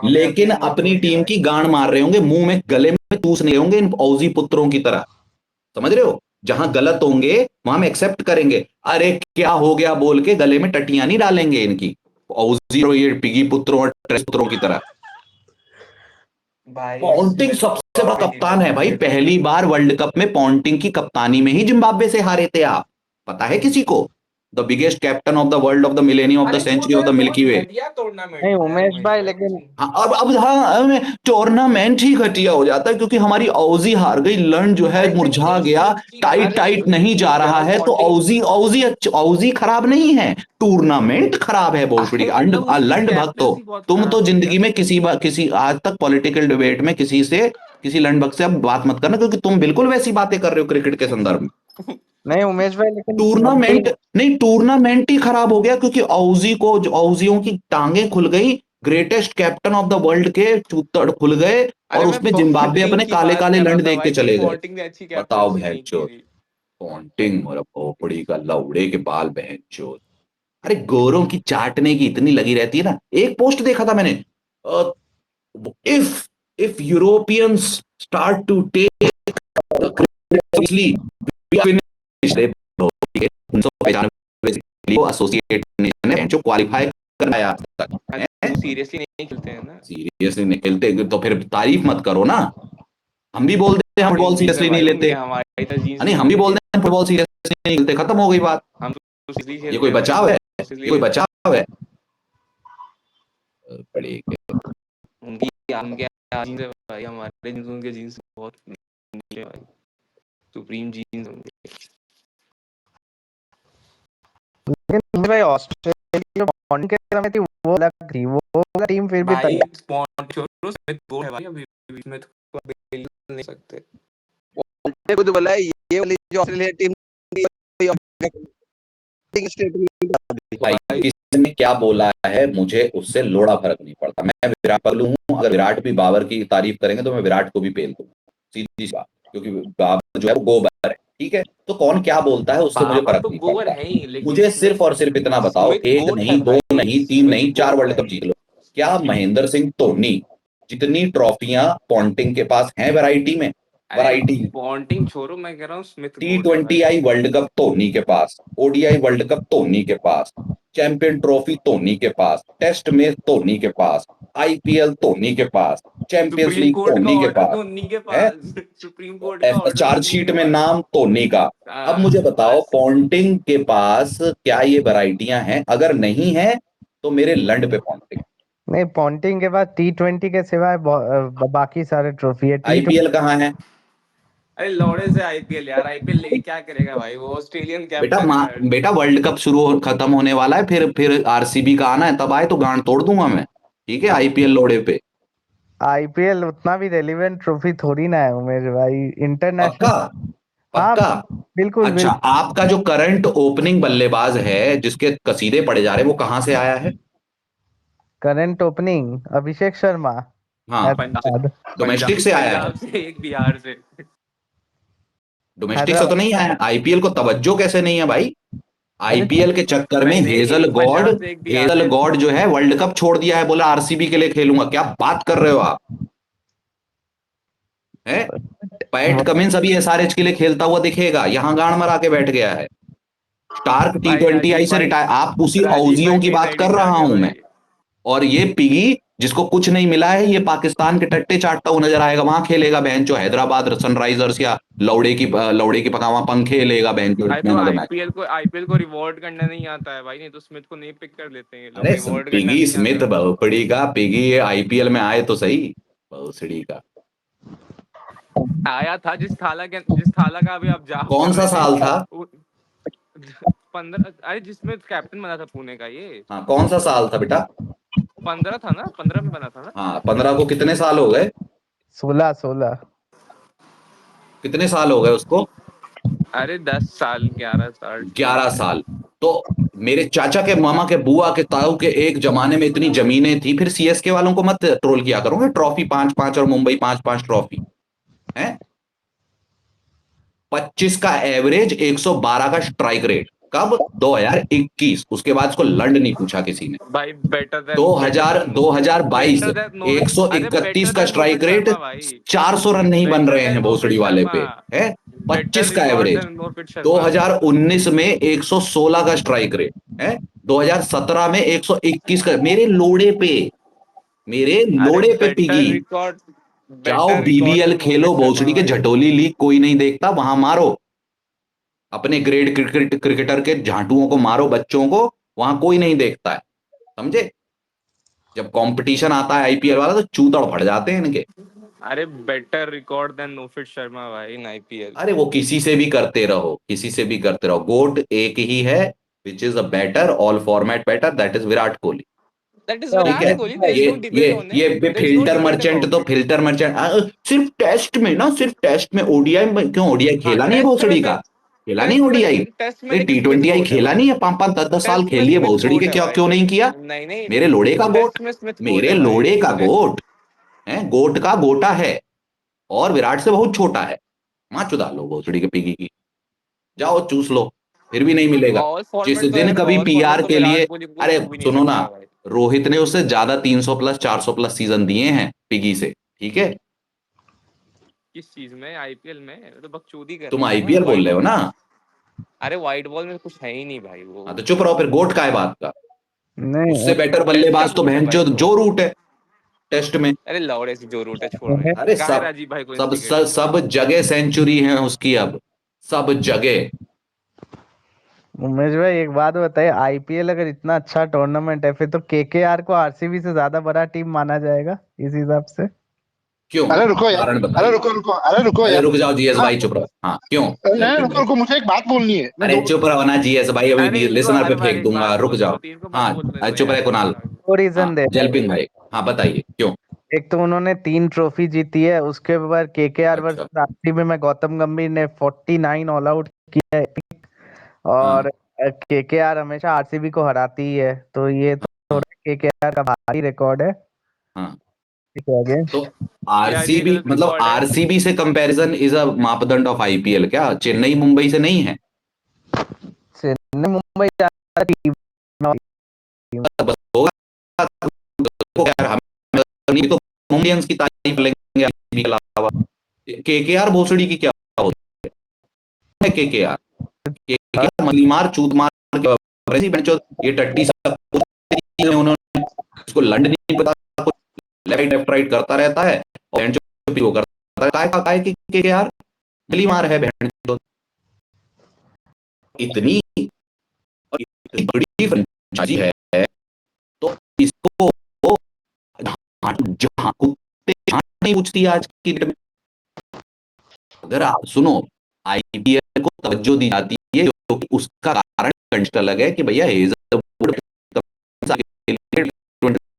Speaker 1: लेकिन अपनी टीम की गांड मार रहे होंगे, मुंह में गले में टूस नहीं होंगे इन औजी पुत्रों की तरह, समझ रहे हो? जहां गलत होंगे वहां हम एक्सेप्ट करेंगे, अरे क्या हो गया बोल के गले में टटियां नहीं डालेंगे इनकी औजी और ये पिगी पुत्रों और ट्रेस पुत्रों की तरह। पॉन्टिंग सबसे बड़ा कप्तान है भाई, पहली बार वर्ल्ड कप में पॉन्टिंग की कप्तानी में ही जिम्बाब्वे से हारे थे आप, पता है किसी को? The biggest captain of the world, of the millennium, of the century, of the milky way.
Speaker 12: नहीं उमेश भाई, लेकिन
Speaker 1: हाँ टूर्नामेंट ही घटिया हो जाता है, क्योंकि हमारी औजी हार गई, लन जो है मुरझा गया, टाइट नहीं जा रहा है, तो औजी खराब नहीं है, टूर्नामेंट खराब है भोसड़ी लंड भक्तो। तुम तो जिंदगी में किसी आज तक पॉलिटिकल डिबेट में किसी लंड भक्त से अब बात मत करना, क्योंकि तुम बिल्कुल वैसी बातें कर रहे हो क्रिकेट के संदर्भ में।
Speaker 12: नहीं उमेश भाई, लेकिन
Speaker 1: टूर्नामेंट ही खराब हो गया, क्योंकि औजियों की टांगे खुल गई, greatest captain of the world के चूतड़ खुल गए, और उसमें जिम्बाब्वे अपने काले काले लंड देख के चले गए। बताओ बहन चोद, पॉन्टिंग और भोपड़ी का लौड़े के बाल बहन चोद। अरे गोरों की चाटने की इतनी लगी रहती है ना। एक पोस्ट देखा था मैंने, if Europeans start to take associate nation है जो क्वालिफाई करना है आज तक,
Speaker 15: सीरियसली नहीं खेलते हैं ना,
Speaker 1: सीरियसली नहीं खेलते तो फिर तारीफ मत करो ना। हम भी बोलते हैं हम फुटबॉल सीरियसली नहीं लेते, नहीं हम भी बोलते हैं फुटबॉल सीरियसली नहीं लेते, खत्म हो गई बात। ये कोई बचाव है? ये कोई बचाव है? बड़ी
Speaker 15: उनके जीन्स है भाई, हमारे जीन्स उनके जीन्स बहुत नीले भाई, सुप्रीम जीन्स उनके।
Speaker 12: लेकिन भाई ऑस्ट्रेलिया पॉन्टिंग के समय थी वो अलग थी, वो टीम फिर भी
Speaker 15: भाई स्मिथ गोल है भाई, अभी स्मिथ को बेल नहीं सकते।
Speaker 7: खुद बोला है ये वाली जो ऑस्ट्रेलिया टीम
Speaker 1: भाई किसने क्या बोला है, मुझे उससे लोड़ा फर्क नहीं पड़ता, मैं विराट पगलू हूं, अगर विराट भी बाबर की तारीफ करेंगे तो मैं विराट को भी पेल दूंगा, सीधी सी बात, क्योंकि बाबर जो है वो गोबर है, ठीक है? तो कौन क्या बोलता है उससे मुझे फर्क नहीं पड़ता, मुझे सिर्फ और सिर्फ इतना बताओ, एक नहीं, दो नहीं, तीन नहीं, 4 वर्ल्ड कप जीत लो, क्या महेंद्र सिंह धोनी जितनी ट्रॉफियां पॉन्टिंग के पास हैं वैरायटी में,
Speaker 15: पॉन्टिंग छोड़ो, मैं कह रहा हूँ Smith
Speaker 1: T20I world cup Dhoni के पास, ODI वर्ल्ड कप धोनी के पास, चैंपियन ट्रॉफी धोनी के पास, टेस्ट मैच धोनी के पास, IPL धोनी के पास, चैंपियंस लीग धोनी के पास,
Speaker 15: सुप्रीम कोर्ट
Speaker 1: चार्जशीट में नाम धोनी का। अब मुझे बताओ पॉन्टिंग के पास क्या ये वैरायटियां हैं? अगर नहीं है तो मेरे लंड पे पॉन्टिंग।
Speaker 12: नहीं, पॉन्टिंग के बाद T20 के सिवाय बाकी सारे ट्रॉफी है।
Speaker 1: IPL कहाँ है?
Speaker 15: अरे लौड़े से आईपीएल यार, आईपीएल लेके क्या करेगा भाई, वो ऑस्ट्रेलियन
Speaker 1: बेटा
Speaker 15: कैप्टन है।
Speaker 1: बेटा वर्ल्ड कप खत्म होने वाला है, फिर आरसीबी का आना है, तब आए तो गांड तोड़ दूंगा मैं, ठीक है, आईपीएल लोड़े पे।
Speaker 12: आईपीएल उतना भी रेलिवेंट ट्रॉफी थोड़ी ना है उमेश भाई, इंटरनेशनल।
Speaker 1: पक्का
Speaker 12: हाँ
Speaker 1: पक्का।
Speaker 12: बिल्कुल
Speaker 1: अच्छा,
Speaker 12: बिल्कुल।
Speaker 1: आपका जो करंट ओपनिंग बल्लेबाज है जिसके कसीदे पड़े जा रहे हैं, वो कहां से आया है?
Speaker 12: करंट ओपनिंग अभिषेक शर्मा,
Speaker 1: हाँ,
Speaker 12: हैदराबाद।
Speaker 1: डोमेस्टिक से आया है?
Speaker 15: पंजाब से, एक बिहार से।
Speaker 1: डोमेस्टिक से तो नहीं
Speaker 12: हैदराबाद।
Speaker 1: आया, आईपीएल को तवज्जो कैसे नहीं है भाई?
Speaker 12: अरे
Speaker 1: आईपीएल के चक्कर में
Speaker 15: नहीं नहीं, पंजाब से एक बिहार
Speaker 1: हेजल
Speaker 15: से।
Speaker 1: गॉड जो है वर्ल्ड कप छोड़ दिया है, बोला आरसीबी के लिए खेलूंगा। क्या बात कर रहे हो आप? है पैट कमिंस अभी एसआरएच के लिए खेलता हुआ दिखेगा, यहां गांड मरा के बैठ गया है। स्टार्क टी
Speaker 15: भाई
Speaker 1: ट्वेंटी आई
Speaker 15: राजीव
Speaker 1: से
Speaker 15: भाई,
Speaker 1: रिटायर, आप उसी
Speaker 15: राजीव
Speaker 1: औजियों
Speaker 15: भाई
Speaker 1: की
Speaker 15: मेरी
Speaker 1: बात
Speaker 15: साइड
Speaker 1: कर
Speaker 15: से आ
Speaker 1: रहा
Speaker 15: गया
Speaker 1: हूं मैं।
Speaker 15: भाई।
Speaker 1: और ये पिगी जिसको कुछ नहीं मिला है, ये पाकिस्तान के टट्टे चाटता हुआ नजर आएगा, वहां खेलेगा बहनचो, हैदराबाद सनराइजर्स या लौड़े की पकावा पंखे लेगा बहनचो
Speaker 15: अरे तो
Speaker 1: man of the match.
Speaker 15: IPL को रिवॉर्ड करना नहीं आता है भाई, नहीं तो स्मिथ को नहीं पिक कर लेते हैं ये लोग,
Speaker 1: अरे
Speaker 15: रिवॉर्ड करना
Speaker 1: पिगी
Speaker 15: नहीं
Speaker 1: स्मिथ
Speaker 15: आता।
Speaker 1: बहुपड़ी का पिगी, ये आईपीएल में आए तो सही, बहुसड़ी का।
Speaker 15: आया था जिस थाला का अभी आप जा
Speaker 1: कौन
Speaker 15: बोल
Speaker 1: सा
Speaker 15: रहे थे।
Speaker 1: साल था?
Speaker 15: 15, अरे जिसमें कैप्टन बना था पुणे का ये।
Speaker 1: हाँ, कौन सा साल था बेटा?
Speaker 15: 15 था ना, 15 में बना था ना।
Speaker 1: हाँ, 15 को कितने साल हो गए?
Speaker 12: 16 16।
Speaker 1: कितने साल हो गए उसको?
Speaker 15: अरे 10 साल, 11 साल, ठीक
Speaker 1: 11
Speaker 15: है।
Speaker 1: साल। तो मेरे चाचा के, मामा के, बुआ के, ताऊ के एक जमाने में इतनी जमीनें थी। फिर सीएसके वालों को मत ट्रोल किया करोगे, ट्रॉफी 5-5 और मुंबई 5-5 ट्रॉफी है। 25 का एवरेज, 112 का स्ट्राइक रेट, कब? 2021। उसके बाद इसको लंड नहीं पूछा किसी ने।
Speaker 15: भाई better than
Speaker 1: 2022
Speaker 15: better than no, अरे
Speaker 1: 131
Speaker 15: बेटर
Speaker 1: का
Speaker 15: देन
Speaker 1: स्ट्राइक
Speaker 15: नोवित
Speaker 1: रेट,
Speaker 15: शर्मा भाई,
Speaker 1: 400 रन नहीं बन
Speaker 15: बेटर
Speaker 1: रहे
Speaker 15: देन
Speaker 1: हैं भोसड़ी
Speaker 15: नोवित
Speaker 1: वाले
Speaker 15: शर्मा,
Speaker 1: पे, है।
Speaker 15: बेटर
Speaker 1: 25 का
Speaker 15: रिकॉर्ड
Speaker 1: एवरेज।
Speaker 15: देन नोवित शर्मा।
Speaker 1: 2019 में 116 का स्ट्राइक रेट है। 2017 में 121 का, मेरे
Speaker 15: अरे
Speaker 1: लोड़े पे पिगी। जाओ
Speaker 15: बेटर रिकॉर्ड
Speaker 1: बीबीएल
Speaker 15: देन
Speaker 1: खेलो
Speaker 15: नोवित शर्मा
Speaker 1: भोसड़ी के,
Speaker 15: भाई।
Speaker 1: झटोली लीग कोई नहीं देखता, वहां मारो अपने ग्रेड क्रिकेटर के झांटुओं को, मारो बच्चों को, वहां कोई नहीं देखता है, समझे। जब कंपटीशन आता है आईपीएल वाला तो चूतड़ फट जाते हैं इनके।
Speaker 15: अरे बेटर रिकॉर्ड देन नोवित शर्मा भाई इन आईपीएल।
Speaker 1: अरे वो किसी से भी करते रहो, किसी से भी करते रहो, गोट एक ही है, which is a better all format better, that is Virat Kohli.
Speaker 15: That is
Speaker 12: क्या
Speaker 1: ठीक है।
Speaker 15: विराट
Speaker 12: उमेश
Speaker 15: कोहली, देयर
Speaker 12: भाई।
Speaker 15: Is no debate on it,
Speaker 1: ये
Speaker 15: there is no
Speaker 1: filter
Speaker 15: debate
Speaker 1: merchant,
Speaker 15: about
Speaker 1: to
Speaker 15: it.
Speaker 1: Filter merchant सिर्फ टेस्ट में ना, सिर्फ टेस्ट में, ओडीआई में क्यों? ओडीआई
Speaker 15: हाँ
Speaker 1: खेला नहीं है
Speaker 15: टेस्ट में
Speaker 1: भोसड़ी का?
Speaker 15: फिर,
Speaker 1: खेला नहीं ओडीआई?
Speaker 15: टेस्ट में
Speaker 1: अरे
Speaker 15: लेकिन
Speaker 1: टी
Speaker 15: स्मिथ
Speaker 1: ट्वेंटी आई
Speaker 15: गोट है
Speaker 1: खेला
Speaker 15: भाई,
Speaker 1: नहीं है? 5-5 10-10 साल
Speaker 15: टेस्ट में
Speaker 1: खेल लिए
Speaker 15: स्मिथ
Speaker 1: भोसड़ी
Speaker 15: गोट
Speaker 1: के,
Speaker 15: है
Speaker 1: क्या
Speaker 15: भाई।
Speaker 1: क्यों नहीं किया?
Speaker 15: नहीं नहीं,
Speaker 1: मेरे लोड़े का गोट,
Speaker 15: टेस्ट में स्मिथ गोट
Speaker 1: मेरे
Speaker 15: है भाई
Speaker 1: लोड़े का
Speaker 15: टेस्ट।
Speaker 1: गोट है, गोट का गोटा है, और विराट से बहुत छोटा है। माँ चुदा लो भोसड़ी के पिगी की, जाओ चूस लो, फिर भी नहीं मिलेगा।
Speaker 15: ऑल
Speaker 1: जिस
Speaker 15: फॉर्मेट तो
Speaker 1: दिन
Speaker 15: यार,
Speaker 1: कभी
Speaker 15: ऑल फॉर्मेट
Speaker 1: पीआर
Speaker 15: तो
Speaker 1: के
Speaker 15: विराट
Speaker 1: लिए,
Speaker 15: कोहली को
Speaker 1: अरे
Speaker 15: छू भी नहीं
Speaker 1: सुनो ना,
Speaker 15: सकता भाई।
Speaker 1: रोहित ने उससे ज्यादा 300+ 400+ सीजन दिए हैं पिगी से, ठीक है।
Speaker 15: किस चीज में? आईपीएल में तो बकचोदी कर
Speaker 1: तुम
Speaker 15: रहे हैं ना
Speaker 1: आईपीएल बोल
Speaker 15: वाइट
Speaker 1: रहे हो
Speaker 15: बॉल।
Speaker 1: ना?
Speaker 15: अरे वाइट बॉल में कुछ है ही नहीं भाई वो।
Speaker 1: हाँ तो चुप रहो फिर, गोट का है बात का।
Speaker 12: नहीं
Speaker 1: उससे बेटर
Speaker 15: टेस्ट का
Speaker 1: बल्लेबाज तो
Speaker 15: गोट है भाई
Speaker 1: बहनचोद
Speaker 15: वो।
Speaker 1: जो रूट है टेस्ट में।
Speaker 15: अरे लौड़े से जो रूट है छोड़ो
Speaker 12: उमेश
Speaker 15: यार,
Speaker 1: अरे
Speaker 15: कहाँ है
Speaker 1: सब
Speaker 15: राजीव भाई को
Speaker 1: सब
Speaker 15: इंस्टिगेट
Speaker 1: सब,
Speaker 15: कर रहे
Speaker 1: सब जगह सेंचुरी है उसकी अब, सब जगह।
Speaker 12: उमेश भाई एक बात बताइए, आईपीएल अगर इतना अच्छा टूर्नामेंट है, फिर तो केकेआर को आरसीबी से ज्यादा बड़ा टीम माना जाएगा इस हिसाब से।
Speaker 1: क्यों?
Speaker 13: अरे रुको यार,
Speaker 1: कारण
Speaker 13: अरे
Speaker 1: बताइए।
Speaker 13: रुको रुको, अरे रुको
Speaker 1: अरे
Speaker 13: यार।
Speaker 1: रुक जाओ जीएस
Speaker 13: हाँ,
Speaker 1: भाई, चुप रहो। हाँ क्यों?
Speaker 13: अरे
Speaker 1: जलपिन
Speaker 13: रुको
Speaker 1: भाई,
Speaker 13: रुको, मुझे एक बात बोलनी है, मैं
Speaker 1: अरे
Speaker 13: दो।
Speaker 1: चुप रहो ना जीएस भाई,
Speaker 15: हो। अरे
Speaker 1: अभी
Speaker 15: इनको
Speaker 1: लिसनर
Speaker 15: हर
Speaker 1: पे
Speaker 15: बार
Speaker 1: फेंक
Speaker 15: एक
Speaker 1: दूंगा,
Speaker 15: बात
Speaker 1: रुक
Speaker 15: बोलते हो
Speaker 1: जाओ।
Speaker 15: तो इनको मत
Speaker 1: हाँ,
Speaker 15: बोलने दो
Speaker 1: चुप
Speaker 15: यार
Speaker 1: रहे कुणाल।
Speaker 15: एक
Speaker 12: दो
Speaker 1: हाँ
Speaker 12: रीजन दे रहे
Speaker 1: जलपिन
Speaker 12: हैं।
Speaker 1: भाई, हाँ बताइए क्यों।
Speaker 12: एक तो उन्होंने 3 ट्रॉफी जीती है, उसके बाद केकेआर
Speaker 1: अच्छा।
Speaker 12: वर्सेस आरसीबी में गौतम गंभीर ने 49 ऑल आउट किया है,
Speaker 1: हाँ
Speaker 12: और केकेआर हमेशा आरसीबी को हराती ही है, तो ये तो
Speaker 1: हाँ
Speaker 12: थोड़ा केकेआर का भारी रिकॉर्ड है।
Speaker 1: हाँ।
Speaker 12: ठीक है आगे।
Speaker 1: तो
Speaker 15: यार ये
Speaker 1: आरसीबी,
Speaker 15: गलत
Speaker 1: मतलब
Speaker 15: रिकॉर्ड है।
Speaker 1: आरसीबी से कंपैरिजन इज अ मापदंड ऑफ आईपीएल, क्या चेन्नई मुंबई से नहीं है?
Speaker 12: चेन्नई मुंबई ज्यादा टीम
Speaker 1: बस होगा तो यार, हम नहीं तो मुंबईयंस की तारीफ लेंगे आरसीबी के अलावा। केकेआर भोसड़ी की क्या होती है? केकेआर केकेआर मलीमार चूत मार के वैसी बेंचो, ये टट्टी सब कुछ उन्होंने, इसको लंड नहीं पता, लेफ्ट लेफ्ट राइट करता रहता है, और बेंचो वो करता है, काय की केकेआर मलीमार है बेंचो। इतनी इतनी बड़ी फ्रेंचाइजी है, तो इसको जहां कुत्ते झांट नहीं पूछती आज की डेट में। अगर आप सुनो, आईपीएल को तवज्जो दी जाती है क्योंकि उसका कारण कंटेक्स्ट अलग है कि भैया हेजलवुड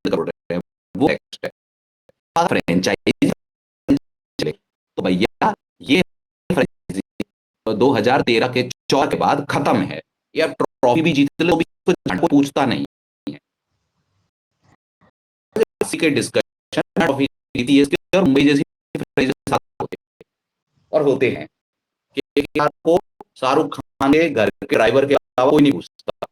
Speaker 1: करोड़ है, वो नेक्स्ट है फ्रेंचाइजी चले। तो भैया ये फ्रेंचाइजी 2013 के 4 के बाद खत्म है यार, ट्रॉफी भी जीत लो भी कोई पूछता नहीं है। इसी के डिस्कशन ट्रॉफी जीती है इसके और मुंबई जैसी फ्रेंचाइजी के साथ होते हैं और होते हैं कि केकेआर को शाहरुख खान के घर के ड्राइवर के अलावा कोई नहीं पूछता।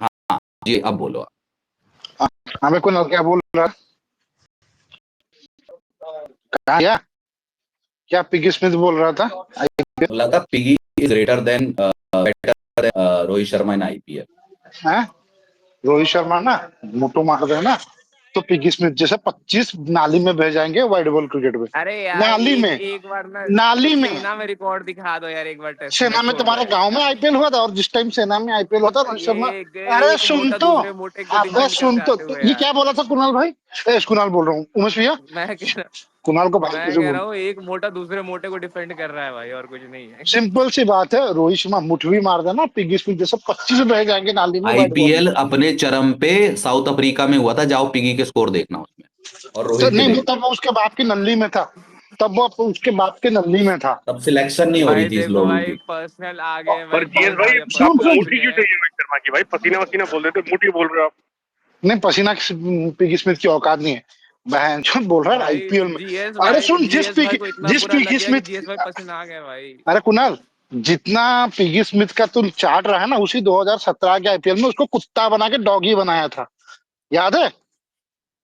Speaker 1: हाँ जी, अब बोलो आप।
Speaker 16: हमें कौन क्या बोल रहा, कहा क्या क्या पिगी स्मिथ बोल रहा था?
Speaker 1: बोला था piggy is greater than better than Rohit Sharma in IPL.
Speaker 16: हैं? रोहित शर्मा ना मुट्ठो मार दे ना तो पिगी स्मिथ जैसे 25 नाली में बह जाएंगे वाइड बॉल क्रिकेट में।
Speaker 15: अरे यार
Speaker 16: नाली
Speaker 15: एक
Speaker 16: में,
Speaker 15: एक बार ना
Speaker 16: नाली में।
Speaker 15: सेना में रिकॉर्ड दिखा दो यार, एक बार टेस्ट
Speaker 16: सेना
Speaker 15: मैच
Speaker 16: में
Speaker 15: छोड़ दो
Speaker 16: तुम्हारे
Speaker 15: यार।
Speaker 16: गांव में आईपीएल हुआ था, और जिस टाइम सेना में आईपीएल होता रोहित शर्मा, अरे
Speaker 15: एक
Speaker 16: सुन
Speaker 15: मोटा
Speaker 16: तो,
Speaker 15: दूसरे मोटे को
Speaker 16: अबे
Speaker 15: डिफेंड
Speaker 16: सुन
Speaker 15: करते
Speaker 16: तो,
Speaker 15: आते हुए
Speaker 16: ये
Speaker 15: यार।
Speaker 16: क्या बोला था कुणाल भाई? कुणाल बोल रहा हूँ, उमेश भैया
Speaker 15: मैं कह रहा
Speaker 16: कुणाल को भाई
Speaker 15: मैं
Speaker 16: कैसे
Speaker 15: कह
Speaker 16: बोल,
Speaker 15: रहा हूँ एक मोटा दूसरे मोटे को डिफेंड कर रहा है भाई, और कुछ नहीं है।
Speaker 16: सिंपल सी बात है, रोहित शर्मा मुठवी मार देना पिगी स्मिथ जैसे 25 बह जाएंगे नाली में वाइड बॉल में।
Speaker 1: आईपीएल अपने चरम पे साउथ अफ्रीका में हुआ था, जाओ पिगी के स्कोर देखना उसमें, और
Speaker 16: तो
Speaker 1: रोहित के
Speaker 16: नहीं, वो
Speaker 1: देख।
Speaker 16: तब वो उसके बाप की नल्ली में था, तब वो उसके बाप के नल्ली में था।
Speaker 1: तब सिलेक्शन नहीं हो रही
Speaker 15: भाई
Speaker 1: थी इस
Speaker 15: देखो
Speaker 1: लोगों
Speaker 15: भाई,
Speaker 1: की।
Speaker 15: पर्सनल आ गए
Speaker 17: पर
Speaker 15: भाई,
Speaker 17: जीएस
Speaker 15: बहुत
Speaker 17: भाई
Speaker 15: बढ़िया
Speaker 16: सुन
Speaker 17: आपको
Speaker 15: पर्सनल आ
Speaker 16: सुन
Speaker 17: मुट्ठी
Speaker 15: चुके
Speaker 17: क्यों
Speaker 15: हैं।
Speaker 17: चाहिए रोहित शर्मा की भाई? पसीना वसीना बोल रहे थे, मुट्ठी बोल रहे हो आप।
Speaker 16: नहीं, पसीना पिगी स्मिथ की औकात नहीं है, बहन जो बोल रहा है
Speaker 15: भाई
Speaker 16: आईपीएल में।
Speaker 15: जीएस
Speaker 16: अरे
Speaker 15: भाई,
Speaker 16: सुन,
Speaker 15: जीएस भाई को इतना
Speaker 16: जिस
Speaker 15: बुरा लग
Speaker 16: पिगी
Speaker 15: गया कि
Speaker 16: स्मिथ,
Speaker 15: जीएस भाई पसीना आ गए भाई।
Speaker 16: अरे कुणाल, जितना पिगी स्मिथ का तुम चाट रहा है ना, उसी 2017 के आईपीएल में उसको कुत्ता बना के डॉगी बनाया था, याद है?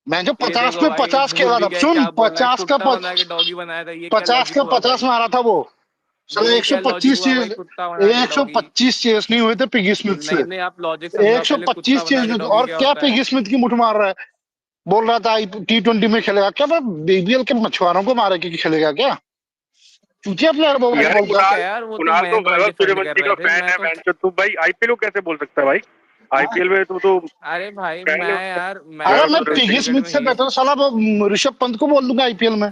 Speaker 16: मैं जो
Speaker 15: ये
Speaker 16: 50
Speaker 15: देखो
Speaker 16: में
Speaker 15: भाई
Speaker 16: 50
Speaker 15: भूल
Speaker 16: खेला
Speaker 15: भी
Speaker 16: था,
Speaker 15: गए
Speaker 16: सुन,
Speaker 15: क्या बोल रहा है,
Speaker 16: 50 का
Speaker 15: कुत्ता बना के डॉगी बनाया था, ये क्या
Speaker 16: 50
Speaker 15: लॉजिक
Speaker 16: का
Speaker 15: हुआ
Speaker 16: 50
Speaker 15: भाई?
Speaker 16: मारा था वो, चलो
Speaker 15: ये क्या लॉजिक
Speaker 16: 125
Speaker 15: हुआ भाई,
Speaker 16: चेज,
Speaker 15: कुत्ता बना के डॉगी?
Speaker 16: 125 चेस नहीं हुए थे पिगी स्मिथ से,
Speaker 15: नहीं नहीं, आप लॉजिक समझाओ पहले, कुत्ता
Speaker 16: 125
Speaker 15: बना के
Speaker 16: चेज,
Speaker 15: डॉगी
Speaker 16: और
Speaker 15: क्या
Speaker 16: क्या
Speaker 15: होता है?
Speaker 16: पिगी स्मिथ की मुठ मार रहा है? बोल रहा था T20 में खेलेगा क्या? बीबीएल के मछुआरों को मारे के खेलेगा क्या? चूतिया प्लेयर वो वाइट
Speaker 17: यार
Speaker 16: बॉल
Speaker 15: वो
Speaker 16: का।
Speaker 15: क्या
Speaker 17: कुणाल,
Speaker 15: यार, वो तो
Speaker 17: कुणाल तो
Speaker 15: मयंक भाई
Speaker 17: वैभव
Speaker 15: डिफेंड कर
Speaker 17: सूर्यवंशी का
Speaker 15: रहे थे,
Speaker 17: फैन
Speaker 15: मैं
Speaker 17: है
Speaker 15: तो।
Speaker 17: बहन। तू भाई आईपीएल को कैसे बोल सकता है भाई? आईपीएल में तो
Speaker 15: अरे भाई
Speaker 17: फैन है
Speaker 15: मैं
Speaker 17: उसका,
Speaker 15: यार,
Speaker 16: अरे
Speaker 15: मैं
Speaker 16: मैं
Speaker 15: तो टेस्ट
Speaker 16: पिगी
Speaker 15: क्रिकेट
Speaker 16: स्मिथ
Speaker 15: में
Speaker 16: से
Speaker 15: ही।
Speaker 16: बेटर साला वो ऋषभ पंत को बोल दूंगा आईपीएल में।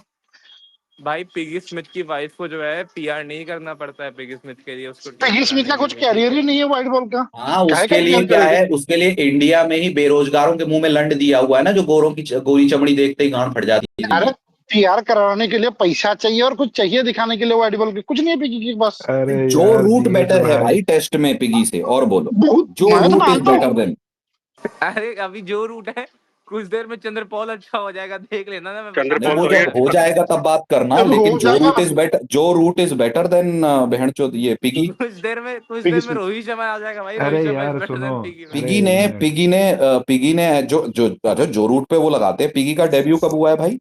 Speaker 15: भाई पिगी स्मिथ की वाइफ को जो है पीआर नहीं करना पड़ता है पिगी स्मिथ के लिए, उसको टीम
Speaker 16: पिगी स्मिथ
Speaker 15: बनाने
Speaker 16: का
Speaker 15: के
Speaker 16: कुछ
Speaker 15: लिए, ठीक
Speaker 16: कैरियर ही
Speaker 15: है।
Speaker 16: नहीं है वाइट बॉल का,
Speaker 1: हाँ,
Speaker 16: काहे का
Speaker 1: उसके लिए
Speaker 16: आईपीएल
Speaker 1: क्या
Speaker 16: करेगा?
Speaker 1: है, उसके लिए इंडिया में ही बेरोजगारों के मुंह में लंड दिया हुआ है ना, जो गोरों की गोरी चमड़ी देखते ही गांड फट जाती है
Speaker 16: अरे
Speaker 1: जिनकी।
Speaker 16: पीआर कराने के लिए पैसा चाहिए और कुछ चाहिए दिखाने के लिए, वाइट बॉल के कुछ नहीं है पिगी के पास।
Speaker 6: अरे
Speaker 1: जो
Speaker 6: यार
Speaker 1: रूट
Speaker 6: जीएस
Speaker 1: बेटर है
Speaker 6: भाई,
Speaker 1: भाई टेस्ट में पिगी से, और बोलो,
Speaker 16: बहुत,
Speaker 1: जो
Speaker 16: मैं तो
Speaker 1: रूट इज
Speaker 16: मानता
Speaker 1: बेटर
Speaker 16: हूँ।
Speaker 1: देन।
Speaker 15: अरे अभी जो रूट है, कुछ देर में चंद्रपॉल अच्छा हो जाएगा, देख लेना ना, मैं बता
Speaker 1: नहीं,
Speaker 15: रहा
Speaker 17: चंद्रपॉल
Speaker 15: हूँ
Speaker 1: वो
Speaker 17: थोड़ी
Speaker 15: अभी।
Speaker 1: जब हो
Speaker 17: अच्छा।
Speaker 1: जाएगा तब बात करना,
Speaker 16: जब
Speaker 1: लेकिन
Speaker 16: हो जाएगा ना
Speaker 1: जो रूट इज बेटर देन बहनचोद ये पिगी।
Speaker 15: कुछ
Speaker 16: पिगी
Speaker 15: देर में
Speaker 16: स्मिथ।
Speaker 15: रोहित शर्मा आ जाएगा भाई,
Speaker 6: अरे
Speaker 15: रोहित शर्मा इज
Speaker 6: यार
Speaker 15: बेटर
Speaker 6: सुनो,
Speaker 15: देन पिगी भाई।
Speaker 6: अरे एक मिनट।
Speaker 1: पिगी ने जो जो अच्छा, जो रूट पे वो लगाते हैं, पिगी का डेब्यू कब हुआ है भाई?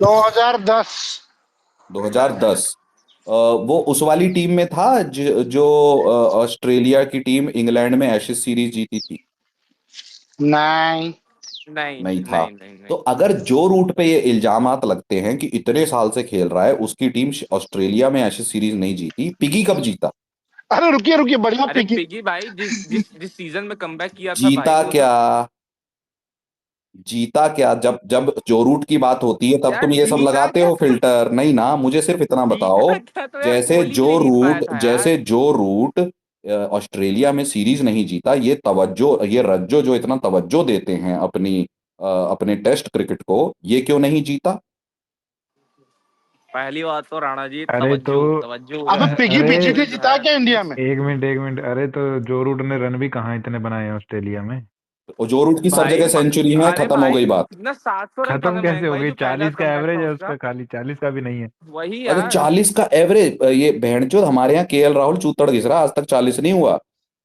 Speaker 16: 2010।
Speaker 1: 2010। वो उस वाली टीम में था जो ऑस्ट्रेलिया की टीम इंग्लैंड में एशेज सीरीज जीती थी।
Speaker 16: नहीं,
Speaker 15: नहीं
Speaker 1: नहीं था।
Speaker 15: नहीं नहीं
Speaker 1: तो
Speaker 15: नहीं।
Speaker 1: अगर जो रूट पे ये इल्जामात लगते हैं कि इतने साल से खेल रहा है, उसकी टीम ऑस्ट्रेलिया में एशेज सीरीज नहीं जीती, पिगी कब जीता?
Speaker 16: अरे रुकिए रुकिए, बढ़िया
Speaker 15: अरे
Speaker 16: पिगी।
Speaker 15: पिगी भाई जिस जिस जिस सीजन में कमबैक किया था भाई,
Speaker 1: जीता
Speaker 15: वो तो।
Speaker 1: क्या? जीता क्या? जब जब जो रूट की बात होती है तब
Speaker 15: यार
Speaker 1: तुम ये सब
Speaker 15: जीता
Speaker 1: लगाते
Speaker 15: क्या,
Speaker 1: हो फिल्टर, नहीं ना, मुझे सिर्फ इतना बताओ।
Speaker 15: जीता क्या तो यार कोहली भी नहीं जीत पाया था यार।
Speaker 1: जैसे जो रूट ऑस्ट्रेलिया में सीरीज नहीं जीता, ये तवज्जो, ये रज्जो जो इतना तवज्जो देते हैं अपने टेस्ट क्रिकेट को, ये क्यों नहीं जीता?
Speaker 15: पहली बात तो राणा जी,
Speaker 6: अरे तो
Speaker 15: तवज्जो तवज्जो जो
Speaker 16: अबे
Speaker 15: है
Speaker 16: पिगी
Speaker 6: अरे
Speaker 16: बीजीटी
Speaker 15: वो जो
Speaker 16: जिता
Speaker 15: है।
Speaker 16: क्या इंडिया में?
Speaker 6: एक मिनट एक मिनट, अरे तो जो रूट ने रन भी कहाँ इतने बनाए हैं ऑस्ट्रेलिया में?
Speaker 1: और जो रूट की सब
Speaker 15: भाई
Speaker 1: जगह सेंचुरी है,
Speaker 15: अरे
Speaker 1: खत्म हो
Speaker 15: भाई
Speaker 1: गई बात।
Speaker 15: कितना 700 रन था
Speaker 6: खत्म
Speaker 15: ना
Speaker 6: कैसे
Speaker 15: मयंक
Speaker 6: हो
Speaker 15: भाई,
Speaker 6: गई?
Speaker 15: जो पहला
Speaker 6: 40 का
Speaker 15: कमबैक
Speaker 6: एवरेज
Speaker 15: था
Speaker 6: है
Speaker 15: उसका।
Speaker 6: उसका, खाली 40 का भी नहीं है।
Speaker 15: वही
Speaker 1: अरे
Speaker 15: यार।
Speaker 1: 40 का एवरेज, ये बहनचोद हमारे यहाँ केएल राहुल चूतड़ घिस रहा, आज तक 40 नहीं हुआ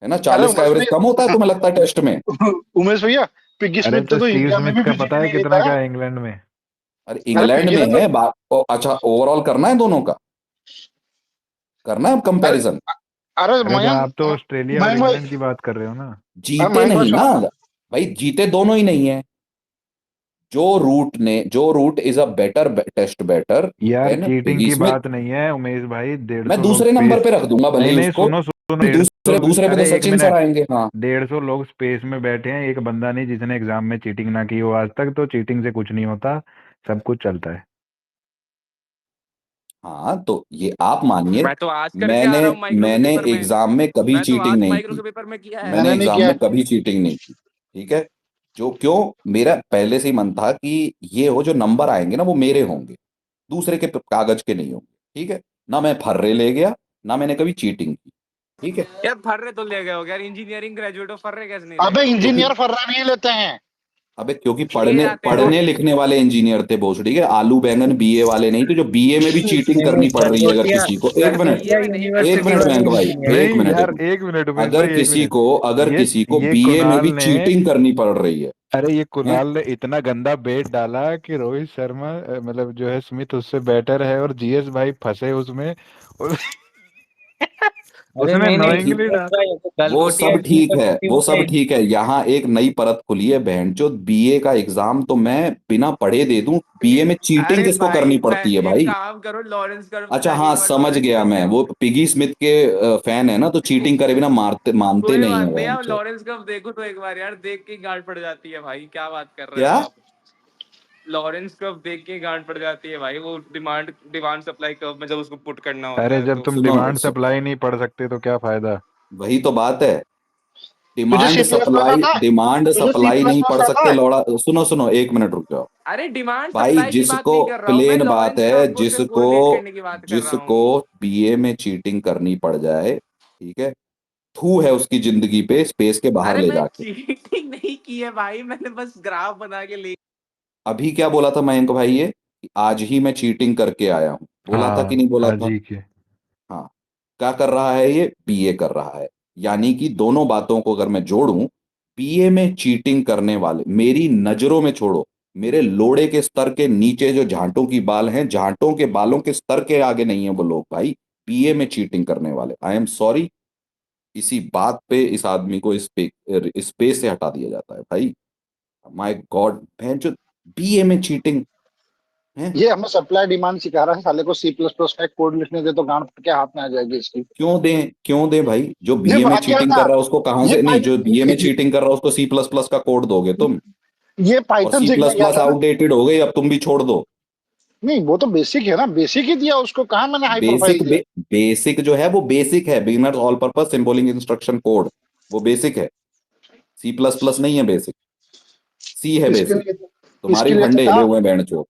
Speaker 1: है ना।
Speaker 16: अरे
Speaker 1: 40 का
Speaker 16: उमेश
Speaker 1: एवरेज कम होता है तुम्हें लगता है टेस्ट में?
Speaker 16: भैया, उमेश भैया, पिगी
Speaker 6: अरे
Speaker 16: स्मिथ
Speaker 6: तो
Speaker 16: तो
Speaker 6: स्टीव
Speaker 16: इंडिया में
Speaker 6: स्मिथ
Speaker 16: भी
Speaker 6: का पता
Speaker 16: बीजीटी
Speaker 6: है
Speaker 16: नहीं
Speaker 6: कितना
Speaker 16: जीता
Speaker 6: का
Speaker 16: है।
Speaker 6: है इंग्लैंड में?
Speaker 1: अरे
Speaker 16: अरे
Speaker 1: इंग्लैंड
Speaker 16: पिगी
Speaker 1: में
Speaker 16: ने तो,
Speaker 1: है बात। अच्छा, ओवरऑल करना है दोनों का, करना है
Speaker 16: अरे
Speaker 1: कंपैरिजन।
Speaker 16: अरे
Speaker 6: अरे तो
Speaker 16: मयंक,
Speaker 6: आप तो ऑस्ट्रेलिया और
Speaker 16: मयंक भाई,
Speaker 6: इंग्लैंड की बात कर रहे हो ना।
Speaker 1: जीते
Speaker 16: मयंक भाई
Speaker 1: नहीं ना
Speaker 16: सुनो।
Speaker 1: भाई, जीते दोनों ही नहीं है। Joe Root is a better test batter
Speaker 6: यार
Speaker 1: देन
Speaker 6: चीटिंग
Speaker 1: पिगी
Speaker 6: की
Speaker 1: स्मिथ।
Speaker 6: बात नहीं है उमेश भाई,
Speaker 1: मैं
Speaker 6: 150 लोग
Speaker 1: दूसरे नंबर
Speaker 6: स्पेस।
Speaker 1: पे रख दूंगा भले
Speaker 6: नहीं
Speaker 1: ही
Speaker 6: नहीं,
Speaker 1: उसको।
Speaker 6: सुनो सुनो, 150
Speaker 1: दूसरे पे तो
Speaker 6: अरे एक
Speaker 1: सचिन सर
Speaker 6: मिनट,
Speaker 1: आएंगे, हाँ।
Speaker 6: 150 लोग स्पेस में बैठे हैं, एक बंदा नहीं जिसने एग्जाम में चीटिंग ना की हो आज तक, तो चीटिंग से कुछ नहीं होता, सब कुछ चलता है।
Speaker 1: हाँ तो ये आप मानिए,
Speaker 15: मैं तो आज करके आ
Speaker 1: मैंने
Speaker 15: रहा हूँ माइक्रो के
Speaker 1: मैंने
Speaker 15: पेपर में।
Speaker 1: एग्जाम में कभी
Speaker 15: मैं तो
Speaker 1: चीटिंग
Speaker 15: आज
Speaker 1: नहीं
Speaker 15: माइक्रो
Speaker 1: की।
Speaker 15: के पेपर में किया है।
Speaker 1: मैंने
Speaker 16: मैंने नहीं
Speaker 1: एग्जाम
Speaker 16: किया
Speaker 1: में कभी चीटिंग नहीं की। ठीक है। जो क्यों, मेरा पहले से ही मन था कि ये हो जो नंबर आएंगे ना वो मेरे होंगे, दूसरे के कागज के नहीं होंगे। ठीक है। ना मैं फर्रे ले गया, ना मैंने कभी चीटिंग की। ठीक है।
Speaker 15: यार फर्रे तो ले गए हो यार, इंजीनियरिंग ग्रेजुएट हो, फर्रे कैसे नहीं
Speaker 16: अबे
Speaker 15: लेगा?
Speaker 1: क्योंकि
Speaker 16: इंजीनियर फर्रा नहीं लेते हैं।
Speaker 1: अबे क्योंकि
Speaker 15: ले
Speaker 1: पढ़ने
Speaker 15: जाते हैं।
Speaker 1: पढ़ने लिखने वाले इंजीनियर थे भोसड़ी के, आलू बैंगन बीए वाले नहीं थे, जो बीए में भी चीटिंग
Speaker 12: नहीं नहीं,
Speaker 1: करनी पड़ रही है अगर
Speaker 12: गरगोटिया
Speaker 1: किसी को। एक मिनट,
Speaker 12: गरगोटिया
Speaker 15: बीए में नहीं
Speaker 1: एक
Speaker 15: करते
Speaker 12: यूनिवर्सिटी
Speaker 1: मिनट
Speaker 12: वाले
Speaker 1: मयंक भाई,
Speaker 12: इंजीनियर
Speaker 1: एक
Speaker 6: नहीं
Speaker 1: मिनट, एक
Speaker 6: यार,
Speaker 1: मिनट।
Speaker 6: एक मिनट उमेश
Speaker 1: अगर
Speaker 6: भाई, एक
Speaker 1: किसी
Speaker 6: मिनट।
Speaker 1: को अगर
Speaker 6: ये
Speaker 1: किसी को
Speaker 6: ये
Speaker 1: बीए में
Speaker 6: कुणाल
Speaker 1: भी
Speaker 6: ने
Speaker 1: चीटिंग करनी पड़ रही है,
Speaker 6: अरे ये
Speaker 1: हैं?
Speaker 6: कुणाल ने इतना गंदा बेट डाला कि रोहित शर्मा मतलब जो है स्मिथ उससे बेटर है, और जीएस भाई फंसे उसमें। और
Speaker 12: अरे
Speaker 6: उसने
Speaker 12: नहीं नहीं
Speaker 6: नोइंगली
Speaker 12: जीएस
Speaker 6: डाल।
Speaker 12: भाई, ये तो
Speaker 1: वो
Speaker 12: गलगोटिया
Speaker 1: सब
Speaker 12: की
Speaker 1: ठीक है,
Speaker 12: यूनिवर्सिटी
Speaker 1: वो
Speaker 12: में
Speaker 1: सब
Speaker 12: थे।
Speaker 1: ठीक है। यहाँ एक नई परत खुली है, बहनचोद बीए का एग्जाम तो मैं बिना पढ़े दे दूं, बीए में चीटिंग
Speaker 15: अरे
Speaker 1: किसको
Speaker 15: भाई
Speaker 1: करनी
Speaker 15: मैं
Speaker 1: पड़ती है
Speaker 15: एक
Speaker 1: भाई?
Speaker 15: काम करो, लॉरेंस कर्व
Speaker 1: अच्छा
Speaker 15: पहली
Speaker 1: हाँ,
Speaker 15: बार
Speaker 1: समझ
Speaker 15: लॉरेंस
Speaker 1: गया
Speaker 15: कर्व
Speaker 1: मैं,
Speaker 15: देखो।
Speaker 1: वो पिगी स्मिथ के फैन है ना, तो चीटिंग करे बिना मारते मानते
Speaker 15: कोई
Speaker 1: नहीं
Speaker 15: बात
Speaker 1: है
Speaker 15: नहीं, आप
Speaker 1: बहनचोद।
Speaker 15: लॉरेंस कर्व देखो तो एक बार यार, देख के ही गांड पड़ जाती है भाई, क्या बात कर रहे हो
Speaker 1: क्या?
Speaker 15: आप? लॉरेंस कर्व देख के ही गांड पड़ जाती है भाई, वो डिमांड डिमांड सप्लाई कर्व में जब उसको पुट करना होता
Speaker 6: अरे
Speaker 15: है
Speaker 6: जब
Speaker 15: तो।
Speaker 6: तुम
Speaker 1: सुनो,
Speaker 6: डिमांड सप्लाई नहीं पढ़ सकते तो क्या फायदा।
Speaker 1: वही तो बात है।
Speaker 16: तुझे सी
Speaker 1: डिमांड
Speaker 16: प्लस प्लस
Speaker 1: सप्लाई,
Speaker 16: आता है?
Speaker 1: डिमांड
Speaker 16: तुझे सी
Speaker 1: सप्लाई
Speaker 16: प्लस
Speaker 1: नहीं
Speaker 16: प्लस
Speaker 1: पढ़
Speaker 16: आता
Speaker 1: सकते
Speaker 16: है?
Speaker 1: लौड़ा। सुनो सुनो, एक मिनट रुक जाओ
Speaker 15: अरे डिमांड
Speaker 1: भाई।
Speaker 15: सप्लाई की बात
Speaker 1: जिसको
Speaker 15: नहीं कर रहा हूँ मैं,
Speaker 1: प्लेन बात
Speaker 15: लॉरेंस
Speaker 1: है,
Speaker 15: कर्व को सिर्फ
Speaker 1: जिसको
Speaker 15: कोरिलेट करने की बात कर रहा
Speaker 1: जिसको
Speaker 15: हूँ।
Speaker 1: बीए में चीटिंग करनी पड़ जाए, ठीक है, थू है उसकी जिंदगी पे, स्पेस के बाहर
Speaker 15: अरे
Speaker 1: ले
Speaker 15: मैं
Speaker 1: जाके।
Speaker 15: चीटिंग नहीं की है भाई, मैंने बस ग्राफ बना के ले।
Speaker 1: अभी क्या बोला था मयंक भाई, ये कि आज ही मैं चीटिंग करके आया हूं, बोला था कि
Speaker 6: हाँ
Speaker 1: नहीं बोला
Speaker 6: आज
Speaker 1: था?
Speaker 6: ही के।
Speaker 1: हाँ। क्या कर रहा है ये? बीए कर रहा है। यानी कि दोनों बातों को अगर मैं जोड़ूं, बीए में चीटिंग करने वाले मेरी नजरों में, छोड़ो, मेरे लोड़े के स्तर के नीचे जो झांटों की बाल हैं, झांटों के बालों के स्तर के आगे नहीं है वो लोग भाई, बीए में चीटिंग करने वाले। आई एम सॉरी, इसी बात पे इस आदमी को इस पे से हटा दिया जाता है भाई। माय गॉड, बहन जो बीए में चीटिंग है।
Speaker 16: ये हमें सप्लाई डिमांड सिखा रहा है, साले को सी प्लस प्लस का एक कोड लिखने दे तो गांड फट के हाथ में आ जाएगी इसकी।
Speaker 1: क्यों दें भाई? जो
Speaker 16: ये
Speaker 1: बीए में
Speaker 16: वाहियात
Speaker 1: चीटिंग
Speaker 16: था।
Speaker 1: कर रहा है उसको कहां
Speaker 16: ये
Speaker 1: से, नहीं, जो बीए में
Speaker 16: पाइ
Speaker 1: चीटिंग कर रहा है उसको सी प्लस प्लस का कोड दोगे तुम?
Speaker 16: ये
Speaker 1: और
Speaker 16: पाइथन
Speaker 1: सी
Speaker 16: सीखने
Speaker 1: प्लस
Speaker 16: गया
Speaker 1: प्लस
Speaker 16: था ना।
Speaker 1: आउटडेटेड हो गई, अब तुम भी छोड़ दो।
Speaker 16: नहीं वो तो बेसिक है ना, बेसिक ही दिया उसको, कहाँ मैंने हाई प्रोफाइल
Speaker 1: बेसिक
Speaker 16: दिया।
Speaker 1: बेसिक जो है वो बेसिक है, beginners all purpose symbolic instruction code, वो बेसिक है। सी प्लस प्लस नहीं है बेसिक, सी है
Speaker 16: इसके
Speaker 1: बेसिक।
Speaker 16: लिए
Speaker 1: तुम्हारे
Speaker 16: इसके
Speaker 1: भी
Speaker 16: लिए तो
Speaker 1: फंडे हिले
Speaker 16: था,
Speaker 1: हुए हैं बहन चो।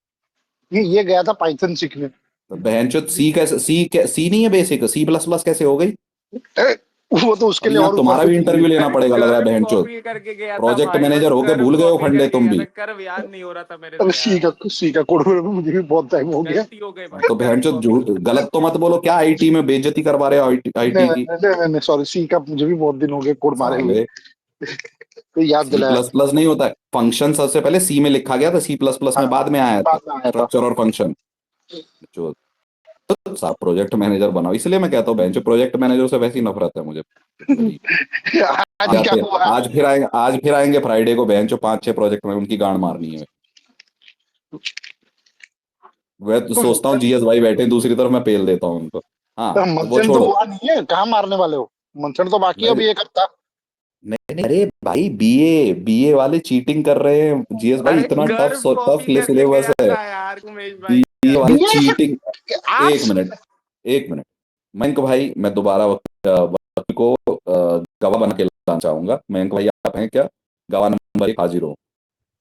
Speaker 16: ये गया था पाइथन सीखने।
Speaker 1: तो बहन चो, सी कैसे, सी नहीं है बेसिक, सी प्लस प्लस कैसे हो गई?
Speaker 16: ए, वो तो उसके
Speaker 1: अब
Speaker 16: लिए
Speaker 1: यहाँ
Speaker 16: और ऊपर
Speaker 1: तुम्हारा
Speaker 16: से
Speaker 1: भी इंटरव्यू लेना
Speaker 15: अरे
Speaker 1: पड़ेगा लग रहा है
Speaker 15: कर्व
Speaker 1: बहन चो।
Speaker 15: कॉपी करके गया था
Speaker 1: प्रोजेक्ट
Speaker 15: भाई, बस
Speaker 1: मैनेजर होके
Speaker 15: कर्व
Speaker 1: भूल गए हो
Speaker 15: कॉपी
Speaker 1: फंडे
Speaker 15: करके
Speaker 1: तुम
Speaker 15: गया था,
Speaker 1: भी।
Speaker 15: कर्व याद नहीं हो रहा था मेरे
Speaker 16: अब
Speaker 15: से यार।
Speaker 16: सी का कोड मुझे भी बहुत टाइम हो गया।
Speaker 15: गलती हो गई
Speaker 1: हाँ,
Speaker 15: भाई,
Speaker 1: तो
Speaker 15: कर्व
Speaker 1: बहन चो
Speaker 15: कॉपी।
Speaker 1: गलत तो मत बोलो, क्या आईटी में बेइज्जती करवा रहे हो आईटी
Speaker 16: नहीं
Speaker 1: आईटी की?
Speaker 16: नहीं नहीं नहीं, सॉरी, सी का मुझे भी बहुत दिन हो गए कोड मारे हुए।
Speaker 1: साले,
Speaker 16: तो याद
Speaker 1: सी
Speaker 16: दिलाया।
Speaker 1: प्लस प्लस नहीं होता है, फंक्शन सबसे पहले सी में लिखा गया था, सी प्लस प्लस
Speaker 16: हाँ,
Speaker 1: में बाद में आया था,
Speaker 16: बाद में आया था।
Speaker 1: स्ट्रक्चर और फंक्शन। जो तो साहब प्रोजेक्ट मैनेजर बनाओ, इसलिए मैं कहता हूँ बेंच प्रोजेक्ट मैनेजर से वैसी नफरत है मुझे। वही
Speaker 16: आज क्या हुआ?
Speaker 1: आज फिर आएंगे फ्राइडे को बेंचो 5-6 प्रोजेक्ट में उनकी गांड मारनी है। वह तो सोचता हूँ जीएस भाई बैठे हैं दूसरी तरफ, मैं पेल देता हूँ उनको। हाँ
Speaker 16: तो
Speaker 1: तो वो
Speaker 16: मंथन तो
Speaker 1: छोड़ो।
Speaker 16: हुआ नहीं है, कहाँ मारने वाले हो? मंथन तो बाकी है
Speaker 1: मैं
Speaker 16: अभी एक हफ्ता।
Speaker 1: नहीं नहीं, अरे भाई बीए बीए वाले चीटिंग कर रहे हैं जीएस भाई,
Speaker 15: अरे
Speaker 1: इतना
Speaker 15: कर्व
Speaker 1: टफ
Speaker 15: कॉपी करके
Speaker 1: सिलेबस
Speaker 15: गया
Speaker 1: है।
Speaker 15: था यार उमेश भाई।
Speaker 1: बीए वाले
Speaker 16: बीए
Speaker 1: चीटिंग। एक
Speaker 16: आर्ट्स।
Speaker 1: मिनट, एक मिनट, मयंक भाई मैं दोबारा वकील को गवाह बना के लाना चाहूंगा। मयंक भाई आप हैं क्या? गवाह नंबर 1 हाजिर हो।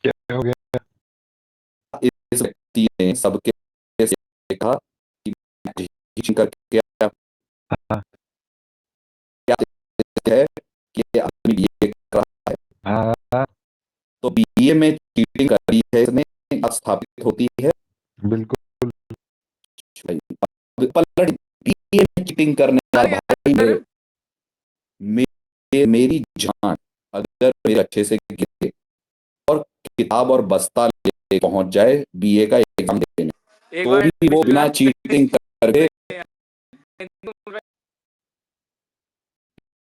Speaker 6: क्या हो गया।
Speaker 1: इस व्यक्ति ने सबके से देखा कि मैं cheating करके क्या
Speaker 6: हाँ
Speaker 1: क्या है कि ये आदमी बीए कर रहा है,
Speaker 6: हाँ
Speaker 1: तो बीए में चीटिंग करी है इसने, बात स्थापित होती है
Speaker 6: बिल्कुल।
Speaker 1: भाई। पलट बीए में चीटिंग करने का
Speaker 15: अरे
Speaker 1: भाई,
Speaker 15: यार
Speaker 1: मेरी जान अगर मेरे अच्छे से गिरे और किताब और बस्ता ले पहुंच जाए बीए का एग्जाम देने,
Speaker 15: एक
Speaker 1: तो
Speaker 15: बार
Speaker 1: भी वो बिना चीटिंग करके,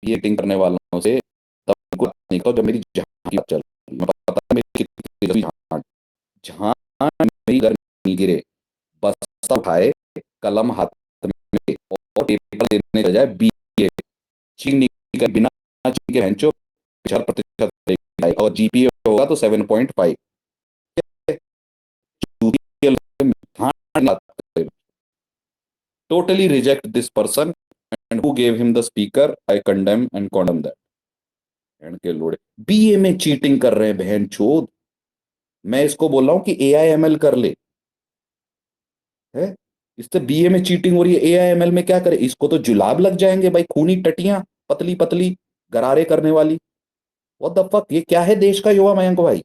Speaker 1: चीटिंग करने वालों से तब उनको नहीं कहता जब मेरी जान की बात चल रही है। मैं पता है मेरी कितनी जान, जहां मेरी घर नहीं गिरे, बस्ता उठाए, कलम हाथ में और पेपर देने चला जाए बीए, चीटिंग नहीं कर, बिना चीटिंग के भैंचो 50% और जीपीए होगा तो 7.5। Totally reject this person and who gave him the speaker. I condemn and condemn that. बहन के लोड़े बीए में चीटिंग कर रहे हैं बहन चोद। मैं इसको बोल रहा हूं कि AIML कर ले है। इससे बीए में चीटिंग हो रही है, AIML में क्या करे? इसको तो जुलाब लग जाएंगे भाई, खूनी टटियां पतली पतली गरारे करने वाली। व्हाट द फक, ये क्या है देश का युवा मयंक भाई?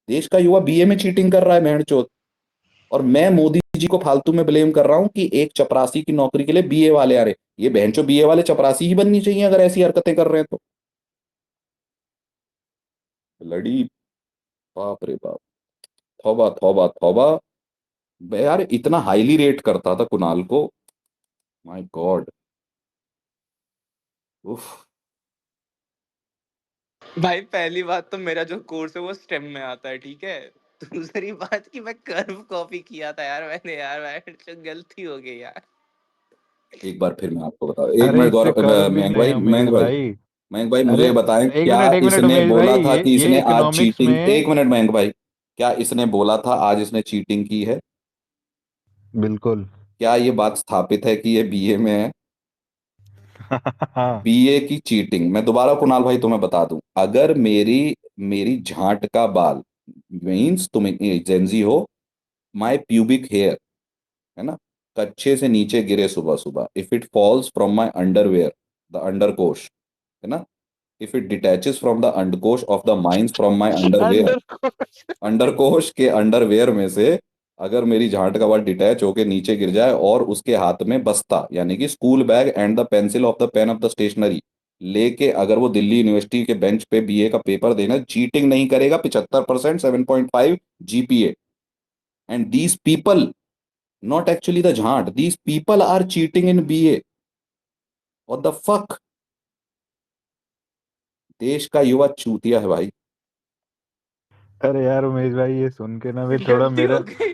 Speaker 1: देश का युवा बीए में चीटिंग कर रहा है बहन चोद। और मैं मोदी जी को फालतू में ब्लेम कर रहा हूं कि एक चपरासी की नौकरी के लिए बीए वाले आ रहे। ये बहनचो बीए वाले चपरासी ही बननी चाहिए अगर ऐसी हरकतें कर रहे हैं तो। लड़ी बाप रे बाप, तौबा तौबा तौबा। मैं यार इतना हाईली रेट करता था कुणाल को, माय गॉड। उफ।
Speaker 15: भाई पहली बात तो मेरा जो कोर्स है वो स्टेम में आता है, ठीक है। दूसरी बात कि मैं कर्व कॉपी किया था यार मैंने, यार भाई गलती हो गई यार।
Speaker 1: एक बार फिर मैं आपको बता, एक
Speaker 6: अरे
Speaker 1: मिनट
Speaker 6: इससे
Speaker 1: गौरव,
Speaker 6: कर्व भी
Speaker 1: मयंक
Speaker 6: नहीं
Speaker 1: भाई,
Speaker 6: है उमेश भाई।
Speaker 1: मयंक भाई
Speaker 6: अरे
Speaker 1: मुझे बताएं, क्या
Speaker 6: एक मिनट
Speaker 1: इसने
Speaker 6: उमेश
Speaker 1: बोला
Speaker 6: भाई,
Speaker 1: था कि
Speaker 6: ये
Speaker 1: इसने आज
Speaker 6: इकोनॉमिक्स
Speaker 1: चीटिंग,
Speaker 6: में
Speaker 1: एक मिनट मयंक भाई, क्या इसने बोला था आज इसने चीटिंग की है?
Speaker 6: बिल्कुल।
Speaker 1: क्या ये बात स्थापित है कि ये बीए में है?
Speaker 6: हाँ
Speaker 1: बीए की चीटिंग, मैं दोबारा कुणाल भाई तुम्हें बता दूं, अगर मेरी मेरी झांट का बाल मीन्स तुम जेंजी हो, माय प्यूबिक हेयर है ना, कच्छे से नीचे गिरे सुबह सुबह, if it falls from my underwear, the अंडरकोश है ना, if it detaches from the अंडकोश of the mines from my underwear,
Speaker 6: under
Speaker 1: अंडरकोश के अंडरवेयर में से अगर मेरी झांट का बाल डिटैच होके नीचे गिर जाए और उसके हाथ में बस्ता यानी कि school bag and the pencil of the pen of the stationery लेके अगर वो दिल्ली यूनिवर्सिटी के बेंच पे बीए का पेपर देना, चीटिंग नहीं करेगा, 75%, 7.5 GPA. And these people, not actually the झांट, these people are cheating in BA. What the fuck, देश का युवा चूतिया है भाई।
Speaker 6: अरे यार उमेश भाई, ये सुन के ना फिर थोड़ा
Speaker 15: गलती हो
Speaker 6: मेरा
Speaker 15: गई